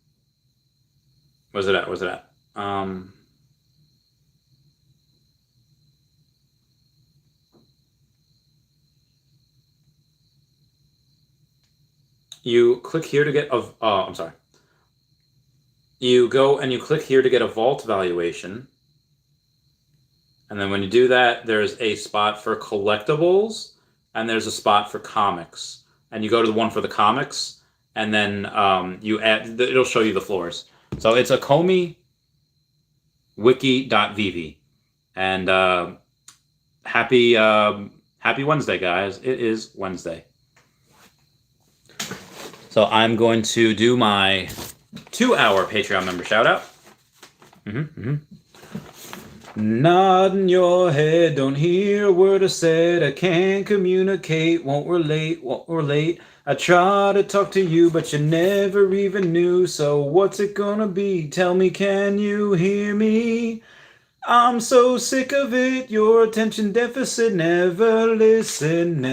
Where's it at? You click here to get a... I'm sorry. You go and you click here to get a vault valuation. And then when you do that, there's a spot for collectibles, and there's a spot for comics. And you go to the one for the comics, and then you add... It'll show you the floors. So it's akomiwiki.vv. And happy Wednesday, guys. It is Wednesday. So I'm going to do my 2-hour Patreon member shout out. Nodding your head, don't hear a word I said. I can't communicate, won't relate. I try to talk to you, but you never even knew. So what's it gonna be? Tell me, can you hear me? I'm so sick of it, your attention deficit. Never listen.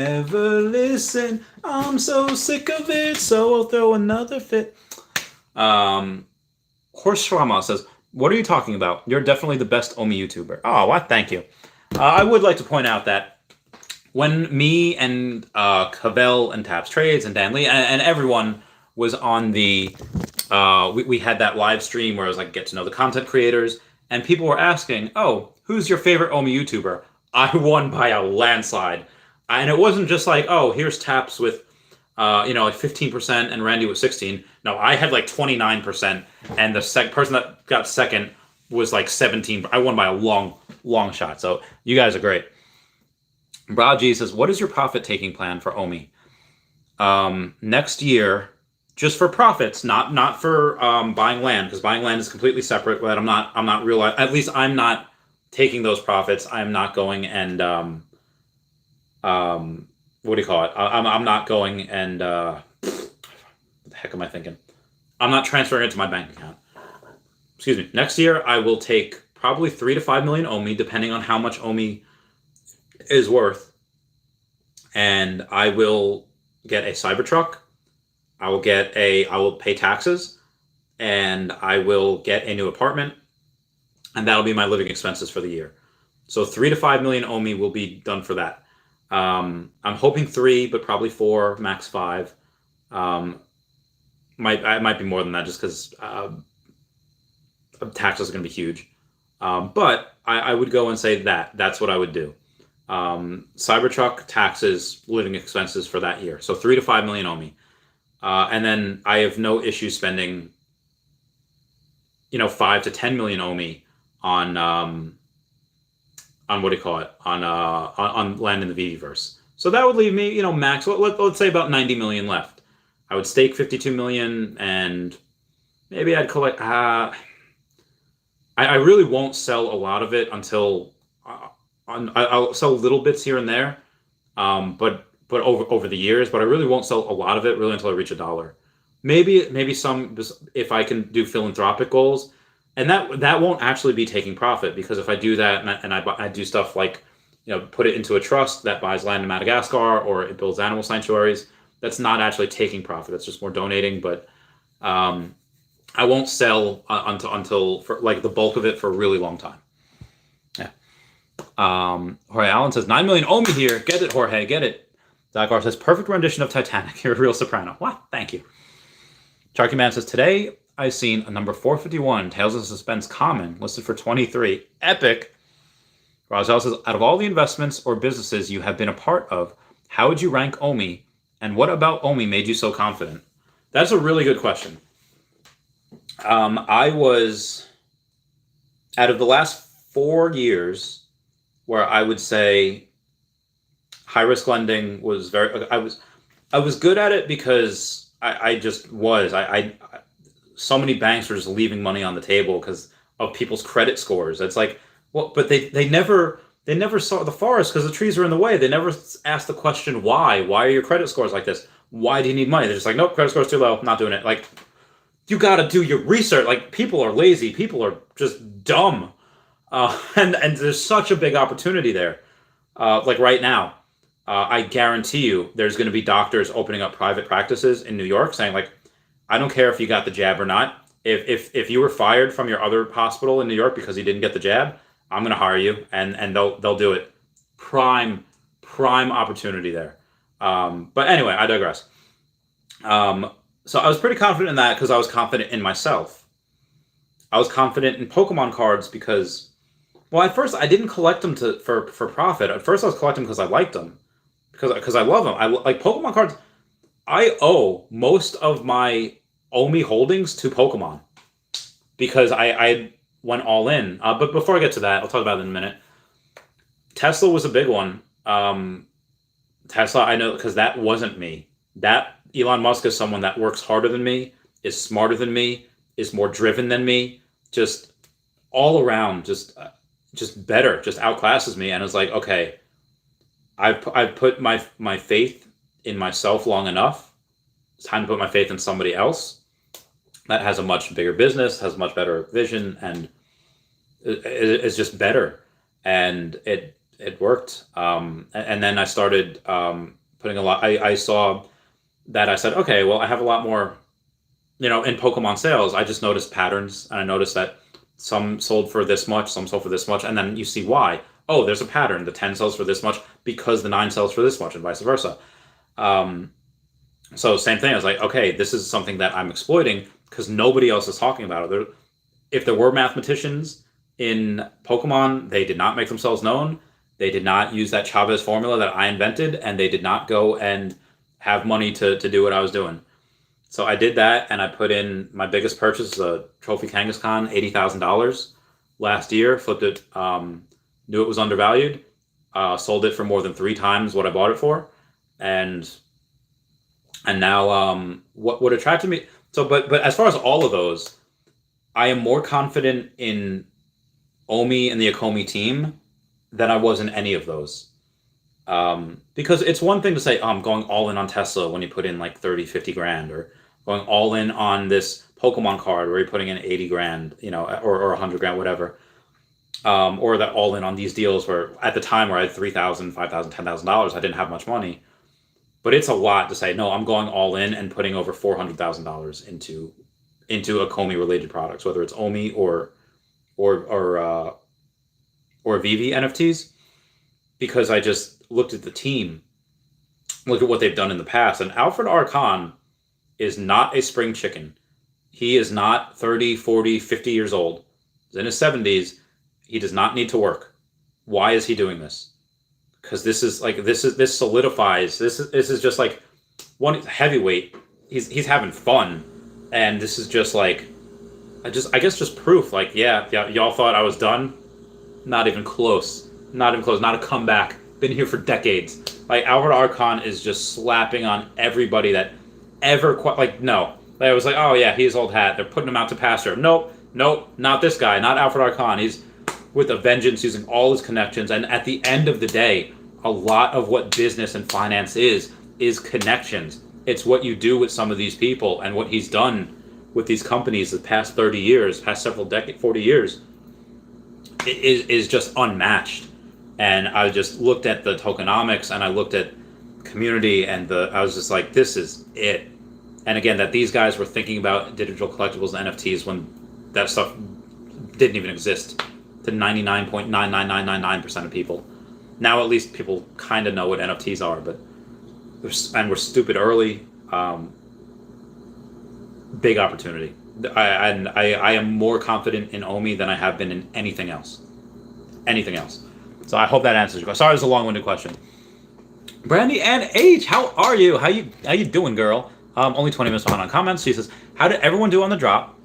I'm so sick of it, so I'll throw another fit. Horse Shrama says, what are you talking about? You're definitely the best Omi YouTuber. Oh, what? Thank you. I would like to point out that when me and Cavell and Taps Trades and Dan Lee and everyone was on the... we had that live stream where I was like, get to know the content creators, and people were asking, oh, who's your favorite Omi YouTuber? I won by a landslide. And it wasn't just like, oh, here's Taps with, like 15% and Randy with 16. No, I had like 29%, and the person that got second was like 17. I won by a long shot. So you guys are great. Braji says, what is your profit-taking plan for Omi? Next year, just for profits, not for buying land, because buying land is completely separate. But I'm not at least I'm not taking those profits. I'm not going and what do you call it? I'm not going and what the heck am I thinking? I'm not transferring it to my bank account. Excuse me. Next year, I will take probably 3 to 5 million Omi, depending on how much Omi is worth, and I will get a Cybertruck. I will pay taxes, and I will get a new apartment, and that'll be my living expenses for the year. So 3 to 5 million Omi will be done for that. I'm hoping 3, but probably 4, max 5. Might be more than that, just because taxes are going to be huge. But I would go and say that's what I would do. Cybertruck, taxes, living expenses for that year. So 3 to 5 million Omi. And then I have no issue spending, 5 to 10 million Omi on what do you call it? On land in the Veveverse. So that would leave me, max, let's say about 90 million left. I would stake 52 million, and maybe I'd collect, I really won't sell a lot of it until, I'll sell little bits here and there, but over the years, but I really won't sell a lot of it really until I reach $1. Maybe some, if I can do philanthropic goals, and that won't actually be taking profit, because if I do that and I do stuff like, put it into a trust that buys land in Madagascar, or it builds animal sanctuaries, that's not actually taking profit. That's just more donating. But I won't sell until for like the bulk of it for a really long time. Yeah. Jorge Allen says 9 million Omi here. Get it, Jorge. Get it. Zachar says perfect rendition of Titanic. You're a real soprano. What? Thank you. Sharky Man says today I've seen a number 451 Tales of Suspense common listed for 23. Epic. Rosal says out of all the investments or businesses you have been a part of, how would you rank Omi? And what about Omi made you so confident? That's a really good question. I was, out of the last 4 years, where I would say high risk lending was I was good at it because I just was. So many banks were just leaving money on the table because of people's credit scores. It's like, well, but they never saw the forest because the trees were in the way. They never asked the question why. Why are your credit scores like this? Why do you need money? They're just like, nope, credit score's too low. Not doing it. Like, you got to do your research. Like, people are lazy. People are just dumb. And there's such a big opportunity there. Like right now, I guarantee you there's going to be doctors opening up private practices in New York saying, like, I don't care if you got the jab or not. If you were fired from your other hospital in New York because you didn't get the jab, I'm going to hire you, and they'll do it. Prime opportunity there. But anyway, I digress. So I was pretty confident in that because I was confident in myself. I was confident in Pokemon cards because, well, at first I didn't collect them for profit. At first I was collecting because I liked them, because I love them. I like Pokemon cards. I owe most of my Omi holdings to Pokemon because I went all in. But before I get to that, I'll talk about it in a minute. Tesla was a big one. Tesla, I know, because that wasn't me. That Elon Musk is someone that works harder than me, is smarter than me, is more driven than me, just all around, just better, just outclasses me. And it's like, okay, I've put my faith in myself long enough. It's time to put my faith in somebody else that has a much bigger business, has much better vision, and is just better. And it worked. And then I started putting a lot. I saw that. I said, okay, well, I have a lot more, in Pokemon sales. I just noticed patterns, and I noticed that some sold for this much, some sold for this much, and then you see why. Oh, there's a pattern. The 10 sells for this much because the 9 sells for this much, and vice versa. So same thing. I was like, okay, this is something that I'm exploiting because nobody else is talking about it. If there were mathematicians in Pokemon, they did not make themselves known. They did not use that Chavez formula that I invented, and they did not go and have money to do what I was doing. So I did that, and I put in my biggest purchase, a Trophy Kangaskhan, $80,000 last year. Flipped it, knew it was undervalued, sold it for more than 3 times what I bought it for, and now what attracted me. So, but as far as all of those, I am more confident in Omi and the Akomi team than I was in any of those. Because it's one thing to say, oh, I'm going all in on Tesla when you put in like 30, 50 grand, or going all in on this Pokemon card where you're putting in 80 grand, or 100 grand, whatever. Or that all in on these deals where at the time where I had $3,000, $5,000, $10,000, I didn't have much money. But it's a lot to say, no, I'm going all in and putting over $400,000 into Akomi related products, whether it's Omi or Veve NFTs, because I just looked at the team, look at what they've done in the past. And Alfred R. Kahn is not a spring chicken. He is not 30, 40, 50 years old. He's in his 70s. He does not need to work. Why is he doing this? Because this solidifies. This is just like one heavyweight. He's having fun, and this is just like, I guess just proof. Like, yeah, y'all thought I was done. Not even close. Not even close. Not a comeback. Been here for decades. Like, Albert Archon is just slapping on everybody that ever no. I was like, oh yeah, he's old hat. They're putting him out to pasture. Nope, not this guy. Not Alfred Archon. He's with a vengeance, using all his connections. And at the end of the day, a lot of what business and finance is connections. It's what you do with some of these people, and what he's done with these companies the past 30 years, past several decades, 40 years, is just unmatched. And I just looked at the tokenomics, and I looked at community, and I was just like, this is it. And again, that these guys were thinking about digital collectibles and NFTs when that stuff didn't even exist to 99.99999% of people. Now at least people kind of know what NFTs are, but we're stupid early. Big opportunity. I am more confident in Omi than I have been in anything else. So I hope that answers your question. Sorry, it was a long-winded question. Brandy and H, how are you? How you doing, girl? Only 20 minutes behind on comments. She says, how did everyone do on the drop?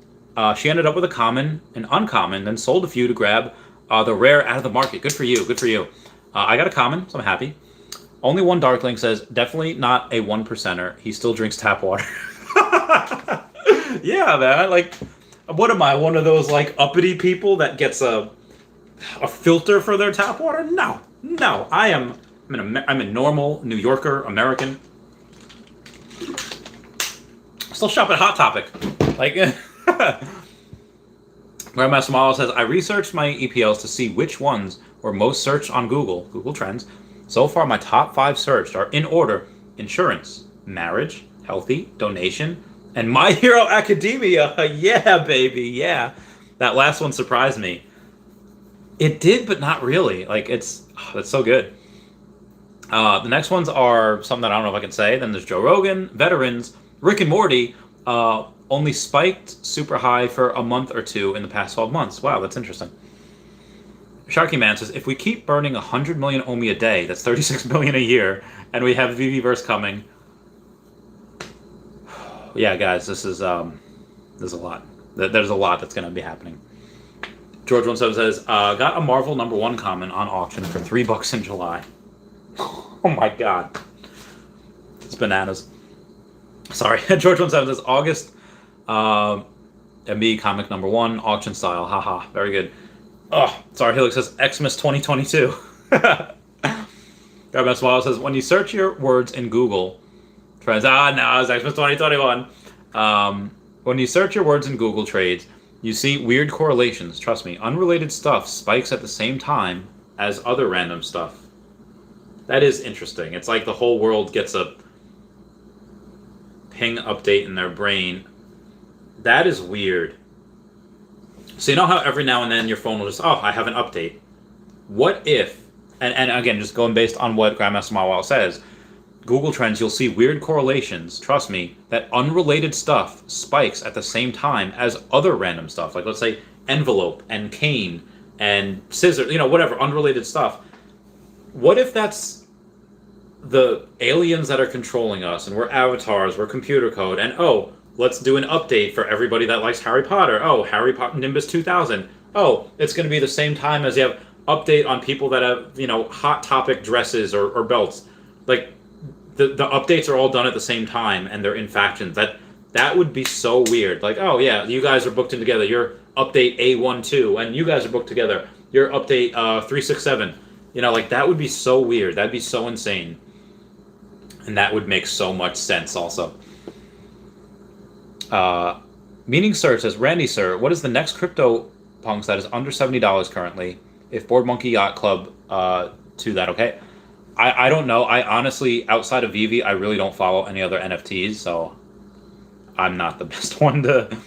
She ended up with a common, an uncommon, then sold a few to grab the rare out of the market. Good for you. Good for you. I got a common, so I'm happy. Only one Darkling says, definitely not a 1%er. He still drinks tap water. Yeah, man. Like, What am I? One of those like uppity people that gets a filter for their tap water? No, no. I'm a normal New Yorker, American. Still shop at Hot Topic. Like, Grandmaster Model says, I researched my EPLs to see which ones were most searched on Google Trends. So far, my top 5 searched are in order: insurance, marriage, healthy, donation, and My Hero Academia. Yeah, baby, yeah. That last one surprised me. It did, but not really. Like, that's so good. The next ones are something that I don't know if I can say. Then there's Joe Rogan, veterans, Rick and Morty, only spiked super high for a month or two in the past 12 months. Wow, that's interesting. Sharky Man says, if we keep burning 100 million Omi a day, that's 36 million a year, and we have VVverse coming. Yeah, guys, there's a lot. There's a lot that's going to be happening. George 17 says, got a Marvel #1 common on auction for $3 in July. Oh my god. It's bananas. Sorry. George 17 says, August MB comic #1, auction style. Haha. Very good. Oh, sorry. Helix says, Xmas 2022. Grandmaster Model says, when you search your words in Google Trends, no, it's Xmas 2021. When you search your words in Google Trades, you see weird correlations. Trust me, unrelated stuff spikes at the same time as other random stuff. That is interesting. It's like the whole world gets a ping update in their brain. That is weird. So you know how every now and then your phone will just, I have an update. What if, and again, just going based on what Grandmaster Mawal says, Google Trends, you'll see weird correlations, trust me, that unrelated stuff spikes at the same time as other random stuff. Like, let's say, envelope and cane and scissors, whatever, unrelated stuff. What if that's the aliens that are controlling us, and we're avatars, we're computer code, and let's do an update for everybody that likes Harry Potter. Harry Potter Nimbus 2000. It's going to be the same time as you have update on people that have, Hot Topic dresses or belts. Like, the updates are all done at the same time, and they're in factions. That would be so weird. Like, you guys are booked in together. Your update A12, and you guys are booked together. Your update 367. Like, that would be so weird. That'd be so insane. And that would make so much sense also. Meaning Sir says, Randy Sir, what is the next crypto punks that is under $70 currently? If Board Monkey Yacht Club to that, okay? I don't know. I honestly, outside of Veve, I really don't follow any other NFTs, so I'm not the best one to...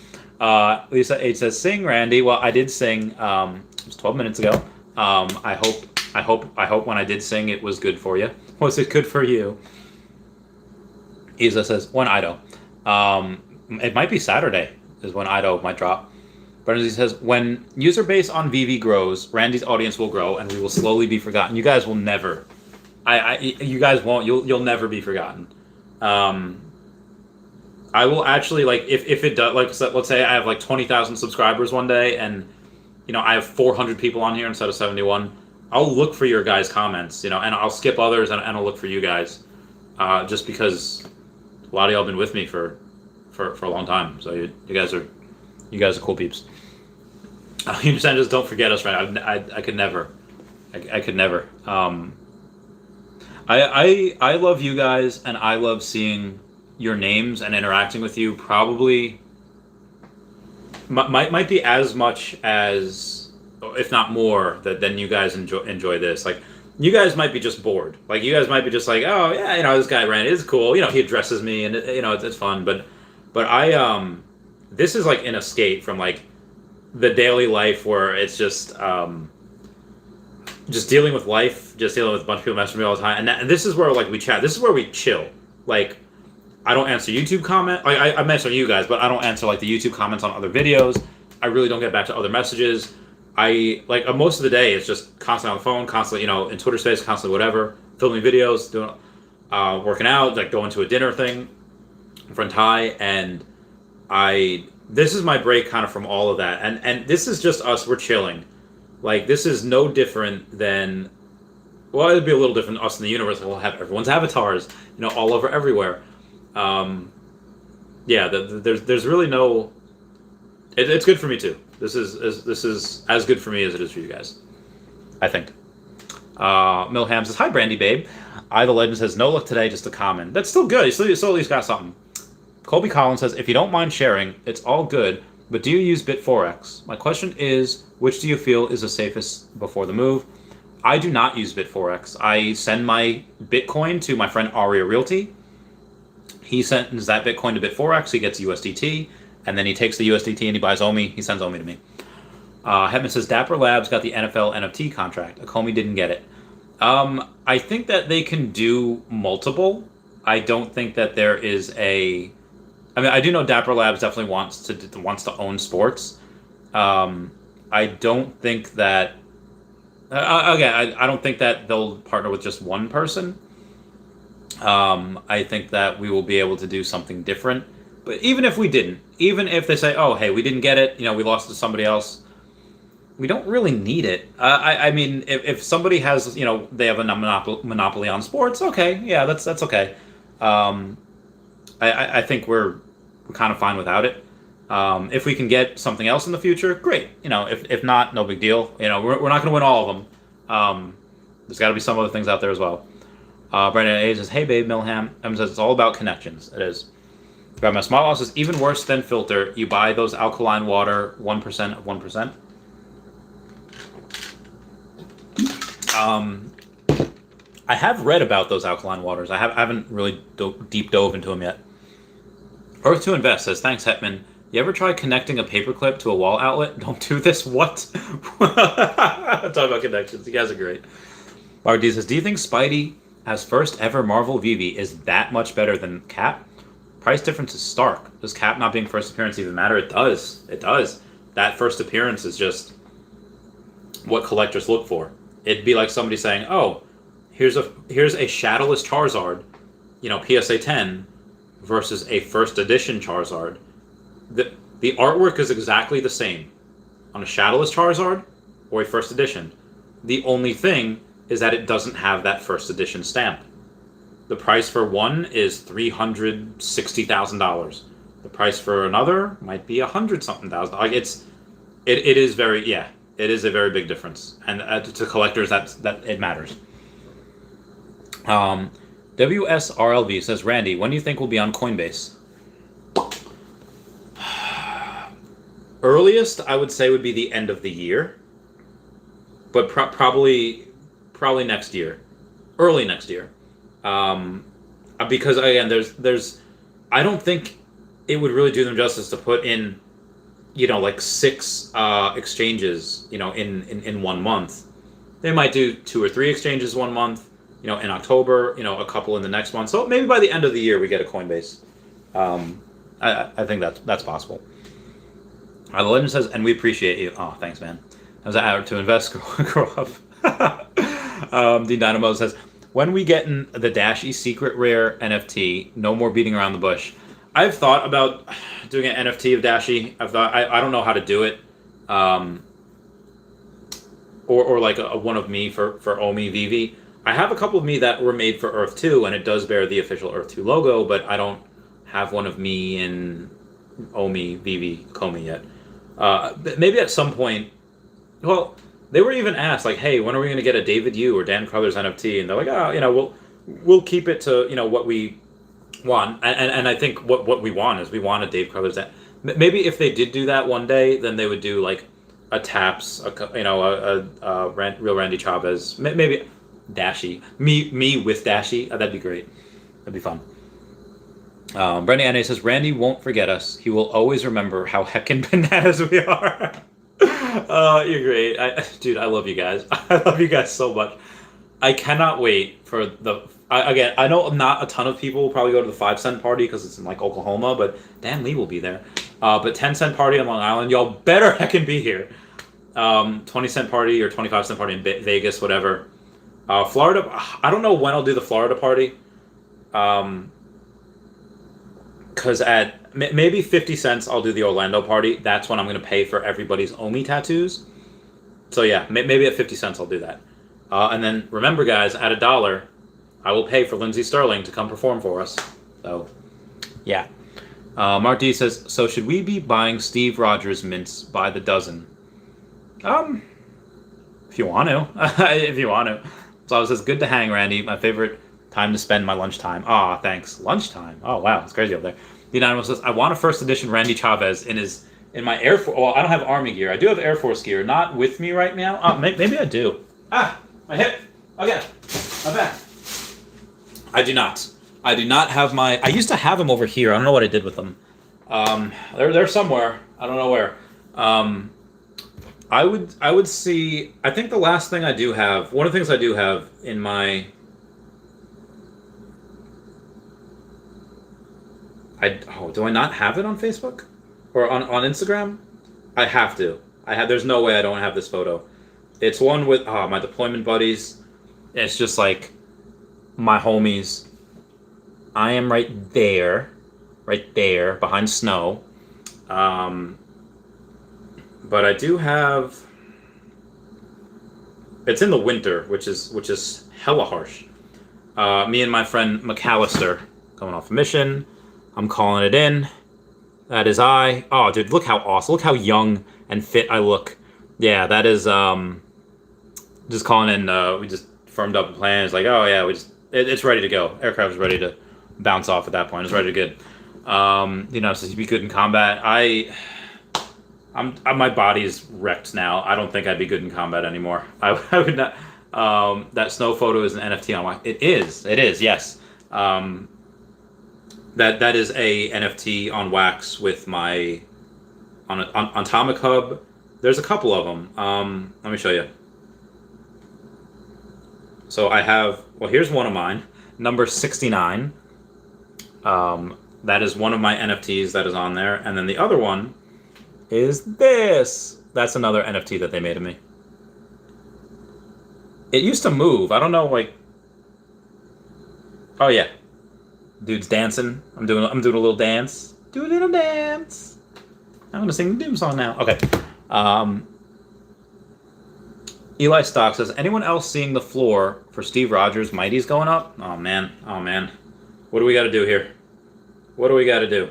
Lisa H says, sing, Randy. Well, I did sing. It was 12 minutes ago. I hope when I did sing, it was good for you. Was it good for you? Isa says, when Ido. It might be Saturday is when Ido might drop. Bernard says, when user base on Veve grows, Randy's audience will grow, and we will slowly be forgotten. You guys will never. You guys won't. You'll never be forgotten. I will actually, like, if it does, like, let's say I have like 20,000 subscribers one day, and I have 400 people on here instead of 71. I'll look for your guys' comments, and I'll skip others and I'll look for you guys, just because a lot of y'all have been with me for a long time. So you guys are cool peeps. You understand? Just don't forget us, right? I could never. I could never. I love you guys, and I love seeing your names and interacting with you. Probably might be as much as, if not more, than you guys enjoy this. Like, you guys might be just bored. Like, you guys might be just like, oh yeah, this guy Randy is cool. He addresses me, and it's fun. But I this is like an escape from like the daily life where it's just dealing with life, just dealing with a bunch of people messing with me all the time. And this is where like we chat. This is where we chill. Like, I don't answer YouTube comment. Like, I'm answering you guys, but I don't answer like the YouTube comments on other videos. I really don't get back to other messages. I like most of the day it's just constantly on the phone, constantly in Twitter Space, constantly whatever, filming videos, doing working out, like going to a dinner thing in front of Ty, and this is my break kind of from all of that, and this is just us. We're chilling. Like, this is no different than, well, it'd be a little different than us in the universe. We'll have everyone's avatars, all over everywhere. There's really no It's good for me too. This is as good for me as it is for you guys, I think. Milham says, hi, Brandy Babe. The Legend says, no luck today, just a comment. That's still good. You still at least got something. Colby Collins says, if you don't mind sharing, it's all good, but do you use Bit4X? My question is, which do you feel is the safest before the move? I do not use Bit4X. I send my Bitcoin to my friend Aria Realty. He sends that Bitcoin to Bit4X. He gets USDT, and then he takes the USDT and he buys OMI. He sends OMI to me. Hetman says, Dapper Labs got the NFL NFT contract. Akomi didn't get it. I think that they can do multiple. I don't think that there is a... I mean, I do know Dapper Labs definitely wants to own sports. I don't think that... Again, I don't think that they'll partner with just one person. I think that we will be able to do something different. But even if we didn't, even if they say, oh, hey, we didn't get it, we lost to somebody else, we don't really need it. I mean, if somebody has, they have a monopoly on sports, okay, yeah, that's okay. I think we're kind of fine without it. If we can get something else in the future, great. If not, no big deal. We're not going to win all of them. There's got to be some other things out there as well. Brandon A says, hey, babe, Milham. Says, it's all about connections. It is. Grandma Small House says, even worse than filter, you buy those alkaline water 1% of 1%. I have read about those alkaline waters. I haven't really deep dove into them yet. Earth to Invest says, thanks, Hetman. You ever try connecting a paperclip to a wall outlet? Don't do this. What? Talk about connections. You guys are great. Mark D says, do you think Spidey, as first ever Marvel Veve, is that much better than Cap? Price difference is stark. Does Cap not being first appearance even matter? It does. It does. That first appearance is just what collectors look for. It'd be like somebody saying, oh, here's a shadowless Charizard, PSA 10 versus a first edition Charizard. The artwork is exactly the same on a shadowless Charizard or a first edition. The only thing is that it doesn't have that first edition stamp. The price for one is $360,000. The price for another might be $100-something thousand. Like it is very, yeah, it is a very big difference, and to collectors that it matters. WSRLV says, Randy, when do you think we'll be on Coinbase? Earliest I would say would be the end of the year, but probably next year, early next year. Because again, there's, I don't think it would really do them justice to put in, like 6 exchanges, in 1 month. They might do 2 or 3 exchanges 1 month, in October, a couple in the next month. So maybe by the end of the year we get a Coinbase. I think that's possible. The Legend says, and we appreciate you. Oh, thanks, man. I was out to invest, grow up. Dean Dynamo says, when we get in the Dashi secret rare NFT, no more beating around the bush. I've thought about doing an NFT of Dashi. I don't know how to do it. Or like a one of me for Omi Veve. I have a couple of me that were made for Earth 2, and it does bear the official Earth 2 logo, but I don't have one of me in Omi Veve Komi yet. Maybe at some point, well, they were even asked, like, hey, when are we going to get a David Yu or Dan Crothers NFT? And they're like, oh, we'll keep it to, what we want. And I think what we want is we want a Dave Crothers. Maybe if they did do that one day, then they would do, like, a Taps, a real Randy Chavez, maybe Dashi. Me with Dashi. That'd be great. That'd be fun. Brandy Anne says, Randy won't forget us. He will always remember how heckin' bananas we are. You're great. Dude, I love you guys. I love you guys so much. I cannot wait for again, I know not a ton of people will probably go to the 5-cent party because it's in like Oklahoma, but Dan Lee will be there. But 10-cent party on Long Island, y'all better heckin' be here. 20-cent party or 25-cent party in Vegas, whatever. Florida, I don't know when I'll do the Florida party. Because at maybe 50 cents, I'll do the Orlando party. That's when I'm going to pay for everybody's Omi tattoos. So yeah, maybe at 50 cents, I'll do that. And then remember, guys, at $1, I will pay for Lindsey Sterling to come perform for us. So, yeah. Mark D says, so should we be buying Steve Rogers mints by the dozen? If you want to. If you want to. So it says, good to hang, Randy. My favorite time to spend my lunchtime. Aw, thanks. Lunchtime. Oh, wow. It's crazy up there. The Anonymous says, I want a first edition Randy Chavez in my Air Force. Well, I don't have Army gear. I do have Air Force gear. Not with me right now. Maybe I do. Ah, my hip. Okay. My back. I do not. I do not have my... I used to have them over here. I don't know what I did with them. They're somewhere. I don't know where. I would see... I think the last thing I do have... One of the things I do have in my... do I not have it on Facebook? Or on Instagram? I have to. There's no way I don't have this photo. It's one with my deployment buddies. It's just like my homies. I am right there behind snow. But I do have. It's in the winter, which is hella harsh. Me and my friend McAllister coming off a mission. I'm calling it in. That is I. Oh, dude, look how awesome! Look how young and fit I look. Yeah, that is just calling in. We just firmed up a plan. It's like, oh yeah, it's ready to go. Aircraft is ready to bounce off at that point. It's ready to good. So you be good in combat. My body is wrecked now. I don't think I'd be good in combat anymore. I would not. That snow photo is an NFT on wax. It is. Yes. That is a NFT on wax with my on Atomic Hub. There's a couple of them. Let me show you. So I have. Well, here's one of mine. Number 69. That is one of my NFTs that is on there, and then the other one is this. That's another NFT that they made of me. It used to move. I don't know, like. Oh yeah, dude's dancing. I'm doing a little dance. Do a little dance. I'm gonna sing the Doom song now. Okay. Eli Stock says, anyone else seeing the floor for Steve Rogers' Mighty's going up? Oh man. What do we got to do here? What do we got to do?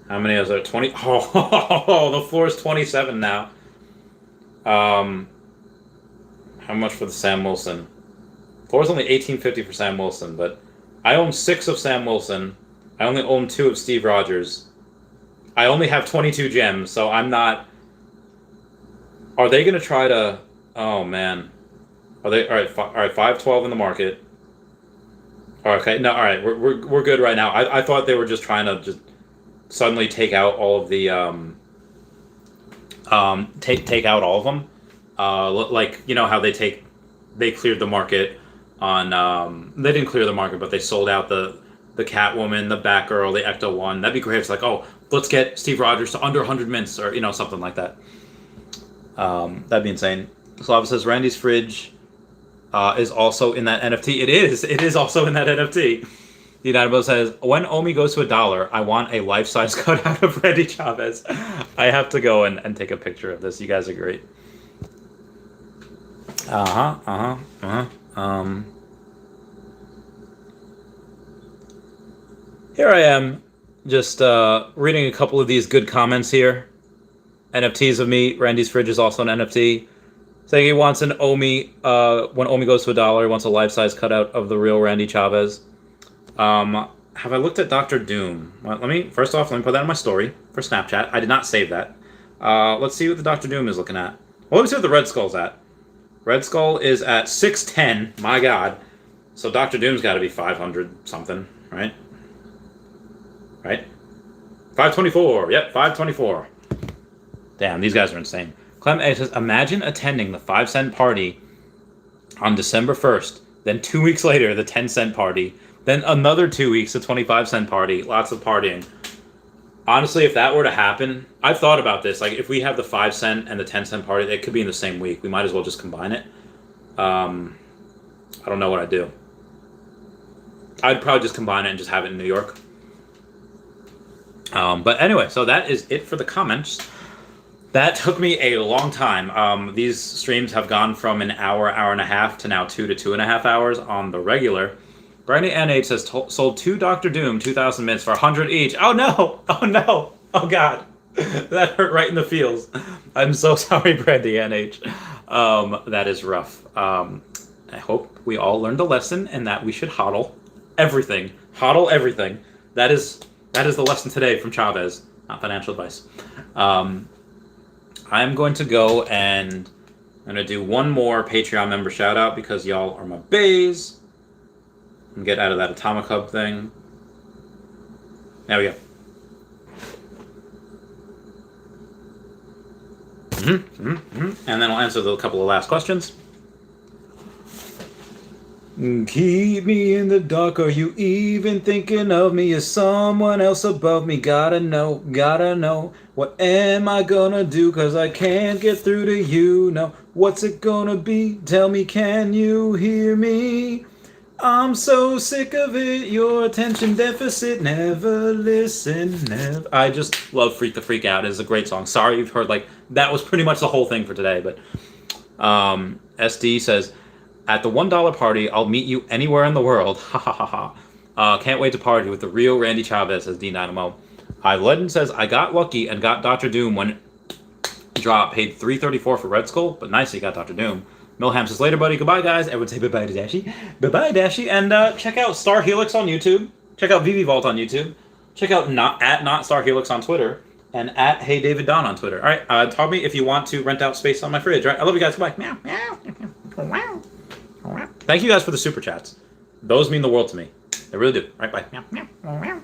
How many is there? 20? Oh, the floor is 27 now. How much for the Sam Wilson? Floor is only $18.50 for Sam Wilson, but I own 6 of Sam Wilson. I only own 2 of Steve Rogers. I only have 22 gems, so I'm not... Are they going to try to... Oh, man. Are they... All right, 512 in the market. Okay, no, all right, we're good right now. I thought they were just trying to just suddenly take out all of the... take out all of them. Like, you know how they cleared the market on... they didn't clear the market, but they sold out the Catwoman, the Batgirl, the Ecto-1. That'd be great. It's like, oh, let's get Steve Rogers to under 100 mints, or, something like that. That'd be insane. Slava says, Randy's fridge is also in that NFT. It is also in that NFT. The United says, when Omi goes to $1, I want a life-size cutout of Randy Chavez. I have to go and take a picture of this. You guys are great. Here I am, just reading a couple of these good comments here. NFTs of me. Randy's fridge is also an NFT. Saying he wants an Omi, when Omi goes to $1, he wants a life-size cutout of the real Randy Chavez. Have I looked at Dr. Doom? Well, let me put that in my story for Snapchat. I did not save that. Let's see what the Dr. Doom is looking at. Well, let me see what the Red Skull's at. Red Skull is at 610. My God. So Dr. Doom's got to be 500 something, right? Right? 524. Yep, 524. Damn, these guys are insane. Clem A says, imagine attending the 5-cent party on December 1st, then 2 weeks later, the 10-cent party, then another 2 weeks, the 25-cent party. Lots of partying. Honestly, if that were to happen, I've thought about this. Like, if we have the 5-cent and the 10-cent party, it could be in the same week. We might as well just combine it. I don't know what I'd do. I'd probably just combine it and just have it in New York. But anyway, so that is it for the comments. That took me a long time. These streams have gone from an hour, hour and a half to now 2 to 2.5 hours on the regular. Brandy NH says sold 2 Dr. Doom 2,000 mints for 100 each. Oh no! Oh no! Oh god! That hurt right in the feels. I'm so sorry, Brandy NH. That is rough. I hope we all learned a lesson and that we should hodl everything. Hodl everything. That is the lesson today from Chavez. Not financial advice. I'm going to go and I'm going to do one more Patreon member shout out because y'all are my bays. And get out of that Atomic Hub thing. There we go. And then I'll answer a couple of last questions. Keep me in the dark, are you even thinking of me? Is someone else above me? Gotta know. What am I gonna do? Cause I can't get through to you. No, what's it gonna be? Tell me, can you hear me? I'm so sick of it, your attention deficit, never listen, never. I just love Freak the Freak Out. It's a great song. Sorry you've heard, like, that was pretty much the whole thing for today, but SD says, at the $1 party, I'll meet you anywhere in the world. Ha ha ha ha. Can't wait to party with the real Randy Chavez, says D Dynamo. Legend says, I got lucky and got Dr. Doom when it dropped. Paid $3.34 for Red Skull, but nice you got Dr. Doom. Milham says, later, buddy. Goodbye, guys. Everyone say bye-bye to Dashy. Bye-bye, Dashy. And check out Star Helix on YouTube. Check out Veve Vault on YouTube. Check out not Star Helix on Twitter. And at Hey David Don on Twitter. All right, tell me if you want to rent out space on my fridge. All right, I love you guys. Goodbye. Meow, meow. Thank you guys for the super chats. Those mean the world to me. They really do. All right, bye. Meow, meow.